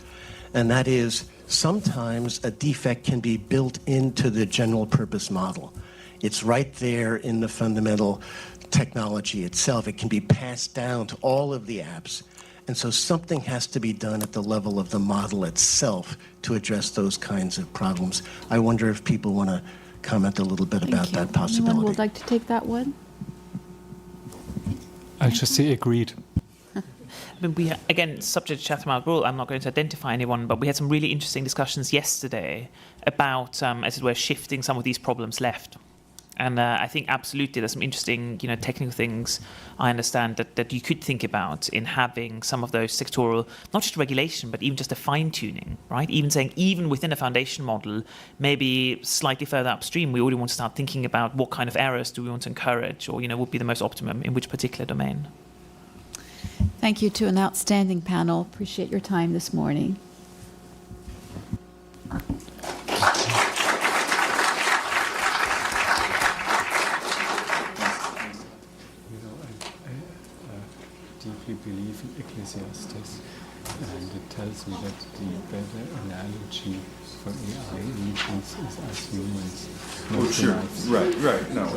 And that is sometimes a defect can be built into the general purpose model. It's right there in the fundamental technology itself. It can be passed down to all of the apps. And so something has to be done at the level of the model itself to address those kinds of problems. I wonder if people want to comment a little bit about that possibility. Anyone would like to take that one? I just say agreed. I mean, we again, subject to Chatham House rule, I'm not going to identify anyone, but we had some really interesting discussions yesterday about, as it were, shifting some of these problems left. And I think absolutely there's some interesting, technical things I understand that you could think about in having some of those sectoral, not just regulation, but even just a fine-tuning, right? Even saying, even within a foundation model, maybe slightly further upstream, we already want to start thinking about what kind of errors do we want to encourage or, would be the most optimum in which particular domain. Thank you to an outstanding panel. Appreciate your time this morning. Deeply believe in Ecclesiastes, and it tells me that the better analogy for AI agents is as humans. Oh, sure. Right. No.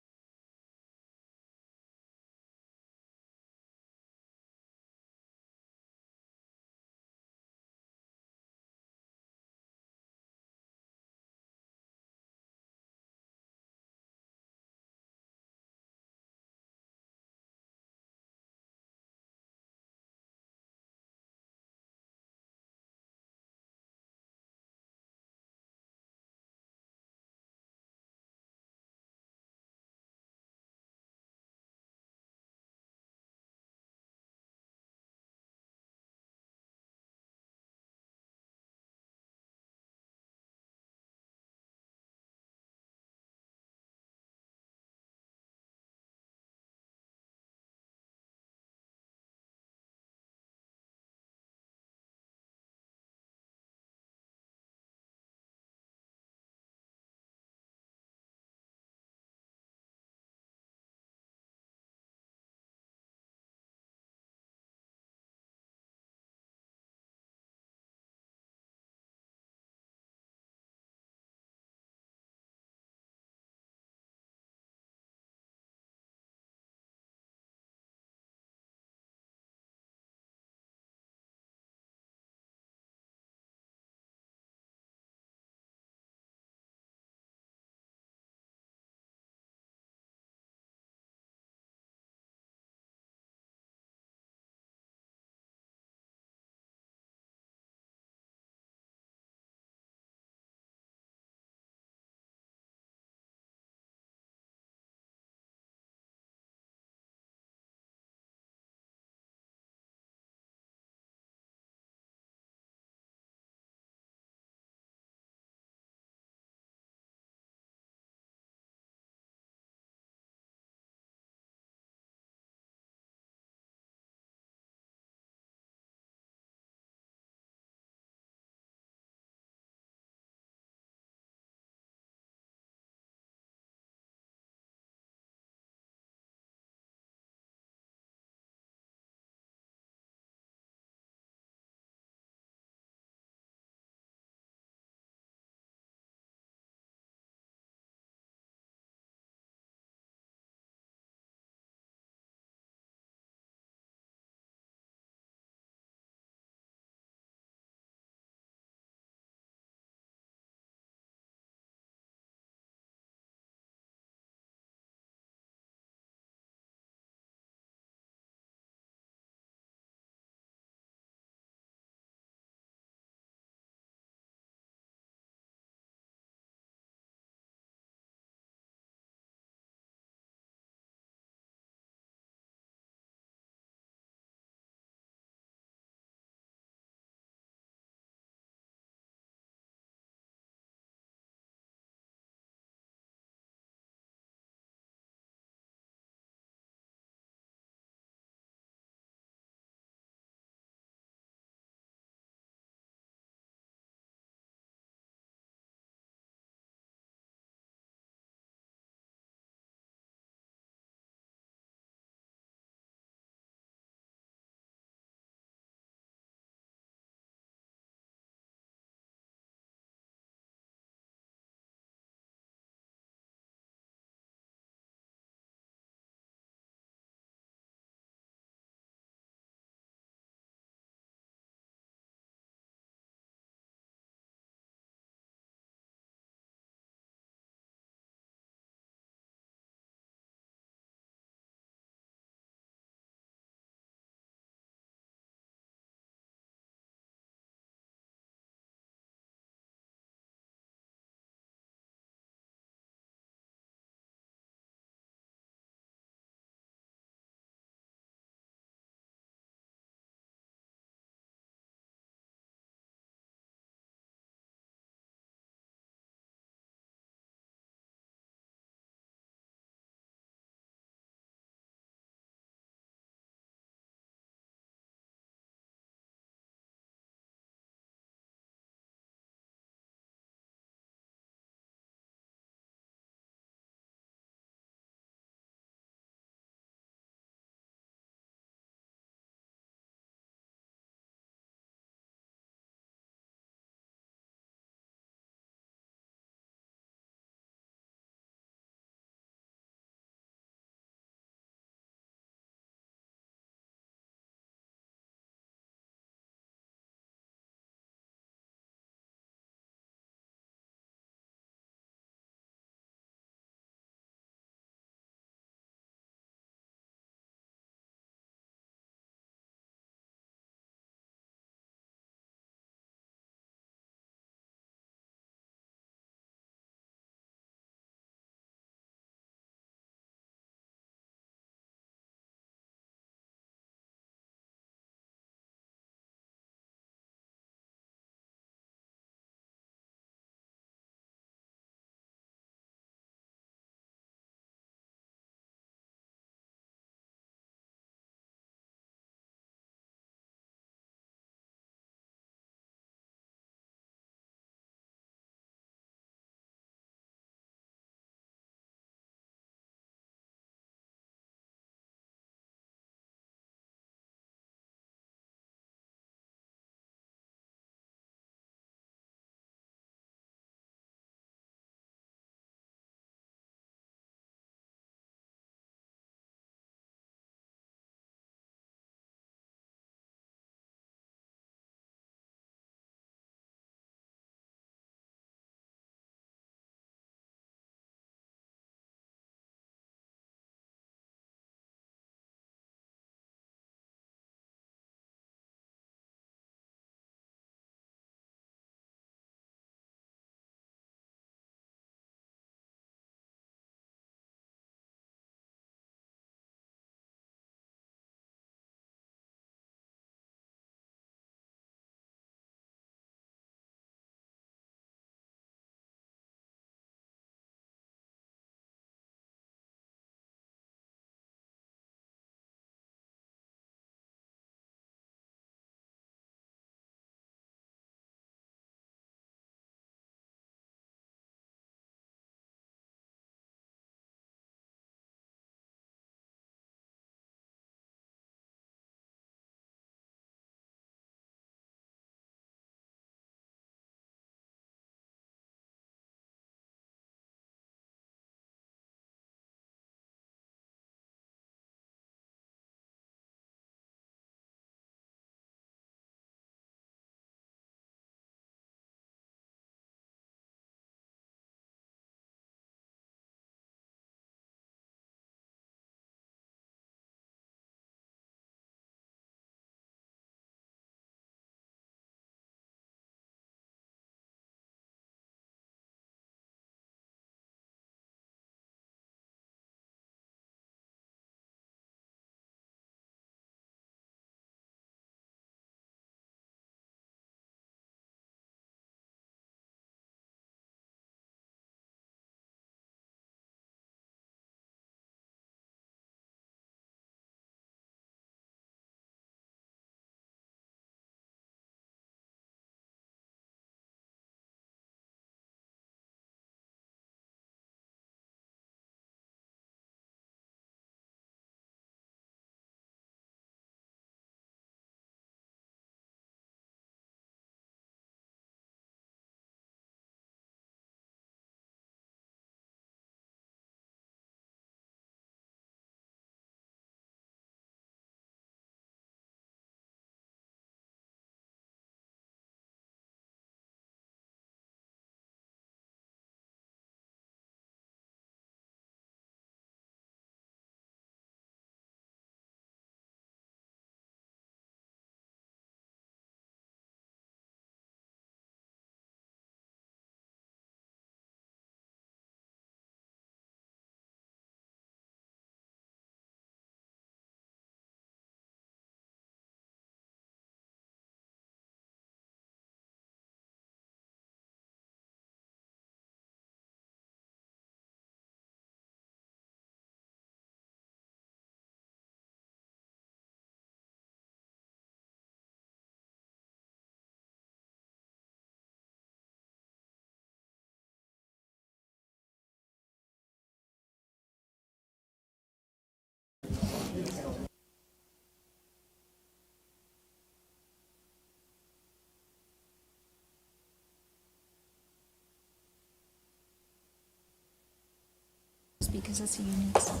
Because it's a unique sound.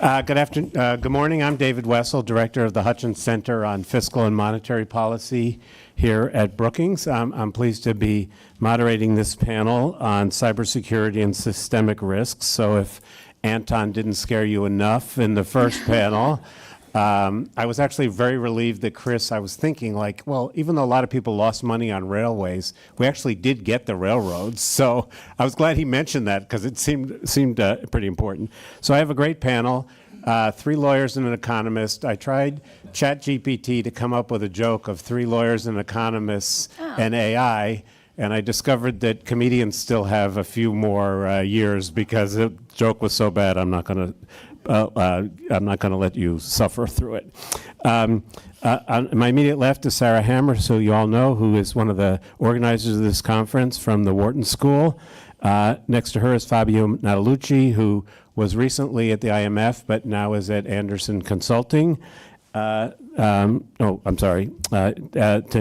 Yeah. Good morning. I'm David Wessel, Director of the Hutchins Center on Fiscal and Monetary Policy here at Brookings. I'm pleased to be moderating this panel on cybersecurity and systemic risks. So if Anton didn't scare you enough in the first panel, I was actually very relieved that Chris, I was thinking like, well, even though a lot of people lost money on railways, we actually did get the railroads. So I was glad he mentioned that because it seemed pretty important. So I have a great panel, 3 lawyers and an economist. I tried ChatGPT to come up with a joke of 3 lawyers and economists and AI, and I discovered that comedians still have a few more years because the joke was so bad. I'm not going to let you suffer through it. On my immediate left is Sarah Hammer, who you all know, who is one of the organizers of this conference from the Wharton School. Next to her is Fabio Natalucci, who was recently at the IMF, but now is at Anderson Consulting. To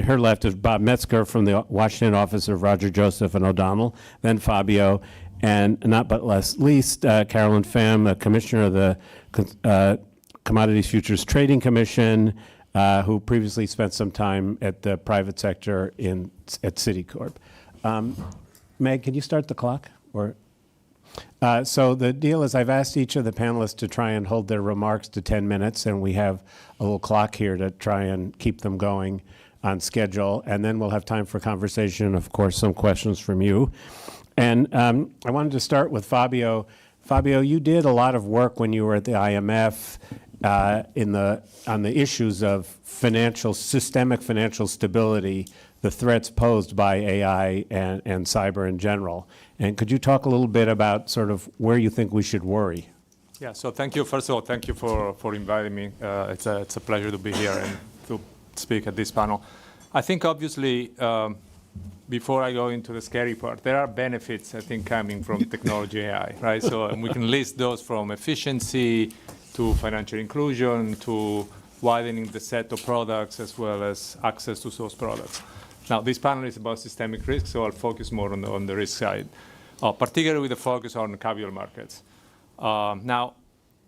her left is Bob Metzger from the Washington office of Roger Joseph and O'Donnell, then Fabio, and not but least, Carolyn Pham, a commissioner of the Commodities Futures Trading Commission, who previously spent some time at the private sector at Citicorp. Meg, can you start the clock? So the deal is I've asked each of the panelists to try and hold their remarks to 10 minutes, and we have a little clock here to try and keep them going on schedule, and then we'll have time for conversation, of course, some questions from you. And I wanted to start with Fabio. Fabio, you did a lot of work when you were at the IMF on the issues of systemic financial stability, the threats posed by AI and cyber in general. And could you talk a little bit about sort of where you think we should worry? Yeah, so thank you. First of all, thank you for inviting me. It's a pleasure to be here and to speak at this panel. I think obviously, before I go into the scary part, there are benefits, I think, coming from technology AI, right? So we can list those from efficiency to financial inclusion to widening the set of products as well as access to those products. Now, this panel is about systemic risk, so I'll focus more on the risk side, particularly with the focus on capital markets. Now,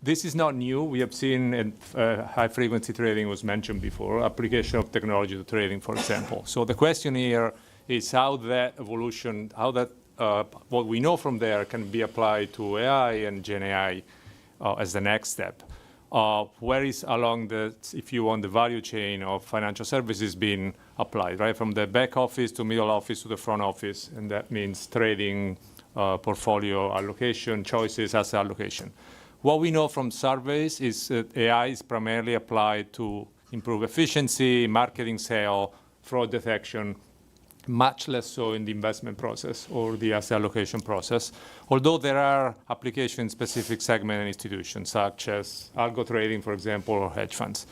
this is not new. We have seen high-frequency trading was mentioned before, application of technology to trading, for example. So the question here is how that evolution, what we know from there can be applied to AI and Gen AI as the next step. Where is along the, if you want, the value chain of financial services being applied, right? From the back office to middle office to the front office, and that means trading, portfolio allocation, choices, asset allocation. What we know from surveys is that AI is primarily applied to improve efficiency, marketing, sale, fraud detection, much less so in the investment process or the asset allocation process, although there are applications in specific segment and institutions, such as algo trading, for example, or hedge funds.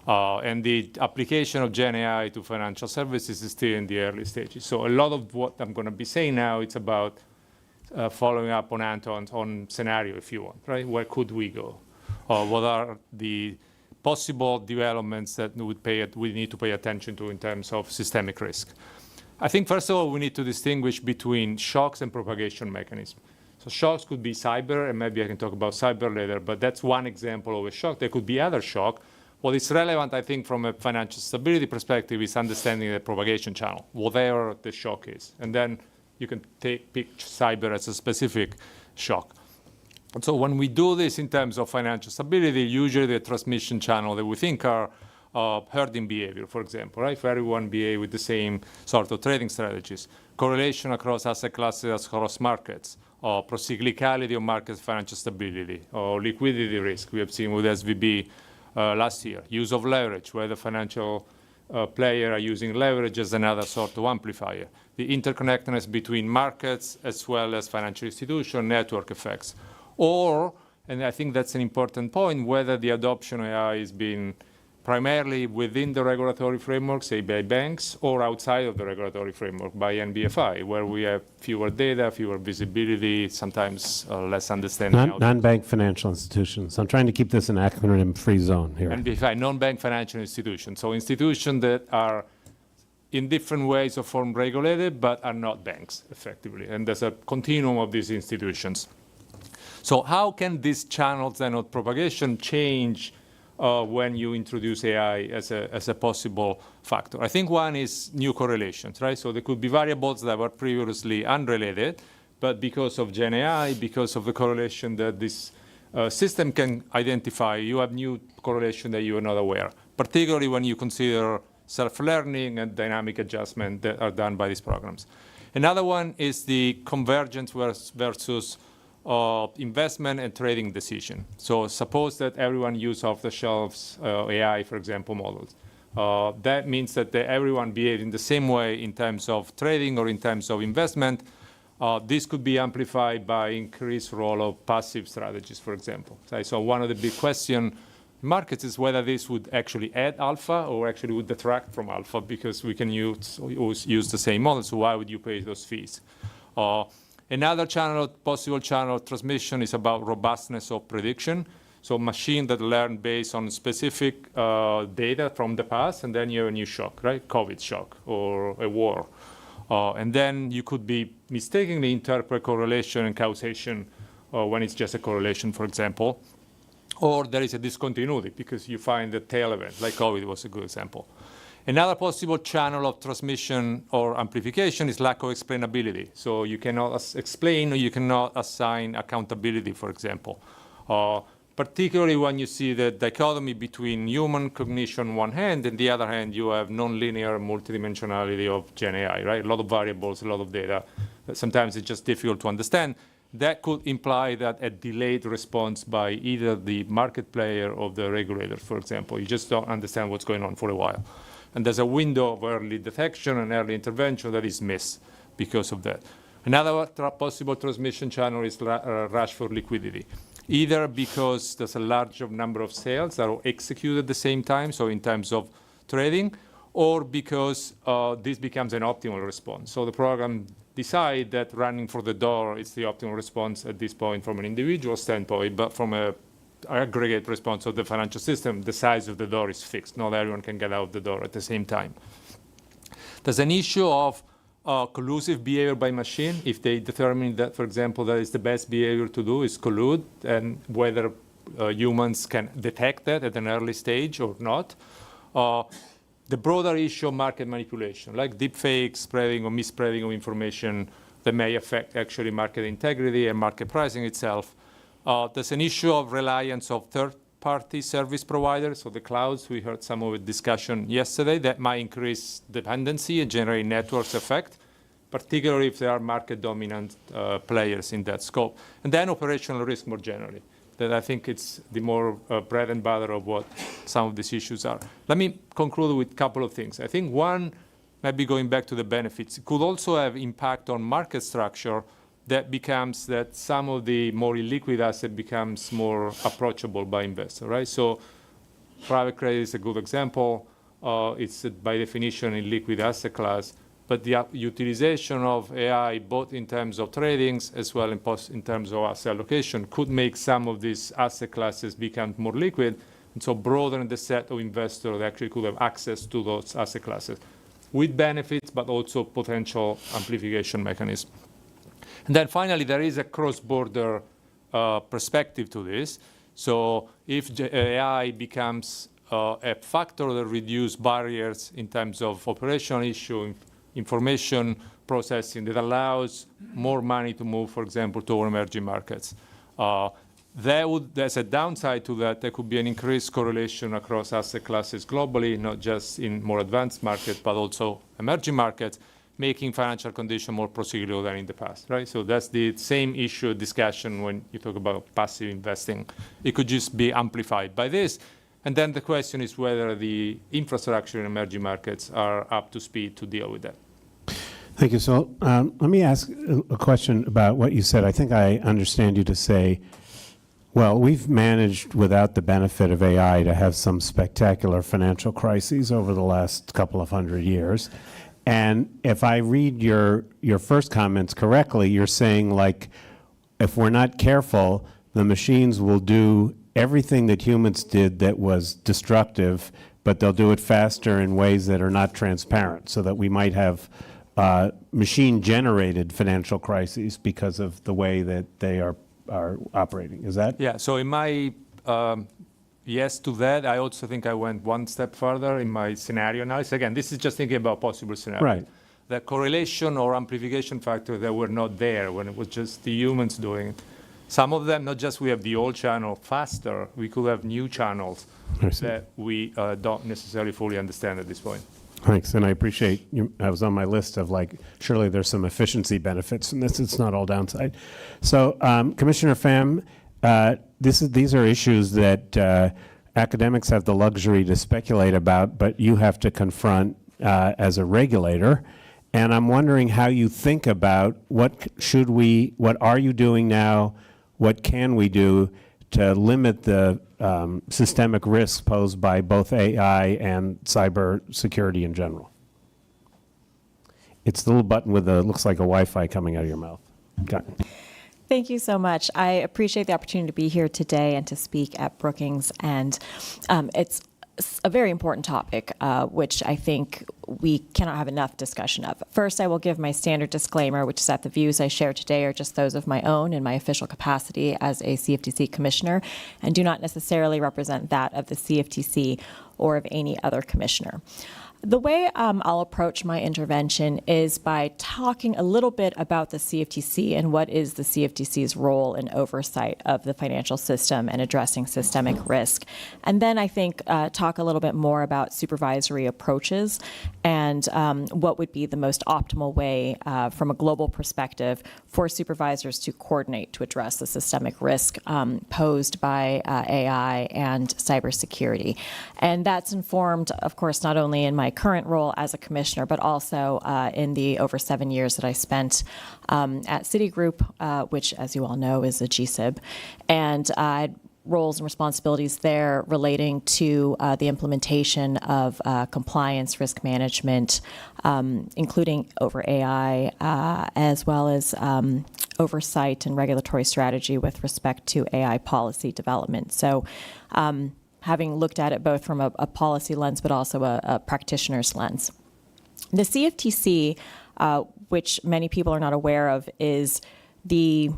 And the application of Gen AI to financial services is still in the early stages. So a lot of what I'm going to be saying now, it's about following up on Anton's own scenario, if you want, right? Where could we go? What are the possible developments that we need to pay attention to in terms of systemic risk? I think, first of all, we need to distinguish between shocks and propagation mechanisms. So shocks could be cyber, and maybe I can talk about cyber later, but that's one example of a shock. There could be other shock. What is relevant, I think, from a financial stability perspective is understanding the propagation channel, whatever the shock is. And then you can pick cyber as a specific shock. And so when we do this in terms of financial stability, usually the transmission channel that we think are herding behavior, for example, right? If everyone behave with the same sort of trading strategies, correlation across asset classes, across markets, or procyclicality of market financial stability, or liquidity risk we have seen with SVB last year, use of leverage, where the financial player are using leverage as another sort of amplifier, the interconnectedness between markets as well as financial institution, network effects, or, and I think that's an important point, whether the adoption of AI is being primarily within the regulatory framework, say by banks, or outside of the regulatory framework by NBFI, where we have fewer data, fewer visibility, sometimes less understanding. Non-bank financial institutions. I'm trying to keep this an acronym-free zone here. NBFI, non-bank financial institutions. So institutions that are in different ways of form regulated, but are not banks, effectively. And there's a continuum of these institutions. So how can these channels then of propagation change when you introduce AI as a possible factor? I think one is new correlations, right? So there could be variables that were previously unrelated, but because of Gen AI, because of the correlation that this system can identify, you have new correlation that you are not aware, particularly when you consider self-learning and dynamic adjustment that are done by these programs. Another one is the convergence versus investment and trading decision. So suppose that everyone uses off-the-shelf AI, for example, models. That means that everyone behaves in the same way in terms of trading or in terms of investment. This could be amplified by increased role of passive strategies, for example. So one of the big questions in markets is whether this would actually add alpha or actually would detract from alpha, because we can use the same model, so why would you pay those fees? Another possible channel of transmission is about robustness of prediction. So machine that learn based on specific data from the past, and then you have a new shock, right? COVID shock or a war. And then you could be mistakenly interpret correlation and causation when it's just a correlation, for example. Or there is a discontinuity because you find a tail event, like COVID was a good example. Another possible channel of transmission or amplification is lack of explainability. So you cannot explain or you cannot assign accountability, for example. Particularly when you see the dichotomy between human cognition on one hand, and the other hand, you have nonlinear multidimensionality of Gen AI, right? A lot of variables, a lot of data. Sometimes it's just difficult to understand. That could imply that a delayed response by either the market player or the regulator, for example. You just don't understand what's going on for a while. And there's a window of early detection and early intervention that is missed because of that. Another possible transmission channel is rush for liquidity, either because there's a large number of sales that are executed at the same time, so in terms of trading, or because this becomes an optimal response. So the program decide that running for the door is the optimal response at this point from an individual standpoint, but from an aggregate response of the financial system, the size of the door is fixed. Not everyone can get out the door at the same time. There's an issue of collusive behavior by machine. If they determine that, for example, that is the best behavior to do is collude, and whether humans can detect that at an early stage or not. The broader issue of market manipulation, like deepfake, spreading or misspreading of information that may affect actually market integrity and market pricing itself. There's an issue of reliance of third-party service providers, so the clouds. We heard some of the discussion yesterday that might increase dependency and generate networks effect, particularly if there are market-dominant players in that scope. And then operational risk more generally. That I think it's the more bread and butter of what some of these issues are. Let me conclude with a couple of things. I think one, maybe going back to the benefits, it could also have impact on market structure that becomes that some of the more illiquid asset becomes more approachable by investors, right? So private credit is a good example. It's by definition a liquid asset class, but the utilization of AI, both in terms of tradings as well in terms of asset allocation, could make some of these asset classes become more liquid, and so broaden the set of investors that actually could have access to those asset classes, with benefits, but also potential amplification mechanism. And then finally, there is a cross-border perspective to this. So if AI becomes a factor that reduces barriers in terms of operational issue, information processing, that allows more money to move, for example, to emerging markets. There's a downside to that. There could be an increased correlation across asset classes globally, not just in more advanced markets, but also emerging markets, making financial conditions more procyclical than in the past, right? So that's the same issue discussion when you talk about passive investing. It could just be amplified by this. And then the question is whether the infrastructure in emerging markets are up to speed to deal with that. Thank you. So let me ask a question about what you said. I think I understand you to say, well, we've managed without the benefit of AI to have some spectacular financial crises over the last couple of 100 years. And if I read your first comments correctly, you're saying, like, if we're not careful, the machines will do everything that humans did that was destructive, but they'll do it faster in ways that are not transparent, so that we might have machine-generated financial crises because of the way that they are are operating. Is that? Yeah, so in my yes to that, I also think I went one step further in my scenario analysis. Again, this is just thinking about possible scenarios. Right. The correlation or amplification factor that were not there when it was just the humans doing it. Some of them, not just we have the old channel faster, we could have new channels that we don't necessarily fully understand at this point. Thanks, and I appreciate you. I was on my list of like, surely there's some efficiency benefits in this. It's not all downside. So, Commissioner Pham, these are issues that academics have the luxury to speculate about, but you have to confront as a regulator. And I'm wondering how you think about what are you doing now, what can we do to limit the systemic risks posed by both AI and cybersecurity in general? It's the little button with looks like a Wi-Fi coming out of your mouth. Got it. Thank you so much. I appreciate the opportunity to be here today and to speak at Brookings. And it's a very important topic, which I think we cannot have enough discussion of. First, I will give my standard disclaimer, which is that the views I share today are just those of my own in my official capacity as a CFTC commissioner and do not necessarily represent that of the CFTC or of any other commissioner. The way I'll approach my intervention is by talking a little bit about the CFTC and what is the CFTC's role in oversight of the financial system and addressing systemic risk. And then I think talk a little bit more about supervisory approaches and what would be the most optimal way from a global perspective for supervisors to coordinate to address the systemic risk posed by AI and cybersecurity. And that's informed, of course, not only in my current role as a commissioner, but also in the over 7 years that I spent at Citigroup, which, as you all know, is a GSIB, and roles and responsibilities there relating to the implementation of compliance, risk management, including over AI, as well as oversight and regulatory strategy with respect to AI policy development. So having looked at it both from a policy lens, but also a practitioner's lens. The CFTC, which many people are not aware of, is the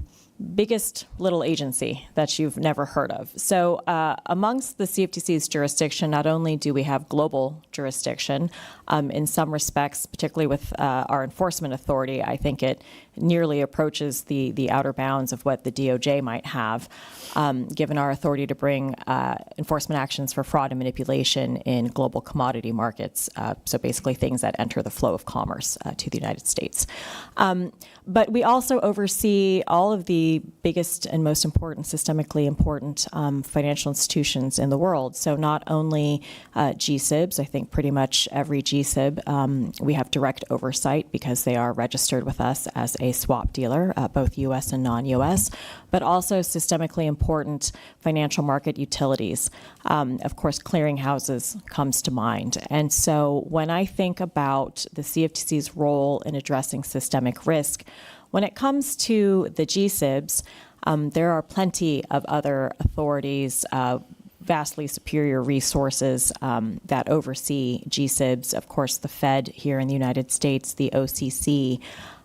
biggest little agency that you've never heard of. So amongst the CFTC's jurisdiction, not only do we have global jurisdiction, in some respects, particularly with our enforcement authority, I think it nearly approaches the outer bounds of what the DOJ might have, given our authority to bring enforcement actions for fraud and manipulation in global commodity markets, so basically things that enter the flow of commerce to the United States. But we also oversee all of the biggest and most important, systemically important financial institutions in the world. So not only GSIBs, I think pretty much every GSIB, we have direct oversight because they are registered with us as a swap dealer, both U.S. and non-U.S., but also systemically important financial market utilities. Of course, clearinghouses comes to mind. And so when I think about the CFTC's role in addressing systemic risk, when it comes to the GSIBs, there are plenty of other authorities, vastly superior resources that oversee GSIBs. Of course, the Fed here in the United States, the OCC,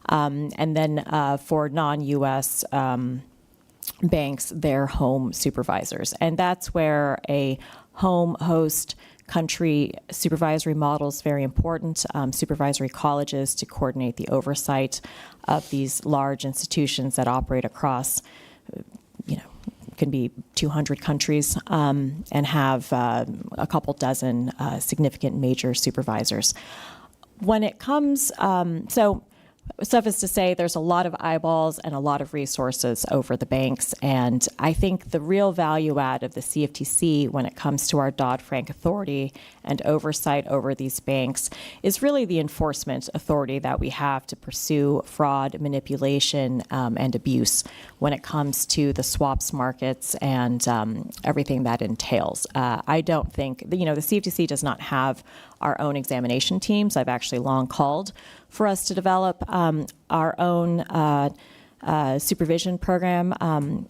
and then for non-U.S. banks, their home supervisors. And that's where a home host country supervisory model is very important. Supervisory colleges to coordinate the oversight of these large institutions that operate across, can be 200 countries, and have a couple dozen significant major supervisors. When it comes, suffice to say, there's a lot of eyeballs and a lot of resources over the banks, and I think the real value add of the CFTC when it comes to our Dodd-Frank authority and oversight over these banks is really the enforcement authority that we have to pursue fraud, manipulation, and abuse when it comes to the swaps markets and everything that entails. I don't think, the CFTC does not have our own examination teams. I've actually long called for us to develop our own supervision program.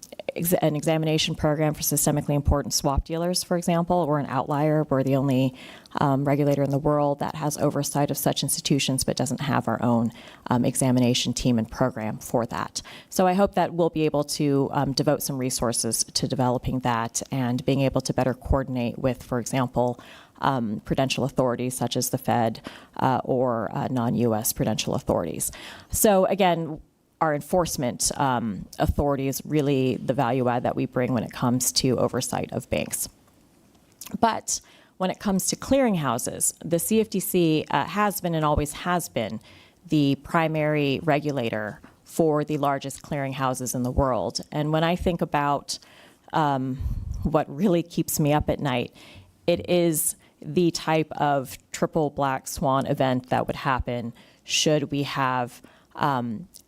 an examination program for systemically important swap dealers, for example. We're an outlier. We're the only regulator in the world that has oversight of such institutions but doesn't have our own examination team and program for that. So I hope that we'll be able to devote some resources to developing that and being able to better coordinate with, for example, prudential authorities such as the Fed or non-U.S. prudential authorities. So again, our enforcement authority is really the value add that we bring when it comes to oversight of banks. But when it comes to clearinghouses, the CFTC has been and always has been the primary regulator for the largest clearinghouses in the world. And when I think about what really keeps me up at night, it is the type of triple black swan event that would happen should we have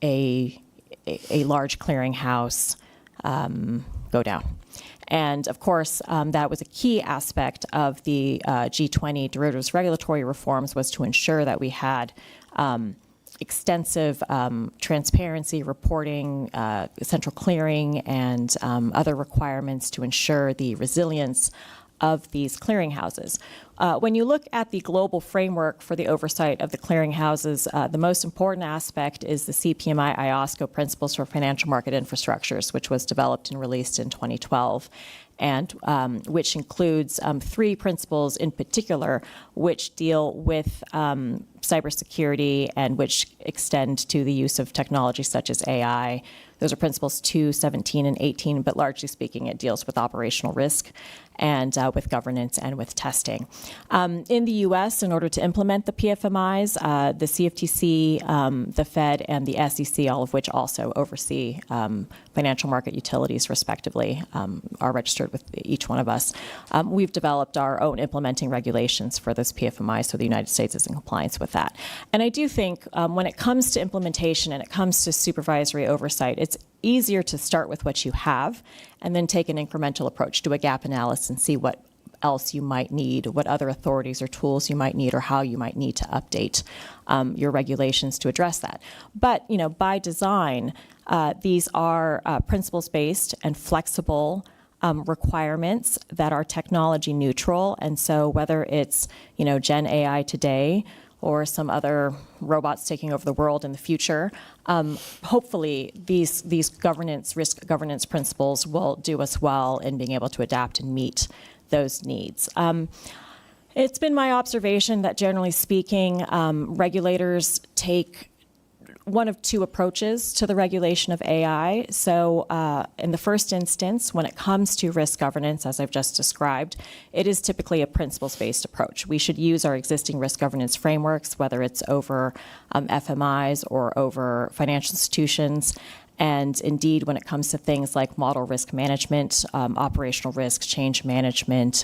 a large clearinghouse go down. And of course, that was a key aspect of the G20 derivatives regulatory reforms, was to ensure that we had extensive transparency reporting, central clearing, and other requirements to ensure the resilience of these clearinghouses. When you look at the global framework for the oversight of the clearinghouses, the most important aspect is the CPMI IOSCO Principles for Financial Market Infrastructures, which was developed and released in 2012, and which includes 3 principles in particular which deal with cybersecurity and which extend to the use of technology such as AI. Those are principles 2, 17, and 18, but largely speaking, it deals with operational risk and with governance and with testing. In the U.S., in order to implement the PFMIs, the CFTC, the Fed, and the SEC, all of which also oversee financial market utilities, respectively, are registered with each one of us. We've developed our own implementing regulations for those PFMIs, so the United States is in compliance with that. And I do think when it comes to implementation and it comes to supervisory oversight, it's easier to start with what you have and then take an incremental approach, do a gap analysis and see what else you might need, what other authorities or tools you might need, or how you might need to update your regulations to address that. But, you know, by design, these are principles-based and flexible requirements that are technology neutral. And so whether it's, you know, Gen AI today or some other robots taking over the world in the future, hopefully these risk governance principles will do us well in being able to adapt and meet those needs. It's been my observation that generally speaking, regulators take one of 2 approaches to the regulation of AI. So in the first instance, when it comes to risk governance, as I've just described, it is typically a principles-based approach. We should use our existing risk governance frameworks, whether it's over FMIs or over financial institutions. And indeed, when it comes to things like model risk management, operational risk, change management,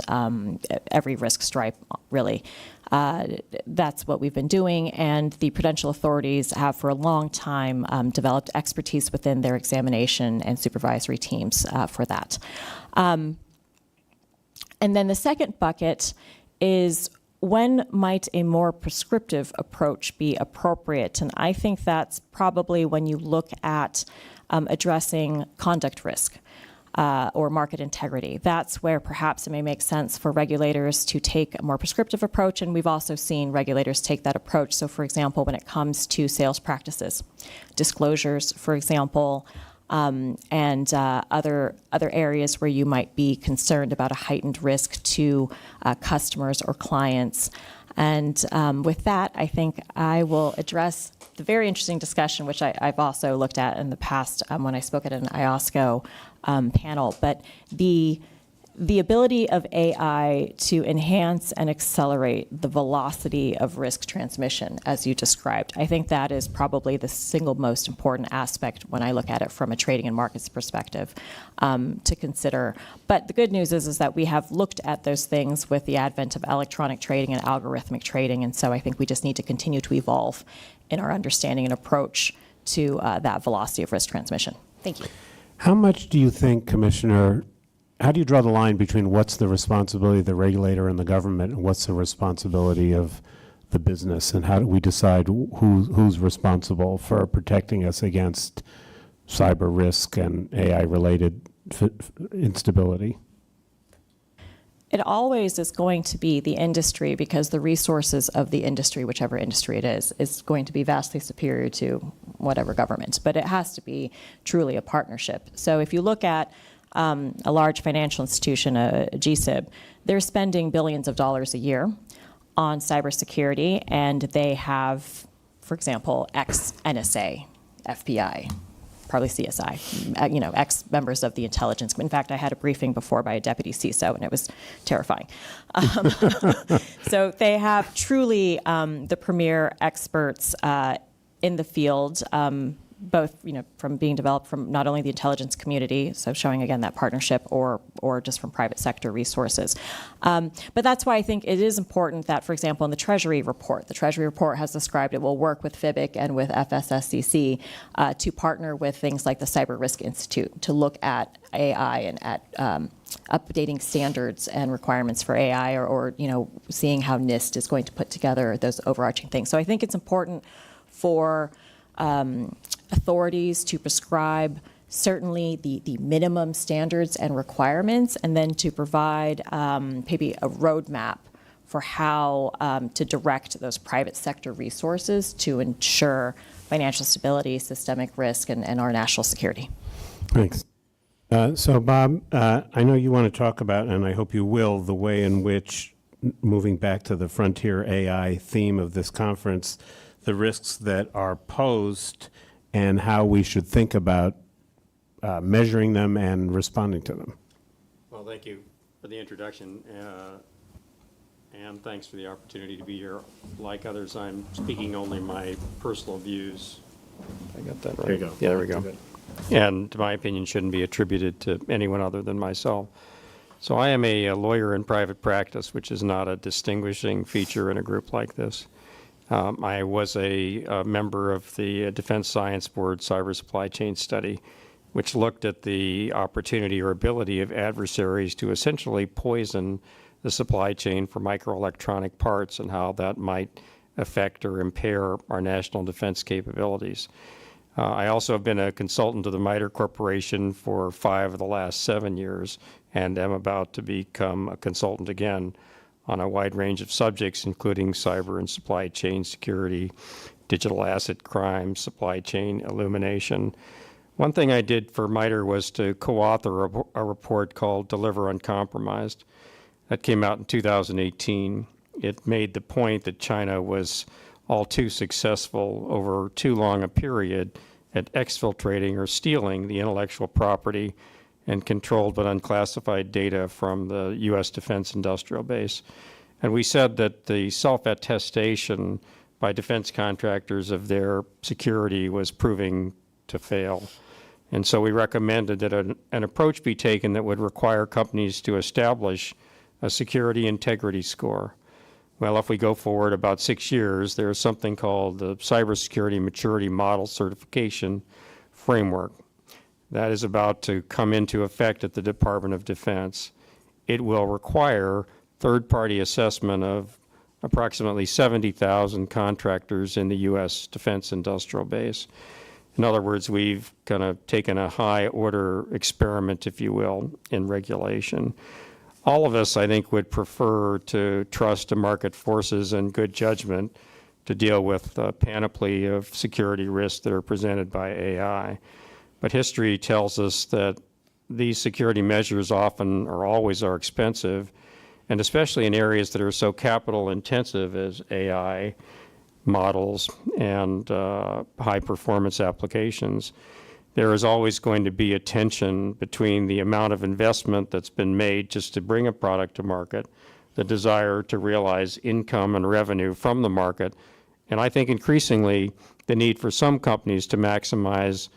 every risk stripe, really, that's what we've been doing. And the prudential authorities have for a long time developed expertise within their examination and supervisory teams for that. And then the second bucket is, when might a more prescriptive approach be appropriate? And I think that's probably when you look at addressing conduct risk or market integrity. That's where perhaps it may make sense for regulators to take a more prescriptive approach, and we've also seen regulators take that approach. So, for example, when it comes to sales practices, disclosures, for example, and other areas where you might be concerned about a heightened risk to customers or clients. And with that, I think I will address the very interesting discussion, which I've also looked at in the past when I spoke at an IOSCO panel, but the ability of AI to enhance and accelerate the velocity of risk transmission, as you described. I think that is probably the single most important aspect when I look at it from a trading and markets perspective to consider. But the good news is that we have looked at those things with the advent of electronic trading and algorithmic trading, and so I think we just need to continue to evolve in our understanding and approach to that velocity of risk transmission. Thank you. How much do you think, Commissioner, how do you draw the line between what's the responsibility of the regulator and the government and what's the responsibility of the business? And how do we decide who's responsible for protecting us against cyber risk and AI-related instability? It always is going to be the industry, because the resources of the industry, whichever industry it is going to be vastly superior to whatever government. But it has to be truly a partnership. So if you look at a large financial institution, a GSIB, they're spending billions of dollars a year on cybersecurity, and they have, for example, ex-NSA, FBI, probably CSI, ex-members of the intelligence. In fact, I had a briefing before by a deputy CISO, and it was terrifying. So they have truly the premier experts in the field, both from being developed from not only the intelligence community, so showing again that partnership, or just from private sector resources. But that's why I think it is important that, for example, in the Treasury report has described it will work with FIBIC and with FSSCC to partner with things like the Cyber Risk Institute to look at AI and at updating standards and requirements for AI, or seeing how NIST is going to put together those overarching things. So I think it's important for authorities to prescribe certainly the minimum standards and requirements, and then to provide maybe a roadmap for how to direct those private sector resources to ensure financial stability, systemic risk, and our national security. Thanks. So, Bob, I know you want to talk about, and I hope you will, the way in which, moving back to the frontier AI theme of this conference, the risks that are posed and how we should think about measuring them and responding to them. Well, thank you for the introduction, and thanks for the opportunity to be here. Like others, I'm speaking only my personal views. I got that right? There you go. Yeah, there we go. And my opinion shouldn't be attributed to anyone other than myself. So I am a lawyer in private practice, which is not a distinguishing feature in a group like this. I was a member of the Defense Science Board Cyber Supply Chain Study, which looked at the opportunity or ability of adversaries to essentially poison the supply chain for microelectronic parts, and how that might affect or impair our national defense capabilities. I also have been a consultant to the MITRE Corporation for 5 of the last 7 years, and am about to become a consultant again on a wide range of subjects, including cyber and supply chain security, digital asset crime, supply chain illumination. One thing I did for MITRE was to co-author a report called Deliver Uncompromised. That came out in 2018. It made the point that China was all too successful over too long a period at exfiltrating or stealing the intellectual property and controlled but unclassified data from the U.S. defense industrial base. And we said that the self-attestation by defense contractors of their security was proving to fail. And so we recommended that an approach be taken that would require companies to establish a security integrity score. Well, if we go forward about 6 years, there is something called the Cybersecurity Maturity Model Certification Framework. That is about to come into effect at the Department of Defense. It will require third-party assessment of approximately 70,000 contractors in the U.S. defense industrial base. In other words, we've kind of taken a high-order experiment, if you will, in regulation. All of us, I think, would prefer to trust to market forces and good judgment to deal with the panoply of security risks that are presented by AI. But history tells us that these security measures often or always are expensive, and especially in areas that are so capital intensive as AI models and high performance applications. There is always going to be a tension between the amount of investment that's been made just to bring a product to market, the desire to realize income and revenue from the market, and I think increasingly the need for some companies to maximize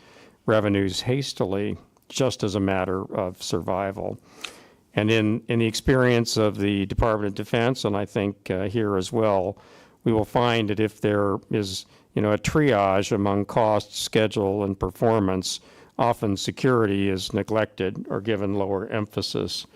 revenues hastily just as a matter of survival. And in the experience of the Department of Defense, and I think here as well, we will find that if there is a triage among cost, schedule, and performance, often security is neglected or given lower emphasis.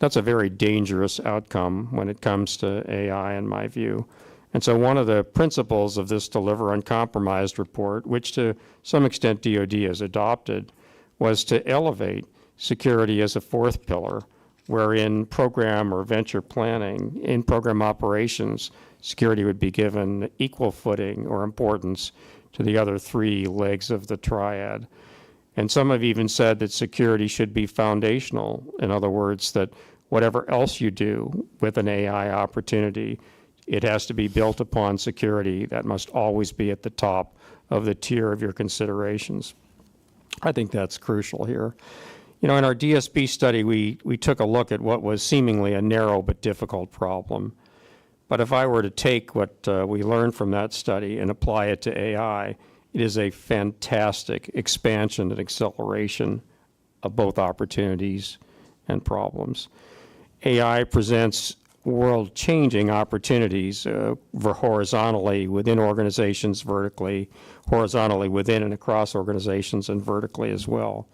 That's a very dangerous outcome when it comes to AI, in my view. And so one of the principles of this Deliver Uncompromised report, which to some extent DoD has adopted, was to elevate security as a fourth pillar, where in program or venture planning, in program operations, security would be given equal footing or importance to the other three legs of the triad. And some have even said that security should be foundational. In other words, that whatever else you do with an AI opportunity, it has to be built upon security. That must always be at the top of the tier of your considerations. I think that's crucial here. You know, in our DSB study, we took a look at what was seemingly a narrow but difficult problem. But if I were to take what we learned from that study and apply it to AI, it is a fantastic expansion and acceleration of both opportunities and problems. AI presents world-changing opportunities horizontally within organizations, vertically, horizontally within and across organizations, and vertically as well.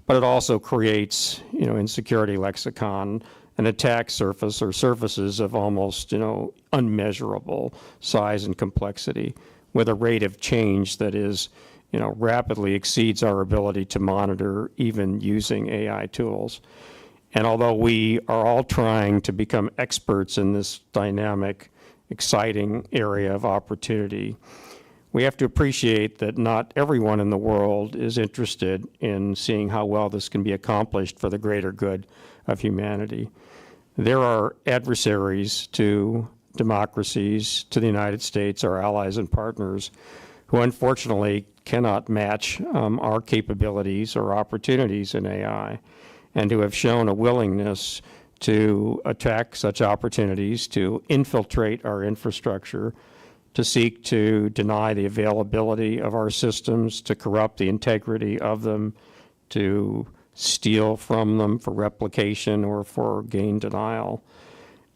But it also creates, you know, in security lexicon, an attack surface or surfaces of almost, you know, unmeasurable size and complexity, with a rate of change that is, you know, rapidly exceeds our ability to monitor even using AI tools. And although we are all trying to become experts in this dynamic, exciting area of opportunity, we have to appreciate that not everyone in the world is interested in seeing how well this can be accomplished for the greater good of humanity. There are adversaries to democracies, to the United States, our allies and partners, who unfortunately cannot match our capabilities or opportunities in AI, and who have shown a willingness to attack such opportunities, to infiltrate our infrastructure, to seek to deny the availability of our systems, to corrupt the integrity of them, to steal from them for replication or for gain denial.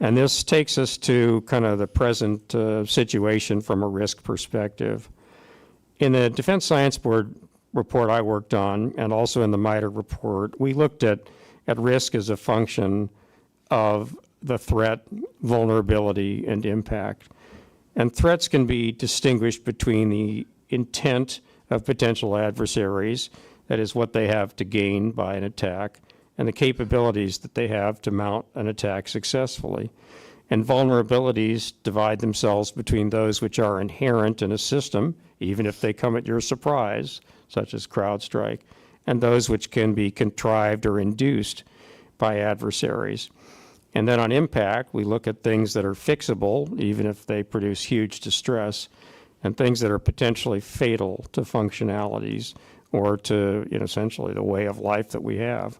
And this takes us to kind of the present situation from a risk perspective. In the Defense Science Board report I worked on, and also in the MITRE report, we looked at risk as a function of the threat, vulnerability, and impact. And threats can be distinguished between the intent of potential adversaries, that is what they have to gain by an attack, and the capabilities that they have to mount an attack successfully. And vulnerabilities divide themselves between those which are inherent in a system, even if they come at your surprise, such as CrowdStrike, and those which can be contrived or induced by adversaries. And then on impact, we look at things that are fixable, even if they produce huge distress, and things that are potentially fatal to functionalities or to, you know, essentially the way of life that we have.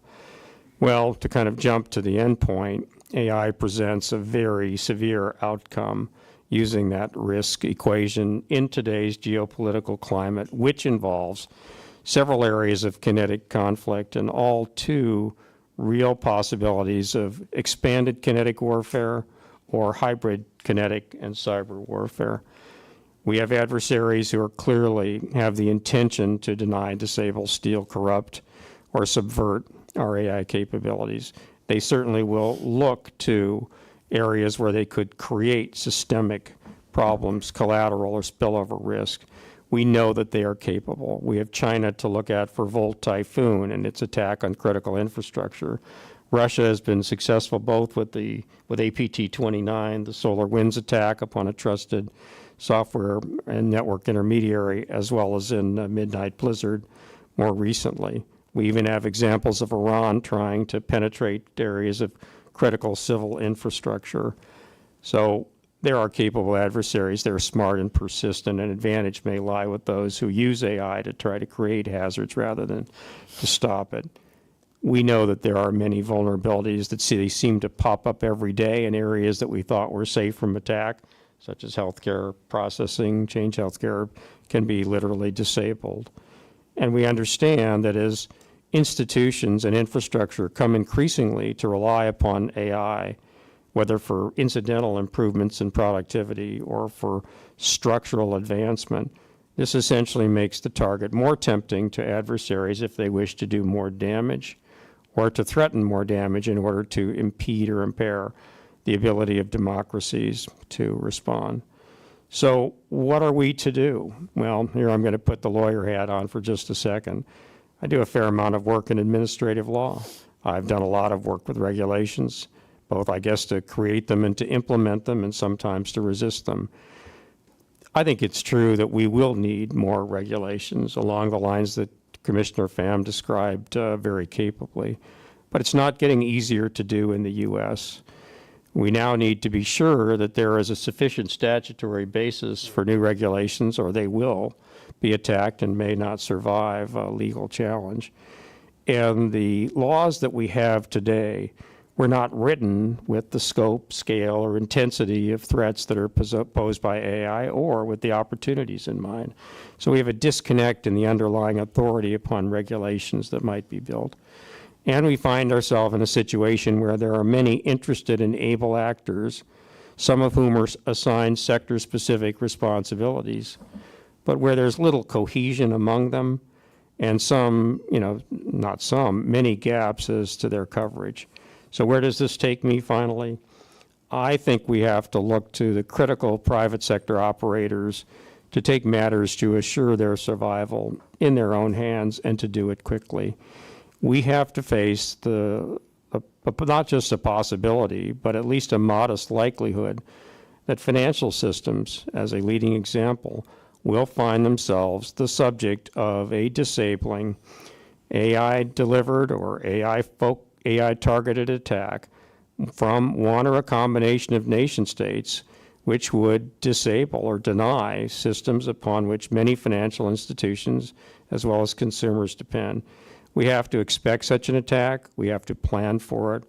Well, to kind of jump to the end point, AI presents a very severe outcome using that risk equation in today's geopolitical climate, which involves several areas of kinetic conflict and all two real possibilities of expanded kinetic warfare or hybrid kinetic and cyber warfare. We have adversaries who are clearly have the intention to deny, disable, steal, corrupt, or subvert our AI capabilities. They certainly will look to areas where they could create systemic problems, collateral or spillover risk. We know that they are capable. We have China to look at for Volt Typhoon and its attack on critical infrastructure. Russia has been successful both with APT-29, the SolarWinds attack upon a trusted software and network intermediary, as well as in Midnight Blizzard more recently. We even have examples of Iran trying to penetrate areas of critical civil infrastructure. So there are capable adversaries. They're smart and persistent. An advantage may lie with those who use AI to try to create hazards rather than to stop it. We know that there are many vulnerabilities that seem to pop up every day in areas that we thought were safe from attack, such as healthcare processing. Change Healthcare can be literally disabled. And we understand that as institutions and infrastructure come increasingly to rely upon AI, whether for incidental improvements in productivity or for structural advancement, this essentially makes the target more tempting to adversaries if they wish to do more damage or to threaten more damage in order to impede or impair the ability of democracies to respond. So what are we to do? Well, here I'm going to put the lawyer hat on for just a second. I do a fair amount of work in administrative law. I've done a lot of work with regulations, both, I guess, to create them and to implement them, and sometimes to resist them. I think it's true that we will need more regulations along the lines that Commissioner Pham described very capably. But it's not getting easier to do in the U.S. We now need to be sure that there is a sufficient statutory basis for new regulations, or they will be attacked and may not survive a legal challenge. And the laws that we have today were not written with the scope, scale, or intensity of threats that are posed by AI, or with the opportunities in mind. So we have a disconnect in the underlying authority upon regulations that might be built. And we find ourselves in a situation where there are many interested and able actors, some of whom are assigned sector-specific responsibilities, but where there's little cohesion among them, and some, not some, many gaps as to their coverage. So where does this take me finally? I think we have to look to the critical private sector operators to take matters to assure their survival in their own hands, and to do it quickly. We have to face not just a possibility, but at least a modest likelihood that financial systems, as a leading example, will find themselves the subject of a disabling AI-delivered or AI-targeted attack from one or a combination of nation states, which would disable or deny systems upon which many financial institutions as well as consumers depend. We have to expect such an attack. We have to plan for it.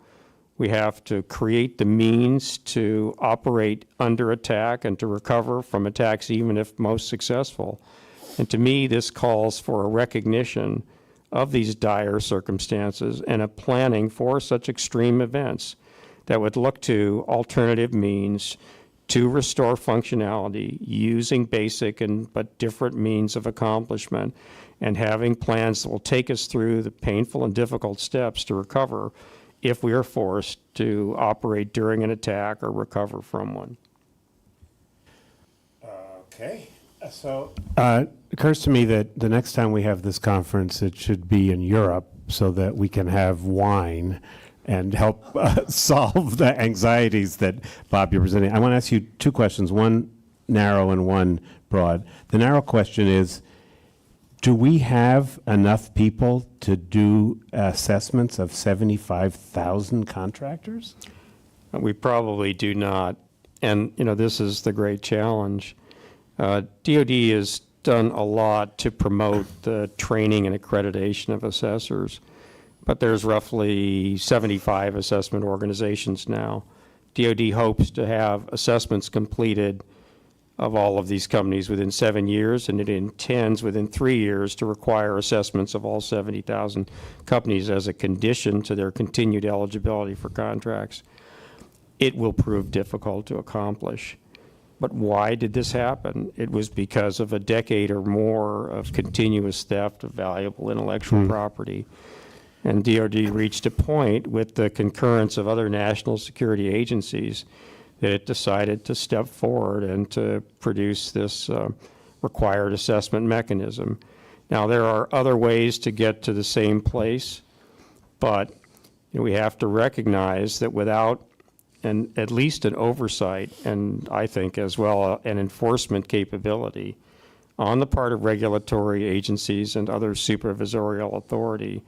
We have to create the means to operate under attack and to recover from attacks, even if most successful. And to me, this calls for a recognition of these dire circumstances and a planning for such extreme events that would look to alternative means to restore functionality using basic but different means of accomplishment, and having plans that will take us through the painful and difficult steps to recover if we are forced to operate during an attack or recover from one. Okay. So it occurs to me that the next time we have this conference, it should be in Europe so that we can have wine and help solve the anxieties that, Bob, you're presenting. I want to ask you two questions, one narrow and one broad. The narrow question is, do we have enough people to do assessments of 75,000 contractors? We probably do not. And, this is the great challenge. DOD has done a lot to promote the training and accreditation of assessors, but there's roughly 75 assessment organizations now. DOD hopes to have assessments completed of all of these companies within 7 years, and it intends within 3 years to require assessments of all 70,000 companies as a condition to their continued eligibility for contracts. It will prove difficult to accomplish. But why did this happen? It was because of a decade or more of continuous theft of valuable intellectual property. And DoD reached a point with the concurrence of other national security agencies that it decided to step forward and to produce this required assessment mechanism. Now, there are other ways to get to the same place, but we have to recognize that without at least an oversight, and I think as well an enforcement capability on the part of regulatory agencies and other supervisorial authority,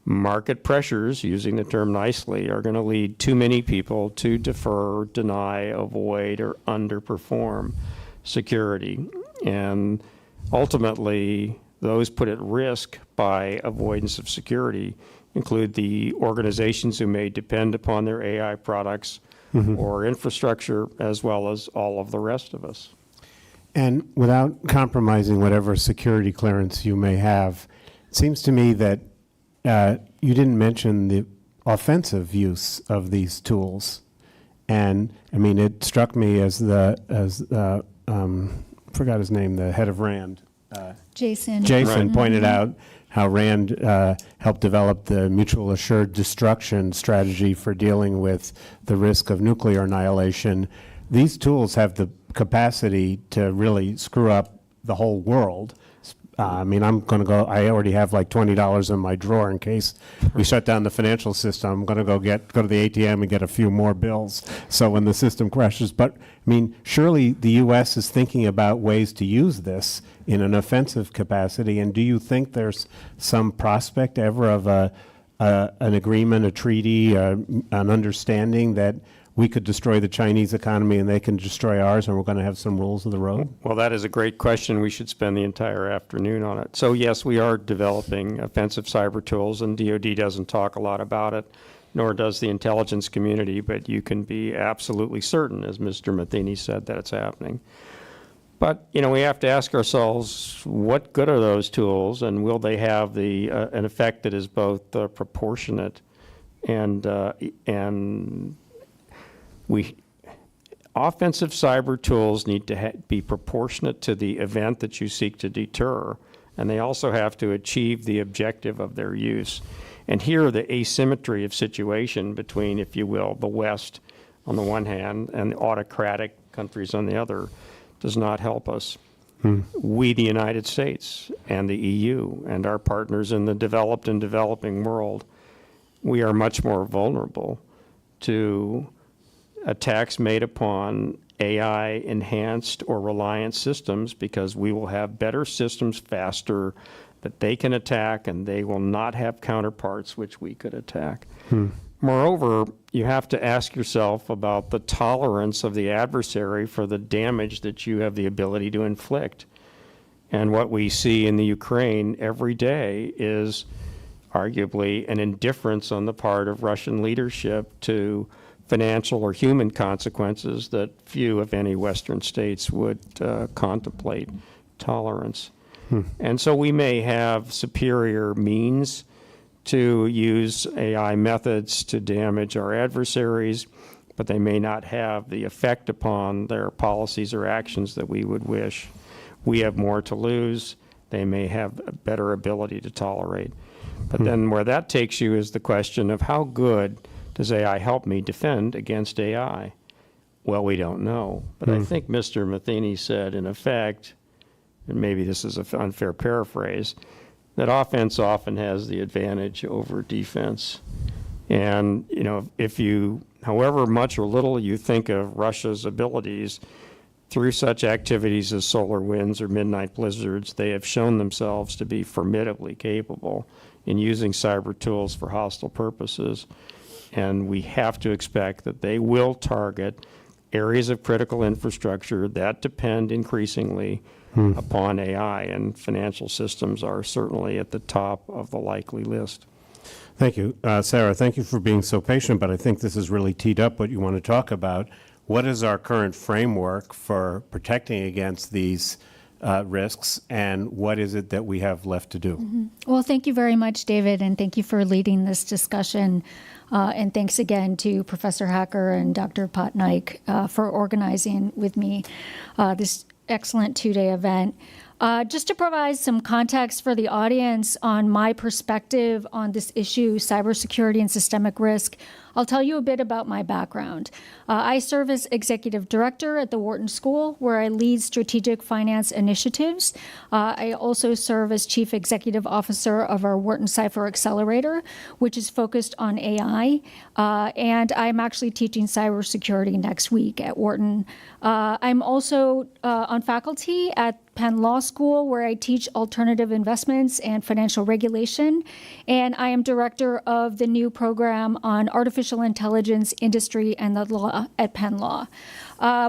market pressures, using the term nicely, are going to lead too many people to defer, deny, avoid, or underperform security. And ultimately, those put at risk by avoidance of security include the organizations who may depend upon their AI products or infrastructure, as well as all of the rest of us. And without compromising whatever security clearance you may have, it seems to me that you didn't mention the offensive use of these tools. And I mean, it struck me as forgot his name, the head of RAND. Jason. Jason pointed out how RAND helped develop the mutual assured destruction strategy for dealing with the risk of nuclear annihilation. These tools have the capacity to really screw up the whole world. I mean, I'm going to go, I already have like $20 in my drawer in case we shut down the financial system. I'm going to go to the ATM and get a few more bills, so when the system crashes. But, I mean, surely the U.S. is thinking about ways to use this in an offensive capacity, and do you think there's some prospect ever of an agreement, a treaty, an understanding that we could destroy the Chinese economy and they can destroy ours, and we're going to have some rules of the road? Well, that is a great question. We should spend the entire afternoon on it. So yes, we are developing offensive cyber tools, and DoD doesn't talk a lot about it, nor does the intelligence community, but you can be absolutely certain, as Mr. Matheny said, that it's happening. But, you know, we have to ask ourselves, what good are those tools, and will they have an effect that is both proportionate and offensive cyber tools need to be proportionate to the event that you seek to deter, and they also have to achieve the objective of their use. And here, the asymmetry of situation between, if you will, the West on the one hand and the autocratic countries on the other does not help us. We, the United States and the EU and our partners in the developed and developing world, we are much more vulnerable to attacks made upon AI-enhanced or reliant systems, because we will have better systems faster that they can attack, and they will not have counterparts which we could attack. Moreover, you have to ask yourself about the tolerance of the adversary for the damage that you have the ability to inflict. And what we see in the Ukraine every day is arguably an indifference on the part of Russian leadership to financial or human consequences that few, if any, Western states would contemplate tolerance. And so we may have superior means to use AI methods to damage our adversaries, but they may not have the effect upon their policies or actions that we would wish. We have more to lose. They may have a better ability to tolerate. But then where that takes you is the question of how good does AI help me defend against AI? Well, we don't know. But I think Mr. Matheny said, in effect, and maybe this is an unfair paraphrase, that offense often has the advantage over defense. And, you know, if you, however much or little you think of Russia's abilities, through such activities as solar winds or midnight blizzards, they have shown themselves to be formidably capable in using cyber tools for hostile purposes. And we have to expect that they will target areas of critical infrastructure that depend increasingly upon AI, and financial systems are certainly at the top of the likely list. Thank you. Sarah, thank you for being so patient, but I think this has really teed up what you want to talk about. What is our current framework for protecting against these risks, and what is it that we have left to do? Well, thank you very much, David, and thank you for leading this discussion. And thanks again to Professor Hacker and Dr. Patnaik for organizing with me this excellent two-day event. Just to provide some context for the audience on my perspective on this issue, cybersecurity and systemic risk, I'll tell you a bit about my background. I serve as executive director at the Wharton School, where I lead strategic finance initiatives. I also serve as chief executive officer of our Wharton Cypher Accelerator, which is focused on AI. And I'm actually teaching cybersecurity next week at Wharton. I'm also on faculty at Penn Law School, where I teach alternative investments and financial regulation. And I am director of the new program on artificial intelligence, industry, and the law at Penn Law.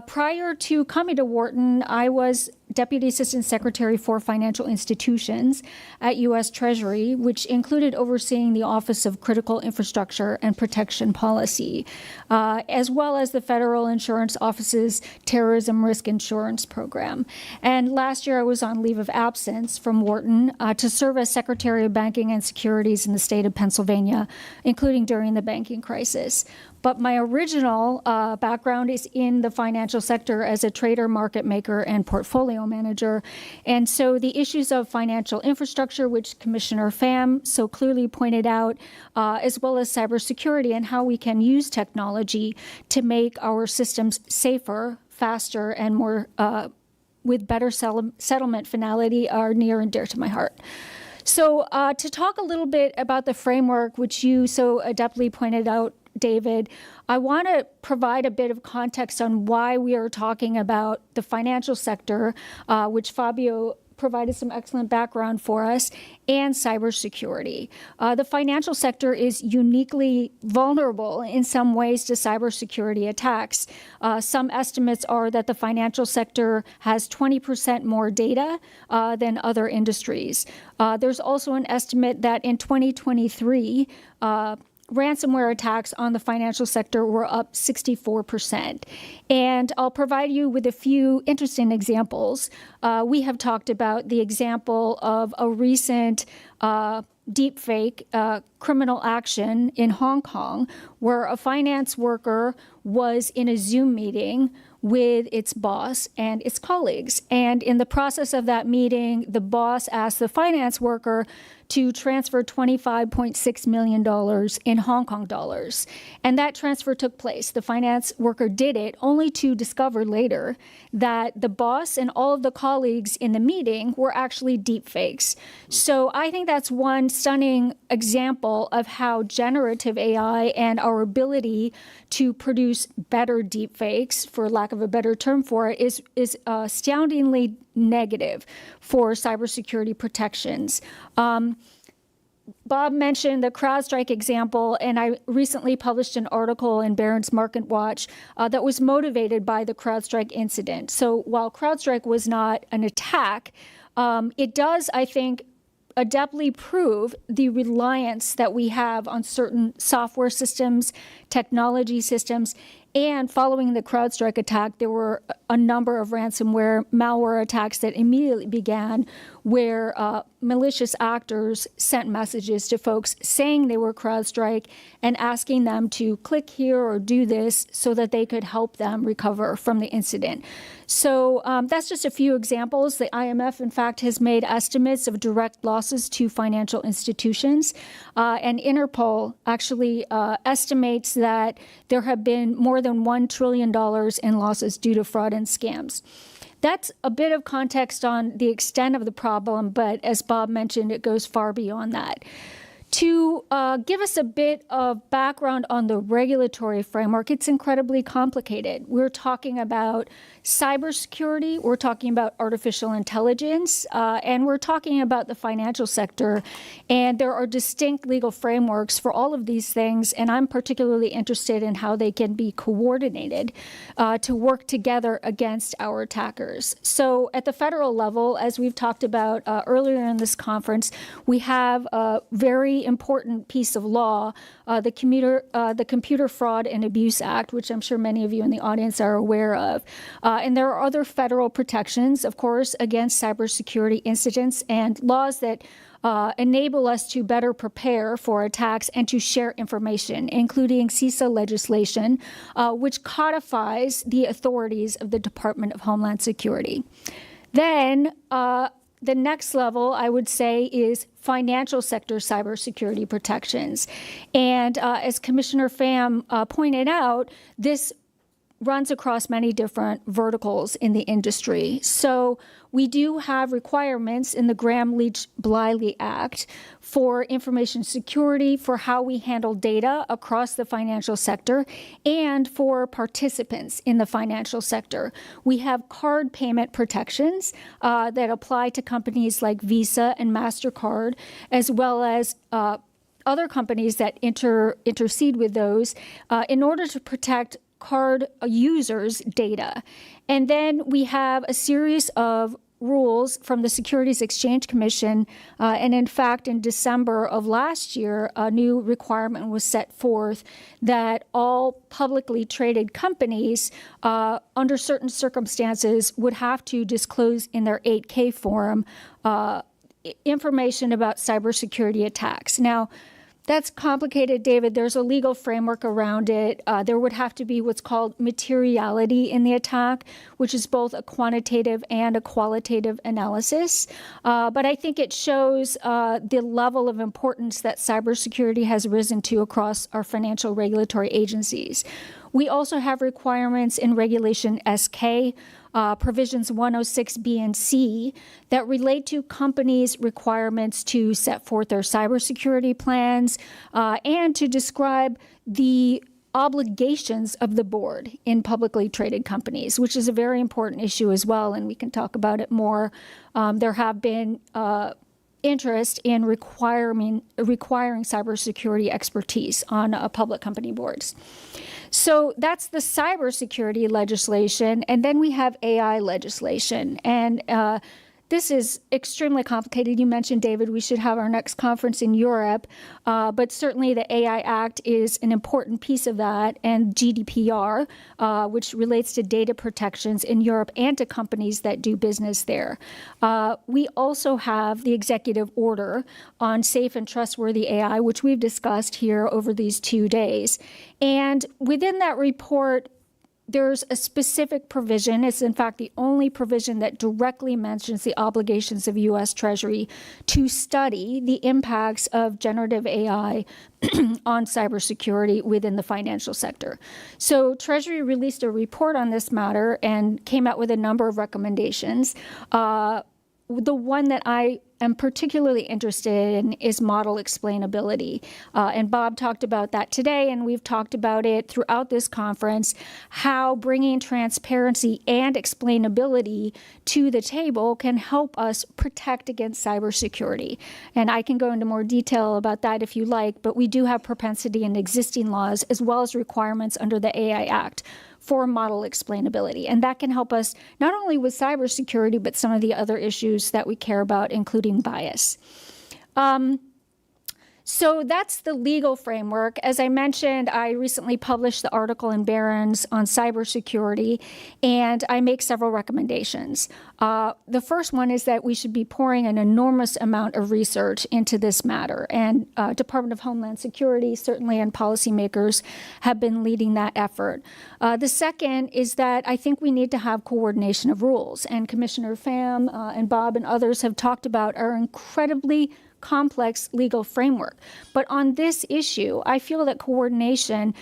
Prior to coming to Wharton, I was Deputy Assistant Secretary for Financial Institutions at U.S. Treasury, which included overseeing the Office of Critical Infrastructure and Protection Policy, as well as the Federal Insurance Office's Terrorism Risk Insurance Program. And last year, I was on leave of absence from Wharton to serve as Secretary of Banking and Securities in the state of Pennsylvania, including during the banking crisis. But my original background is in the financial sector as a trader, market maker, and portfolio manager. And so the issues of financial infrastructure, which Commissioner Pham so clearly pointed out, as well as cybersecurity and how we can use technology to make our systems safer, faster, and more with better settlement finality are near and dear to my heart. So to talk a little bit about the framework, which you so adeptly pointed out, David, I want to provide a bit of context on why we are talking about the financial sector, which Fabio provided some excellent background for us, and cybersecurity. The financial sector is uniquely vulnerable in some ways to cybersecurity attacks. Some estimates are that the financial sector has 20% more data than other industries. There's also an estimate that in 2023, ransomware attacks on the financial sector were up 64%. And I'll provide you with a few interesting examples. We have talked about the example of a recent deepfake criminal action in Hong Kong, where a finance worker was in a Zoom meeting with its boss and its colleagues. And in the process of that meeting, the boss asked the finance worker to transfer $25.6 million in Hong Kong dollars. And that transfer took place. The finance worker did it, only to discover later that the boss and all of the colleagues in the meeting were actually deep fakes. So I think that's one stunning example of how generative AI and our ability to produce better deep fakes, for lack of a better term for it, is astoundingly negative for cybersecurity protections. Bob mentioned the CrowdStrike example, and I recently published an article in Barron's Market Watch that was motivated by the CrowdStrike incident. So while CrowdStrike was not an attack, it does, I think, adeptly prove the reliance that we have on certain software systems, technology systems. And following the CrowdStrike attack, there were a number of ransomware malware attacks that immediately began, where malicious actors sent messages to folks saying they were CrowdStrike and asking them to click here or do this so that they could help them recover from the incident. So that's just a few examples. The IMF, in fact, has made estimates of direct losses to financial institutions. And Interpol actually estimates that there have been more than $1 trillion in losses due to fraud and scams. That's a bit of context on the extent of the problem, but as Bob mentioned, it goes far beyond that. To give us a bit of background on the regulatory framework, it's incredibly complicated. We're talking about cybersecurity, we're talking about artificial intelligence, and we're talking about the financial sector. And there are distinct legal frameworks for all of these things, and I'm particularly interested in how they can be coordinated to work together against our attackers. So at the federal level, as we've talked about earlier in this conference, we have a very important piece of law, the Computer Fraud and Abuse Act, which I'm sure many of you in the audience are aware of. And there are other federal protections, of course, against cybersecurity incidents and laws that enable us to better prepare for attacks and to share information, including CISA legislation, which codifies the authorities of the Department of Homeland Security. Then the next level, I would say, is financial sector cybersecurity protections. And as Commissioner Pham pointed out, this runs across many different verticals in the industry. So we do have requirements in the Gramm-Leach-Bliley Act for information security, for how we handle data across the financial sector, and for participants in the financial sector. We have card payment protections that apply to companies like Visa and MasterCard, as well as other companies that intercede with those in order to protect card users' data. And then we have a series of rules from the Securities Exchange Commission, and in fact, in December of last year, a new requirement was set forth that all publicly traded companies, under certain circumstances, would have to disclose in their 8K form information about cybersecurity attacks. Now, that's complicated, David. There's a legal framework around it. There would have to be what's called materiality in the attack, which is both a quantitative and a qualitative analysis. But I think it shows the level of importance that cybersecurity has risen to across our financial regulatory agencies. We also have requirements in Regulation SK provisions 106B and C that relate to companies' requirements to set forth their cybersecurity plans and to describe the obligations of the board in publicly traded companies, which is a very important issue as well, and we can talk about it more. There have been interest in requiring cybersecurity expertise on public company boards. So that's the cybersecurity legislation, and then we have AI legislation. And this is extremely complicated. You mentioned, David, we should have our next conference in Europe, but certainly the AI Act is an important piece of that, and GDPR, which relates to data protections in Europe and to companies that do business there. We also have the executive order on safe and trustworthy AI, which we've discussed here over these 2 days. And within that report, there's a specific provision. It's, in fact, the only provision that directly mentions the obligations of U.S. Treasury to study the impacts of generative AI on cybersecurity within the financial sector. So Treasury released a report on this matter and came out with a number of recommendations. The one that I am particularly interested in is model explainability. And Bob talked about that today, and we've talked about it throughout this conference, how bringing transparency and explainability to the table can help us protect against cybersecurity. And I can go into more detail about that if you like, but we do have propensity in existing laws as well as requirements under the AI Act for model explainability. And that can help us not only with cybersecurity, but some of the other issues that we care about, including bias. So that's the legal framework. As I mentioned, I recently published the article in Barron's on cybersecurity, and I make several recommendations. The first one is that we should be pouring an enormous amount of research into this matter, and Department of Homeland Security, certainly, and policymakers have been leading that effort. The second is that I think we need to have coordination of rules, and Commissioner Pham and Bob and others have talked about our incredibly complex legal framework. But on this issue, I feel that coordination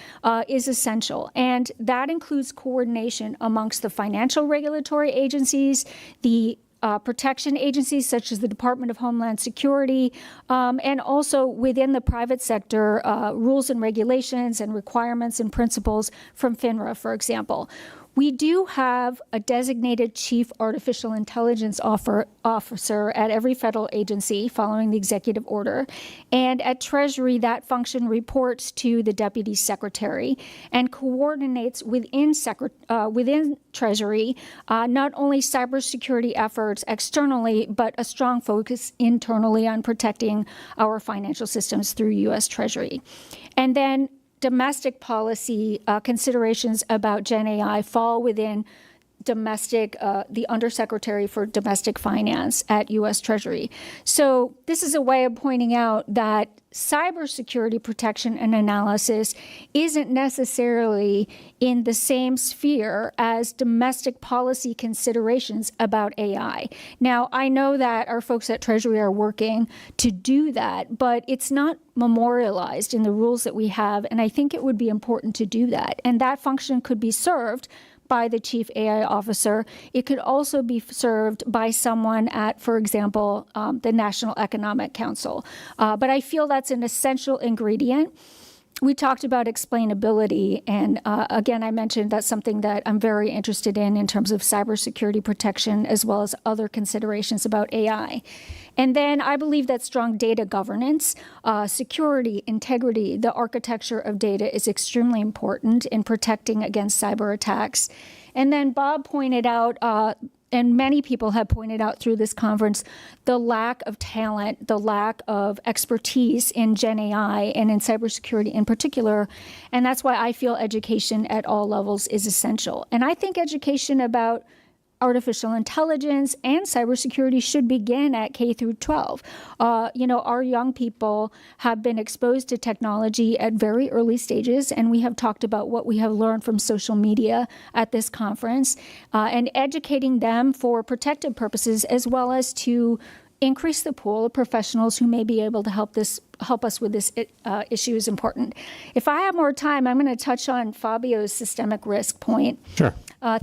is essential, and that includes coordination amongst the financial regulatory agencies, the protection agencies such as the Department of Homeland Security, and also within the private sector, rules and regulations and requirements and principles from FINRA, for example. We do have a designated chief artificial intelligence officer at every federal agency following the executive order. And at Treasury, that function reports to the deputy secretary and coordinates within Treasury not only cybersecurity efforts externally, but a strong focus internally on protecting our financial systems through U.S. Treasury. And then domestic policy considerations about Gen AI fall within the Undersecretary for Domestic Finance at U.S. Treasury. So this is a way of pointing out that cybersecurity protection and analysis isn't necessarily in the same sphere as domestic policy considerations about AI. Now, I know that our folks at Treasury are working to do that, but it's not memorialized in the rules that we have, and I think it would be important to do that. And that function could be served by the chief AI officer. It could also be served by someone at, for example, the National Economic Council. But I feel that's an essential ingredient. We talked about explainability, and again, I mentioned that's something that I'm very interested in terms of cybersecurity protection, as well as other considerations about AI. And then I believe that strong data governance, security, integrity, the architecture of data is extremely important in protecting against cyber attacks. And then Bob pointed out, and many people have pointed out through this conference, the lack of talent, the lack of expertise in Gen AI and in cybersecurity in particular. And that's why I feel education at all levels is essential. And I think education about artificial intelligence and cybersecurity should begin at K through 12. Our young people have been exposed to technology at very early stages, and we have talked about what we have learned from social media at this conference, and educating them for protective purposes, as well as to increase the pool of professionals who may be able to help this help us with this issue is important. If I have more time, I'm going to touch on Fabio's systemic risk point. Sure.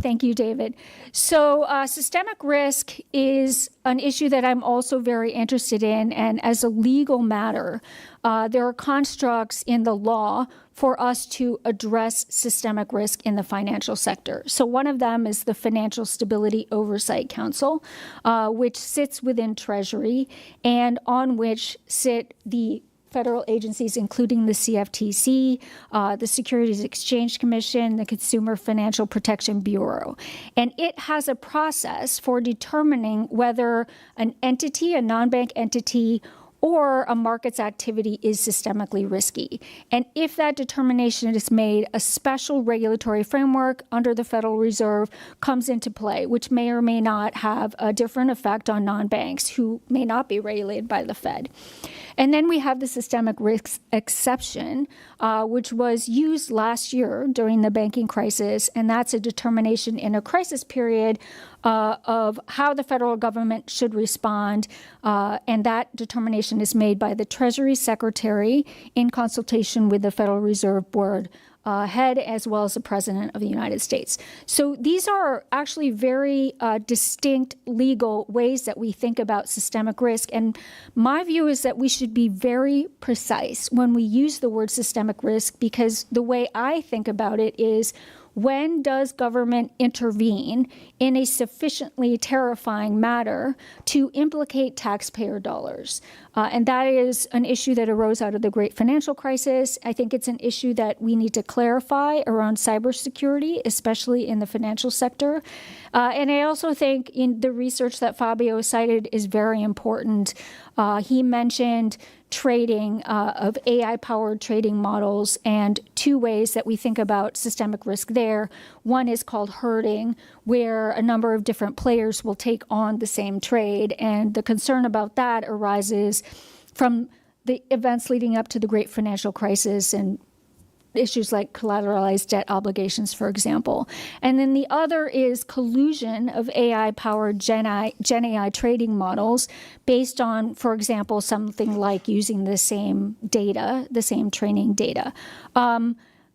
Thank you, David. So systemic risk is an issue that I'm also very interested in, and as a legal matter, there are constructs in the law for us to address systemic risk in the financial sector. So one of them is the Financial Stability Oversight Council, which sits within Treasury and on which sit the federal agencies, including the CFTC, the Securities Exchange Commission, the Consumer Financial Protection Bureau. And it has a process for determining whether an entity, a non-bank entity, or a market's activity is systemically risky. And if that determination is made, a special regulatory framework under the Federal Reserve comes into play, which may or may not have a different effect on non-banks who may not be regulated by the Fed. And then we have the systemic risk exception, which was used last year during the banking crisis, and that's a determination in a crisis period of how the federal government should respond, and that determination is made by the Treasury Secretary in consultation with the Federal Reserve Board head as well as the President of the United States. So these are actually very distinct legal ways that we think about systemic risk. And my view is that we should be very precise when we use the word systemic risk, because the way I think about it is, when does government intervene in a sufficiently terrifying matter to implicate taxpayer dollars? And that is an issue that arose out of the great financial crisis. I think it's an issue that we need to clarify around cybersecurity, especially in the financial sector. And I also think in the research that Fabio cited is very important. He mentioned trading of AI-powered trading models, and two ways that we think about systemic risk there. One is called herding, where a number of different players will take on the same trade, and the concern about that arises from the events leading up to the great financial crisis and issues like collateralized debt obligations, for example. And then the other is collusion of AI-powered Gen AI trading models based on, for example, something like using the same data, the same training data.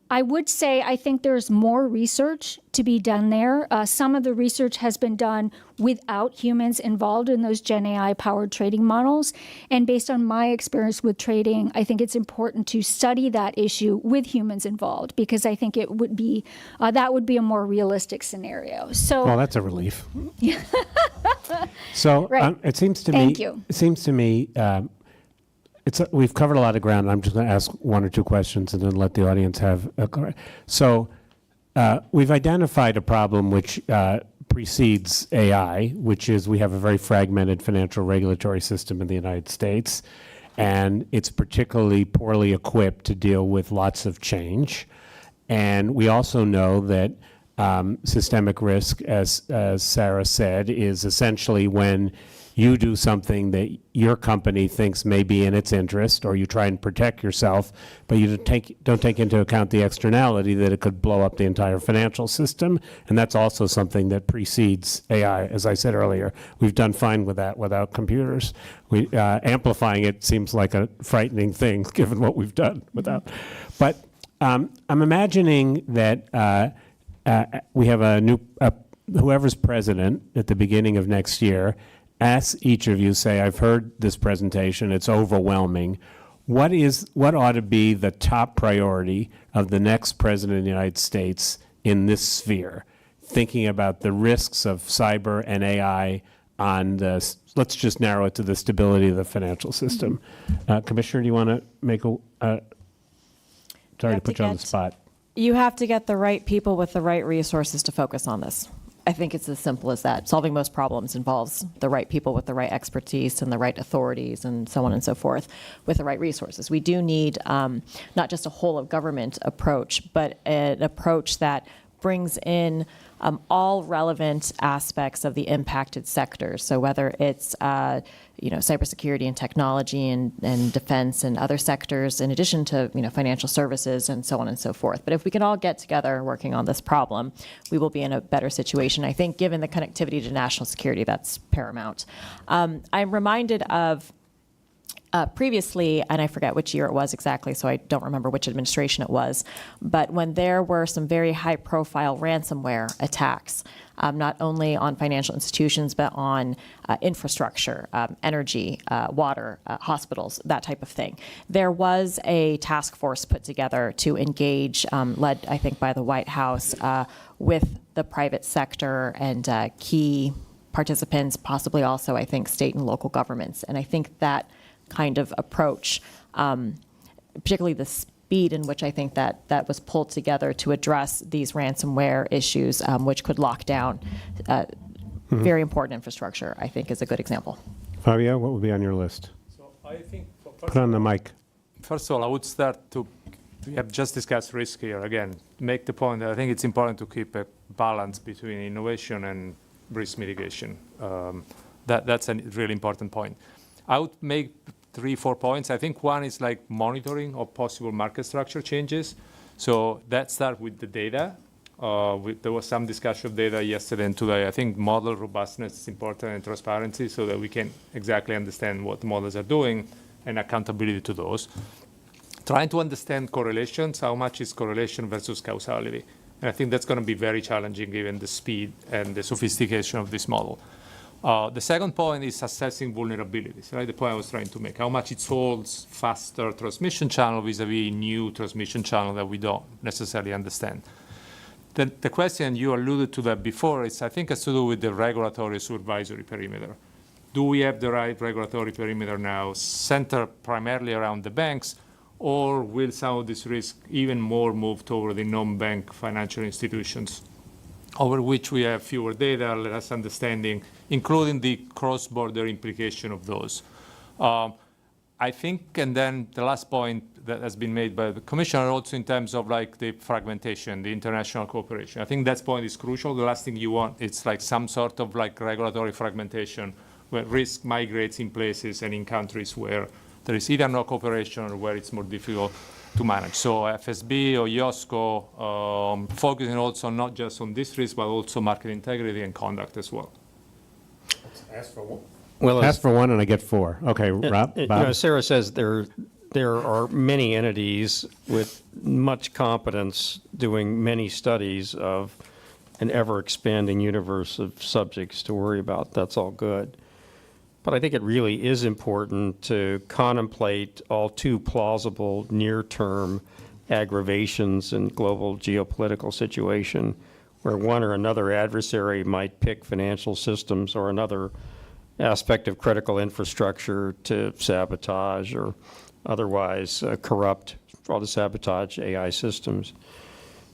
I would say I think there's more research to be done there. Some of the research has been done without humans involved in those Gen AI-powered trading models. And based on my experience with trading, I think it's important to study that issue with humans involved, because I think it would be that would be a more realistic scenario. So, well, that's a relief. So right. It seems to Thank me. you. It seems to me. We've covered a lot of ground. I'm just going to ask one or two questions and then let the audience have a. So we've identified a problem which precedes AI, which is we have a very fragmented financial regulatory system in the United States, and it's particularly poorly equipped to deal with lots of change. And we also know that systemic risk, as Sarah said, is essentially when you do something that your company thinks may be in its interest, or you try and protect yourself, but you don't take into account the externality that it could blow up the entire financial system. And that's also something that precedes AI. As I said earlier, we've done fine with that without computers. Amplifying it seems like a frightening thing given what we've done without. But I'm imagining that we have a new, whoever's president at the beginning of next year, ask each of you, say, I've heard this presentation, it's overwhelming. What ought to be the top priority of the next president of the United States in this sphere, thinking about the risks of cyber and AI on the, let's just narrow it to the stability of the financial system. Commissioner, do you want to make sorry to put you on the spot. You have to get the right people with the right resources to focus on this. I think it's as simple as that. Solving most problems involves the right people with the right expertise and the right authorities and so on and so forth with the right resources. We do need not just a whole of government approach, but an approach that brings in all relevant aspects of the impacted sectors. So whether it's cybersecurity and technology and defense and other sectors, in addition to financial services and so on and so forth. But if we can all get together working on this problem, we will be in a better situation. I think given the connectivity to national security, that's paramount. I'm reminded of previously, and I forget which year it was exactly, so I don't remember which administration it was, but when there were some very high-profile ransomware attacks, not only on financial institutions, but on infrastructure, energy, water, hospitals, that type of thing. There was a task force put together to engage, led, I think, by the White House, with the private sector and key participants, possibly also, I think, state and local governments. And I think that kind of approach, particularly the speed in which I think that was pulled together to address these ransomware issues, which could lock down very important infrastructure, I think is a good example. Fabio, what would be on your list? So I think Put on the mic. First of all, I would start to, we have just discussed risk here. Again, make the point that I think it's important to keep a balance between innovation and risk mitigation. That's a really important point. I would make 3-4 points. I think one is like monitoring of possible market structure changes. So that starts with the data. There was some discussion of data yesterday and today. I think model robustness is important and transparency so that we can exactly understand what the models are doing and accountability to those. Trying to understand correlations, how much is correlation versus causality. And I think that's going to be very challenging given the speed and the sophistication of this model. The second point is assessing vulnerabilities, right? The point I was trying to make, how much it holds faster transmission channel vis-a-vis new transmission channel that we don't necessarily understand. The question, you alluded to that before, is I think has to do with the regulatory supervisory perimeter. Do we have the right regulatory perimeter now, centered primarily around the banks, or will some of this risk even more move toward the non-bank financial institutions, over which we have fewer data, less understanding, including the cross-border implication of those. I think, and then the last point that has been made by the Commissioner also in terms of like the fragmentation, the international cooperation. I think that point is crucial. The last thing you want, it's like some sort of like regulatory fragmentation where risk migrates in places and in countries where there is either no cooperation or where it's more difficult to manage. So FSB or IOSCO focusing also not just on this risk, but also market integrity and conduct as well. Ask for one. Well, ask for one and I get 4. Okay, Rob? You know, Sarah says there are many entities with much competence doing many studies of an ever-expanding universe of subjects to worry about. That's all good. But I think it really is important to contemplate all too plausible near-term aggravations in global geopolitical situation where one or another adversary might pick financial systems or another aspect of critical infrastructure to sabotage or otherwise corrupt or to sabotage AI systems.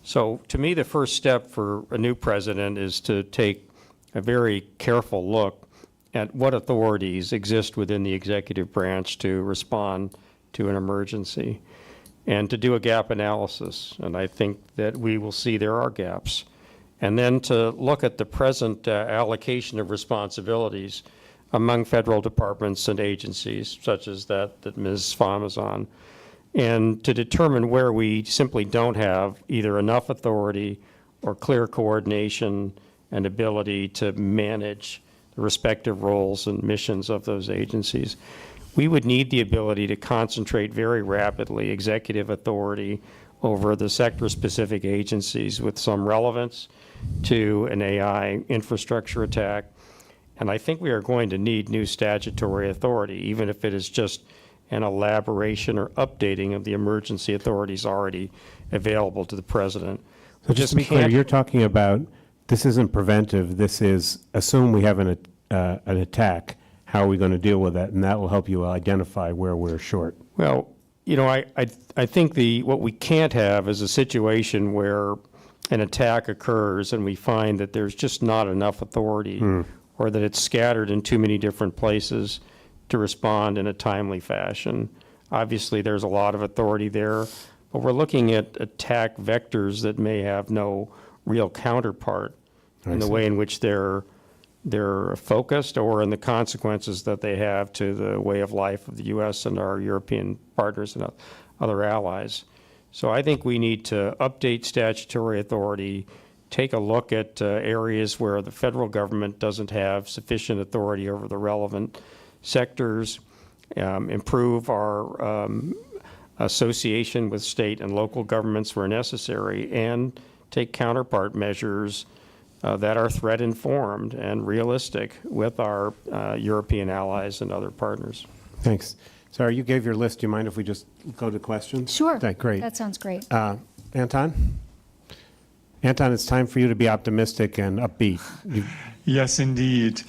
So to me, the first step for a new president is to take a very careful look at what authorities exist within the executive branch to respond to an emergency and to do a gap analysis. And I think that we will see there are gaps. And then to look at the present allocation of responsibilities among federal departments and agencies, such as that Ms. Pham is on, and to determine where we simply don't have either enough authority or clear coordination and ability to manage the respective roles and missions of those agencies. We would need the ability to concentrate very rapidly executive authority over the sector-specific agencies with some relevance to an AI infrastructure attack. And I think we are going to need new statutory authority, even if it is just an elaboration or updating of the emergency authorities already available to the president. So just to be clear, you're talking about this isn't preventive. This is assume we have an attack. How are we going to deal with that? And that will help you identify where we're short. Well, you know, I think what we can't have is a situation where an attack occurs and we find that there's just not enough authority or that it's scattered in too many different places to respond in a timely fashion. Obviously, there's a lot of authority there, but we're looking at attack vectors that may have no real counterpart in the way in which they're focused or in the consequences that they have to the way of life of the U.S. and our European partners and other allies. So I think we need to update statutory authority, take a look at areas where the federal government doesn't have sufficient authority over the relevant sectors, improve our association with state and local governments where necessary, and take counterpart measures that are threat-informed and realistic with our European allies and other partners. Thanks. Sarah, you gave your list. Do you mind if we just go to questions? Sure. Okay, great. That sounds great. Anton? Anton, it's time for you to be optimistic and upbeat. Yes, indeed.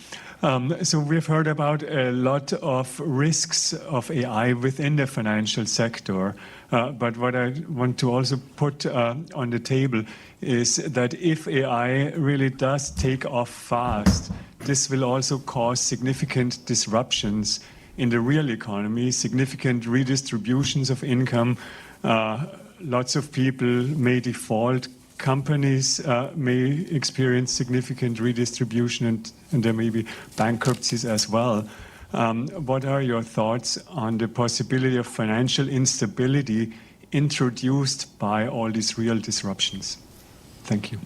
So we've heard about a lot of risks of AI within the financial sector. But what I want to also put on the table is that if AI really does take off fast, this will also cause significant disruptions in the real economy, significant redistributions of income. Lots of people may default. Companies may experience significant redistribution, and there may be bankruptcies as well. What are your thoughts on the possibility of financial instability introduced by all these real disruptions? Thank you.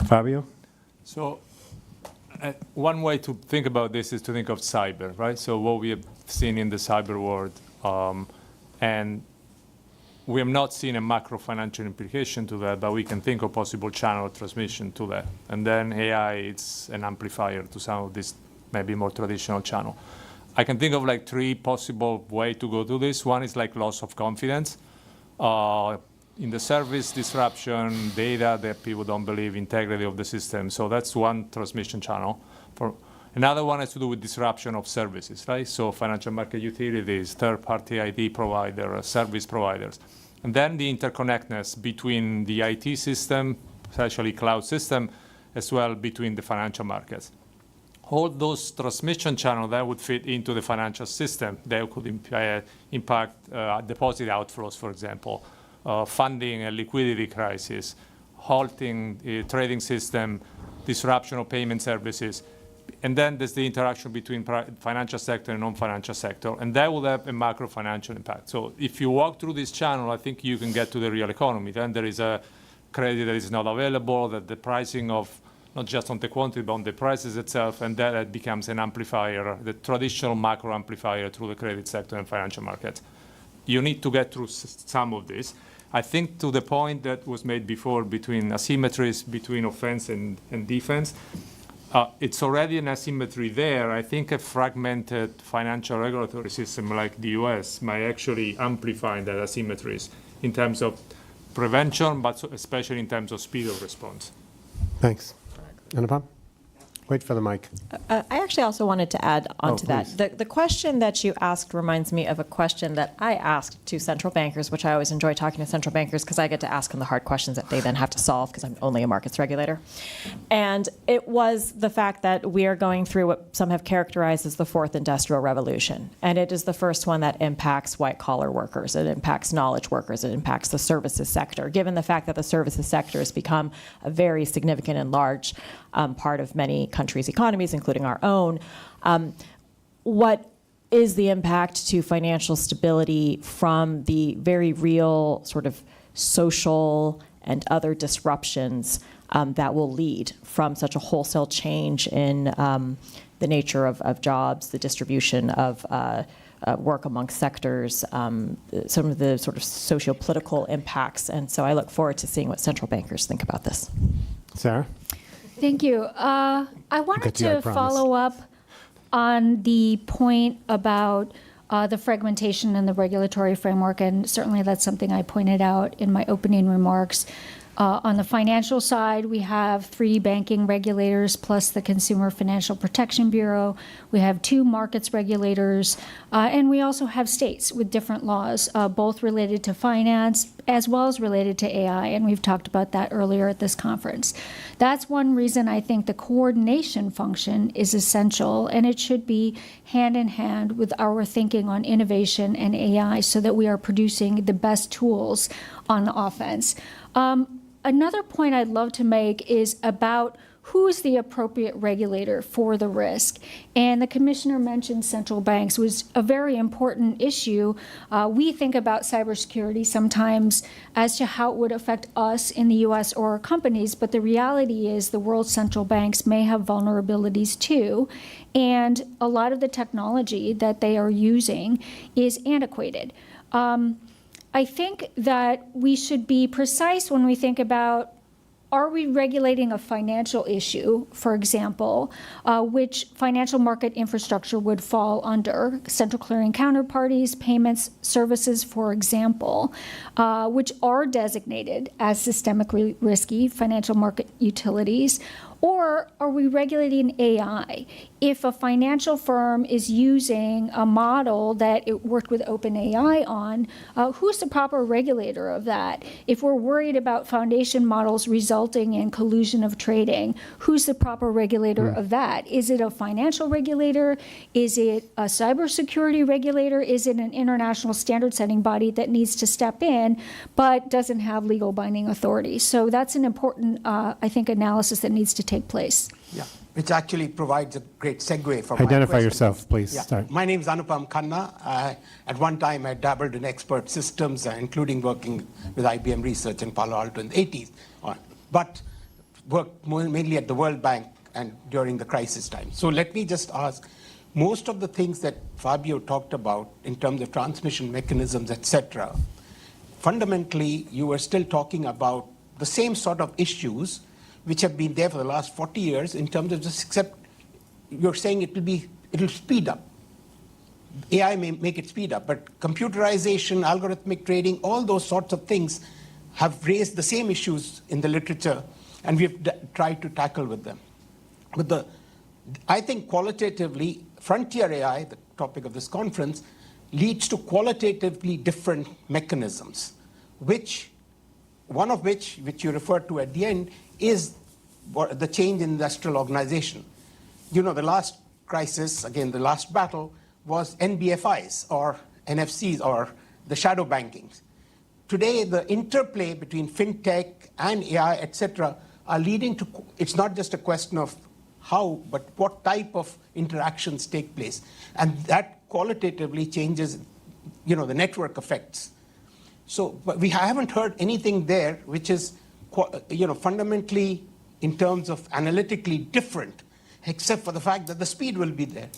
Fabio? So one way to think about this is to think of cyber, right? So what we have seen in the cyber world, and we have not seen a macro financial implication to that, but we can think of possible channel transmission to that. And then AI is an amplifier to some of this maybe more traditional channel. I can think of like three possible ways to go to this. One is like loss of confidence in the service, disruption, data that people don't believe, integrity of the system. So that's one transmission channel. Another one has to do with disruption of services, right? So financial market utilities, third-party IT providers, service providers. And then the interconnectedness between the IT system, especially cloud system, as well between the financial markets. All those transmission channels that would fit into the financial system, they could impact deposit outflows, for example, funding and liquidity crisis, halting the trading system, disruption of payment services. And then there's the interaction between financial sector and non-financial sector, and that will have a macro financial impact. So if you walk through this channel, I think you can get to the real economy. Then there is a credit that is not available, that the pricing of, not just on the quantity, but on the prices itself, and that becomes an amplifier, the traditional macro amplifier through the credit sector and financial markets. You need to get through some of this. I think to the point that was made before between asymmetries between offense and defense, it's already an asymmetry there. I think a fragmented financial regulatory system like the US might actually amplify that asymmetries in terms of prevention, but especially in terms of speed of response. Thanks. Anupam? Wait for the mic. I actually also wanted to add on to please. that. The question that you asked reminds me of a question that I asked to central bankers, which I always enjoy talking to central bankers because I get to ask them the hard questions that they then have to solve because I'm only a markets regulator. And it was the fact that we are going through what some have characterized as the fourth industrial revolution. And it is the first one that impacts white-collar workers. It impacts knowledge workers. It impacts the services sector. Given the fact that the services sector has become a very significant and large part of many countries' economies, including our own, what is the impact to financial stability from the very real sort of social and other disruptions that will lead from such a wholesale change in the nature of jobs, the distribution of work amongst sectors, some of the sort of socio-political impacts. And so I look forward to seeing what central bankers think about this. Sarah? Thank you. I wanted to follow up on the point about the fragmentation in the regulatory framework, and certainly that's something I pointed out in my opening remarks. On the financial side, we have 3 banking regulators plus the Consumer Financial Protection Bureau. We have 2 markets regulators, and we also have states with different laws, both related to finance as well as related to AI, and we've talked about that earlier at this conference. That's one reason I think the coordination function is essential, and it should be hand in hand with our thinking on innovation and AI so that we are producing the best tools on the offense. Another point I'd love to make is about who's the appropriate regulator for the risk? And the commissioner mentioned central banks was a very important issue. We think about cybersecurity sometimes as to how it would affect us in the US or our companies, but the reality is the world's central banks may have vulnerabilities too. And a lot of the technology that they are using is antiquated. I think that we should be precise when we think about, are we regulating a financial issue, for example, which financial market infrastructure would fall under, central clearing counterparties, payments, services, for example, which are designated as systemically risky financial market utilities? Or are we regulating AI? If a financial firm is using a model that it worked with OpenAI on, who's the proper regulator of that? If we're worried about foundation models resulting in collusion of trading, who's the proper regulator of that? Is it a financial regulator? Is it a cybersecurity regulator? Is it an international standard setting body that needs to step in but doesn't have legal binding authority? So that's an important, I think, analysis that needs to take place. Yeah, which actually provides a great segue for my Identify question. yourself, please. Yeah. Start. My name is Anupam Khanna. At one time, I dabbled in expert systems, including working with IBM Research in Palo Alto in the 80s, but worked mainly at the World Bank and during the crisis time. So let me just ask, most of the things that Fabio talked about in terms of transmission mechanisms, etc., fundamentally, you were still talking about the same sort of issues which have been there for the last 40 years in terms of just, except you're saying it'll speed up. AI may make it speed up, but computerization, algorithmic trading, all those sorts of things have raised the same issues in the literature, and we've tried to tackle with them. But I think qualitatively, frontier AI, the topic of this conference, leads to qualitatively different mechanisms, one of which you referred to at the end, is the change in industrial organization. You know, the last crisis, again, the last battle, was NBFIs or NFCs or the shadow bankings. Today, the interplay between fintech and AI, etc., are leading to, it's not just a question of how, but what type of interactions take place. And that qualitatively changes, the network effects. So, but we haven't heard anything there which is, fundamentally, in terms of analytically different, except for the fact that the speed will be there.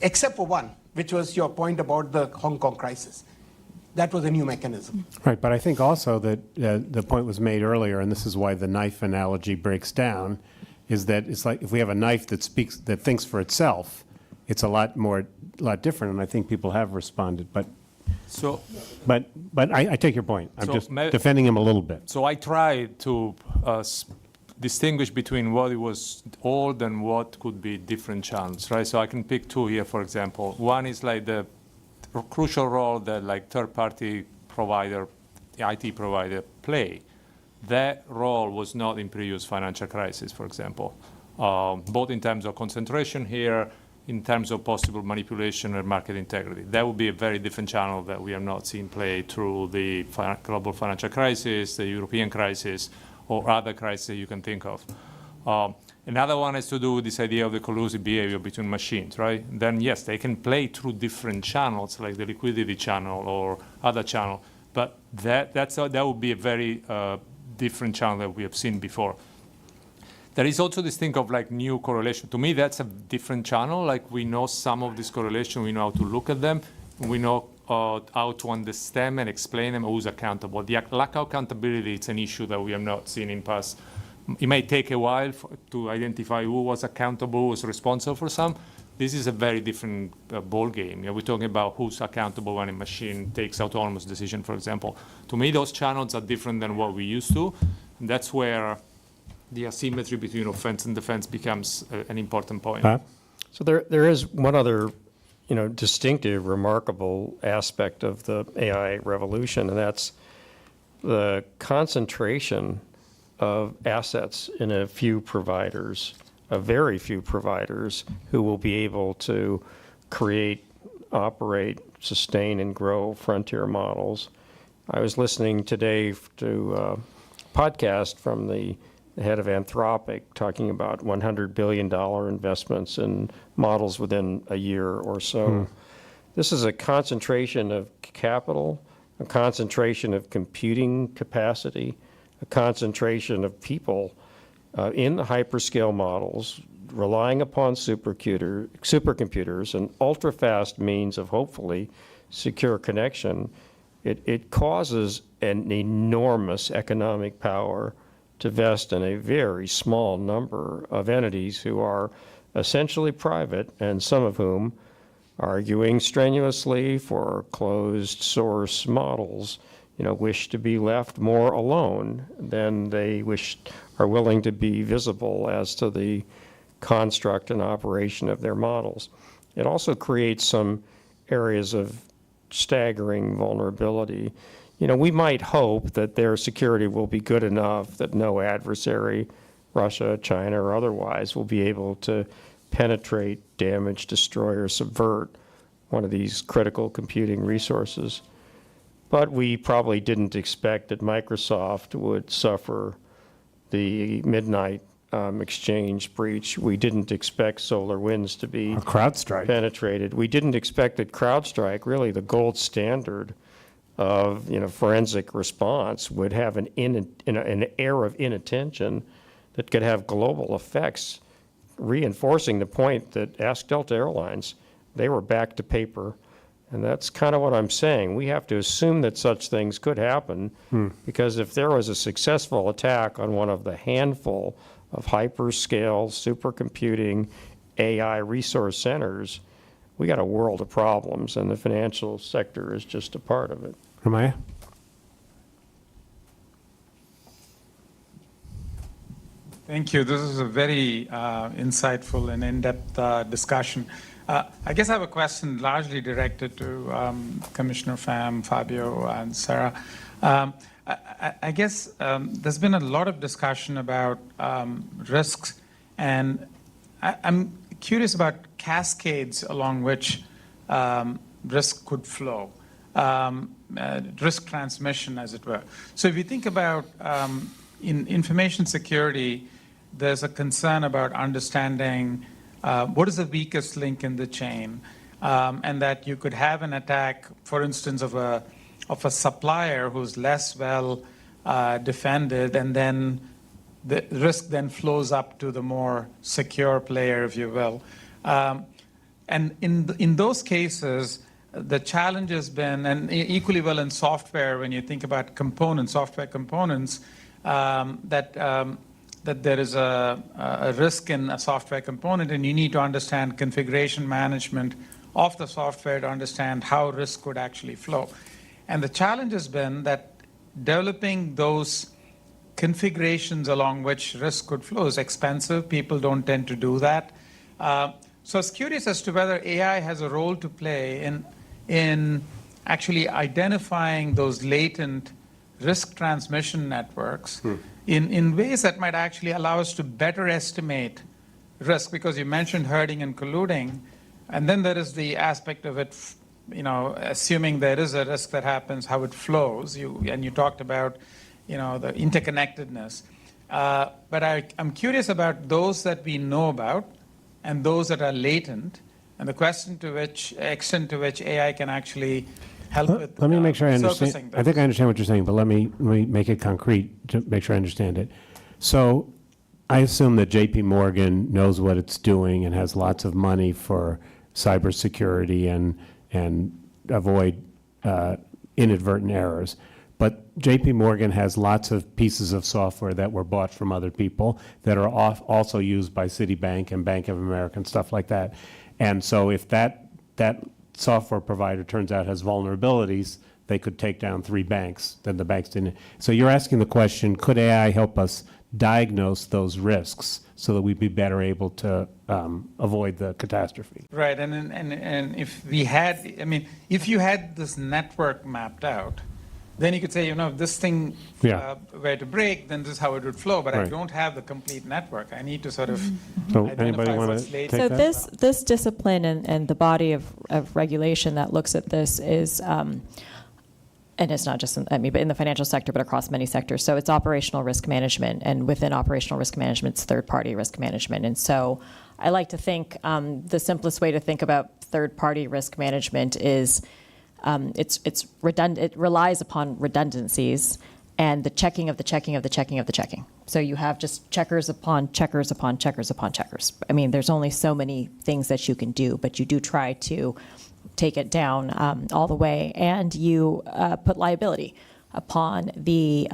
Except for one, which was your point about the Hong Kong crisis. That was a new mechanism. Right, but I think also that the point was made earlier, and this is why the knife analogy breaks down, is that it's like if we have a knife that thinks for itself, it's a lot different, and I think people have responded. But I take your point. I'm just defending him a little bit. So I tried to distinguish between what it was old and what could be different channels, right? So I can pick two here, for example. One is like the crucial role that like third-party provider, IT provider play. That role was not in previous financial crisis, for example, both in terms of concentration here, in terms of possible manipulation or market integrity. That would be a very different channel that we have not seen play through the global financial crisis, the European crisis, or other crises you can think of. Another one has to do with this idea of the collusive behavior between machines, right? Then yes, they can play through different channels, like the liquidity channel or other channel, but that would be a very different channel that we have seen before. There is also this thing of like new correlation. To me, that's a different channel. Like we know some of this correlation, we know how to look at them, we know how to understand and explain them, who's accountable. The lack of accountability, it's an issue that we have not seen in past. It may take a while to identify who was accountable, who was responsible for some. This is a very different ball game. We're talking about who's accountable when a machine takes autonomous decision, for example. To me, those channels are different than what we used to. And that's where the asymmetry between offense and defense becomes an important point. So there is one other, distinctive, remarkable aspect of the AI revolution, and that's the concentration of assets in a few providers, a very few providers who will be able to create, operate, sustain, and grow frontier models. I was listening today to a podcast from the the head of Anthropic, talking about $100 billion investments in models within a year or so. This is a concentration of capital, a concentration of computing capacity, a concentration of people in the hyperscale models, relying upon supercomputers and ultra-fast means of hopefully secure connection. It causes an enormous economic power to vest in a very small number of entities who are essentially private, and some of whom arguing strenuously for closed source models, wish to be left more alone than they are willing to be visible as to the construct and operation of their models. It also creates some areas of staggering vulnerability. We might hope that their security will be good enough that no adversary, Russia, China, or otherwise, will be able to penetrate, damage, destroy, or subvert one of these critical computing resources. But we probably didn't expect that Microsoft would suffer the midnight exchange breach. We didn't expect SolarWinds to be penetrated. We didn't expect that CrowdStrike, really the gold standard of forensic response, would have an air of inattention that could have global effects, reinforcing the point that ask Delta Airlines, they were back to paper. And that's kind of what I'm saying. We have to assume that such things could happen, because if there was a successful attack on one of the handful of hyperscale supercomputing AI resource centers, we got a world of problems, and the financial sector is just a part of it. Ramaya? Thank you. This is a very insightful and in-depth discussion. I guess I have a question largely directed to Commissioner Pham, Fabio, and Sarah. I guess there's been a lot of discussion about risks, and I'm curious about cascades along which risk could flow, risk transmission, as it were. So if you think about in information security, there's a concern about understanding what is the weakest link in the chain, and that you could have an attack, for instance, of a supplier who's less well defended, and then the risk then flows up to the more secure player, if you will. And in those cases, the challenge has been, and equally well in software, when you think about components, software components, that there is a risk in a software component, and you need to understand configuration management of the software to understand how risk could actually flow. And the challenge has been that developing those configurations along which risk could flow is expensive. People don't tend to do that. So I was curious as to whether AI has a role to play in actually identifying those latent risk transmission networks in ways that might actually allow us to better estimate risk, because you mentioned herding and colluding, and then there is the aspect of it, assuming there is a risk that happens, how it flows. And you talked about, the interconnectedness. But I'm curious about those that we know about and those that are latent, and the extent to which AI can actually help with. Let me make sure I understand. surfacing I think I understand what you're saying, but let me make it concrete to make sure I understand it. So I assume that J.P. Morgan knows what it's doing and has lots of money for cybersecurity and avoid inadvertent errors. But J.P. Morgan has lots of pieces of software that were bought from other people that are also used by Citibank and Bank of America and stuff like that. And so if that software provider turns out has vulnerabilities, they could take down 3 banks that the banks didn't. So you're asking the question, could AI help us diagnose those risks so that we'd be better able to avoid the catastrophe? Right, and if we had, if you had this network mapped out, then you could say, if this thing were to break, then this is how it would flow. But I don't have the complete network. I need to sort of identify what's latent. So this discipline and the body of regulation that looks at this is and it's not just, but in the financial sector, but across many sectors. So it's operational risk management, and within operational risk management, it's third-party risk management. And so I like to think the simplest way to think about third-party risk management is it's redundant. It relies upon redundancies and the checking of the checking of the checking of the checking. So you have just checkers upon checkers upon checkers upon checkers. I mean, there's only so many things that you can do, but you do try to take it down all the way, and you put liability upon the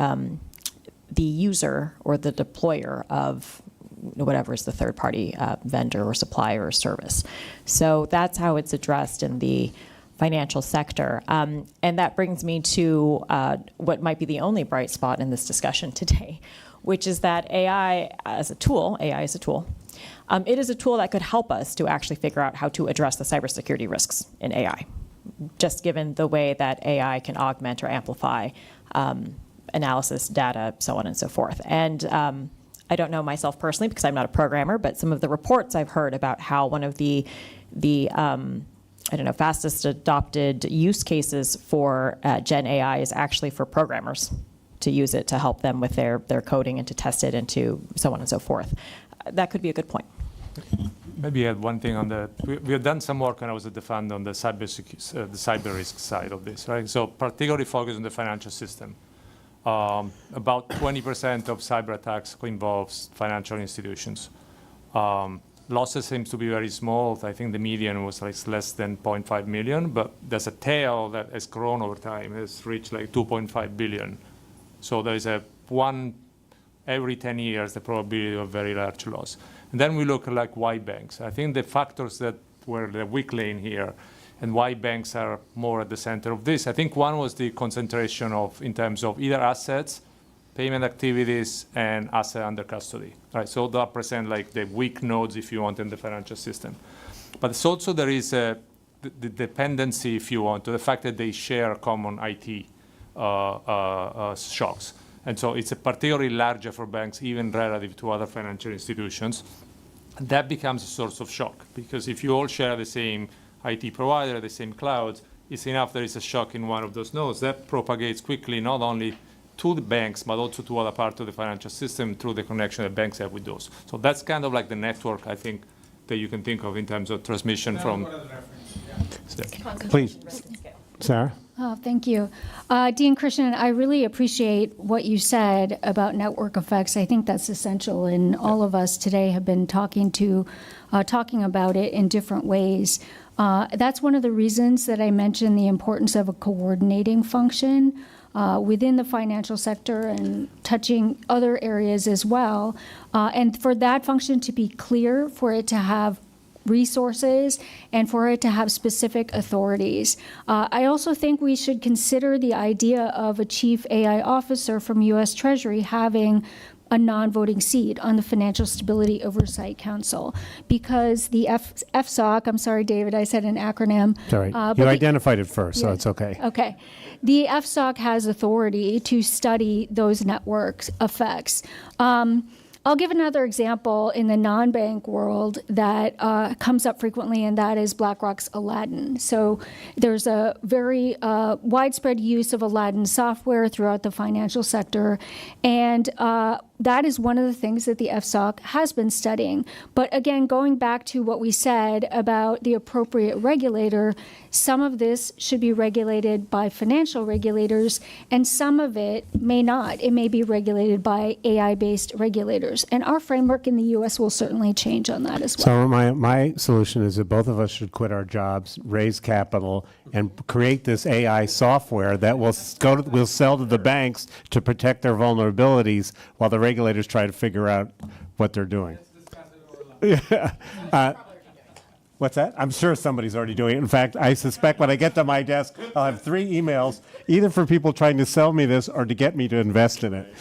user or the deployer of whatever is the third-party vendor or supplier or service. So that's how it's addressed in the financial sector. And that brings me to what might be the only bright spot in this discussion today, which is that AI is a tool, it is a tool that could help us to actually figure out how to address the cybersecurity risks in AI, just given the way that AI can augment or amplify analysis, data, so on and so forth. And I don't know myself personally because I'm not a programmer, but some of the reports I've heard about how one of the fastest adopted use cases for Gen AI is actually for programmers to use it to help them with their coding and to test it and to so on and so forth. That could be a good point. Maybe add one thing on the, we have done some work when I was at the fund on the cyber risk side of this, right? So particularly focused on the financial system. About 20% of cyber attacks involves financial institutions. Losses seems to be very small. I think the median was like less than 0.5 million, but there's a tail that has grown over time. It's reached like 2.5 billion. So there is a one every 10 years, the probability of very large loss. And then we look at like why banks. I think the factors that were the weak lane here and why banks are more at the center of this. I think one was the concentration of, in terms of either assets, payment activities, and asset under custody, right? So that present like the weak nodes, if you want, in the financial system. But it's also there is the dependency, if you want, to the fact that they share common IT shocks. And so it's particularly larger for banks, even relative to other financial institutions. And that becomes a source of shock, because if you all share the same IT provider, the same clouds, it's enough there is a shock in one of those nodes. That propagates quickly, not only to the banks, but also to other parts of the financial system through the connection that banks have with those. So that's kind of like the network, I think, that you can think of in terms of transmission from... Please. Sarah? Oh, thank you. Dean Krishnan, I really appreciate what you said about network effects. I think that's essential, and all of us today have been talking about it in different ways. That's one of the reasons that I mentioned the importance of a coordinating function within the financial sector and touching other areas as well. And for that function to be clear, for it to have resources, and for it to have specific authorities. I also think we should consider the idea of a chief AI officer from U.S. Treasury having a non-voting seat on the Financial Stability Oversight Council, because the FSOC, I'm sorry, David, I said an acronym. Sorry, you identified it first, so it's okay. Okay. The FSOC has authority to study those network effects. I'll give another example in the non-bank world that comes up frequently, and that is BlackRock's Aladdin. So there's a very widespread use of Aladdin software throughout the financial sector, and that is one of the things that the FSOC has been studying. But again, going back to what we said about the appropriate regulator, some of this should be regulated by financial regulators, and some of it may not. It may be regulated by AI-based regulators. And our framework in the U.S. will certainly change on that as well. So my solution is that both of us should quit our jobs, raise capital, and create this AI software that will sell to the banks to protect their vulnerabilities while the regulators try to figure out what they're doing. What's that? I'm sure somebody's already doing it. In fact, I suspect when I get to my desk, I'll have 3 emails, either for people trying to sell me this or to get me to invest in it.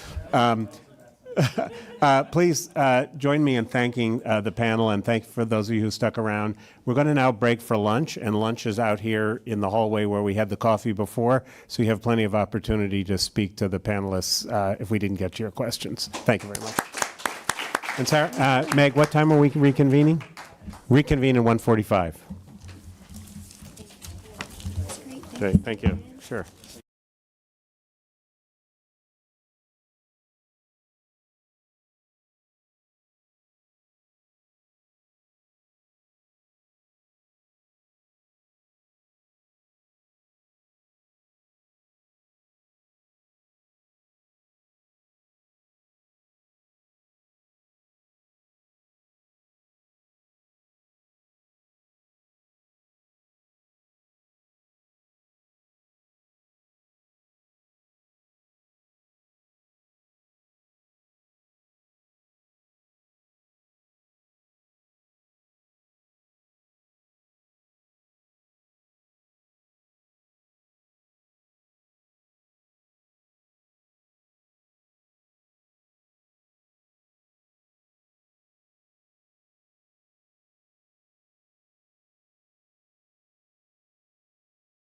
Please join me in thanking the panel, and thank for those of you who stuck around. We're going to now break for lunch, and lunch is out here in the hallway where we had the coffee before, so you have plenty of opportunity to speak to the panelists if we didn't get to your questions. Thank you very much. And Sarah, Meg, what time are we reconvening? Reconvene at 1:45. Great, thank you. Sure.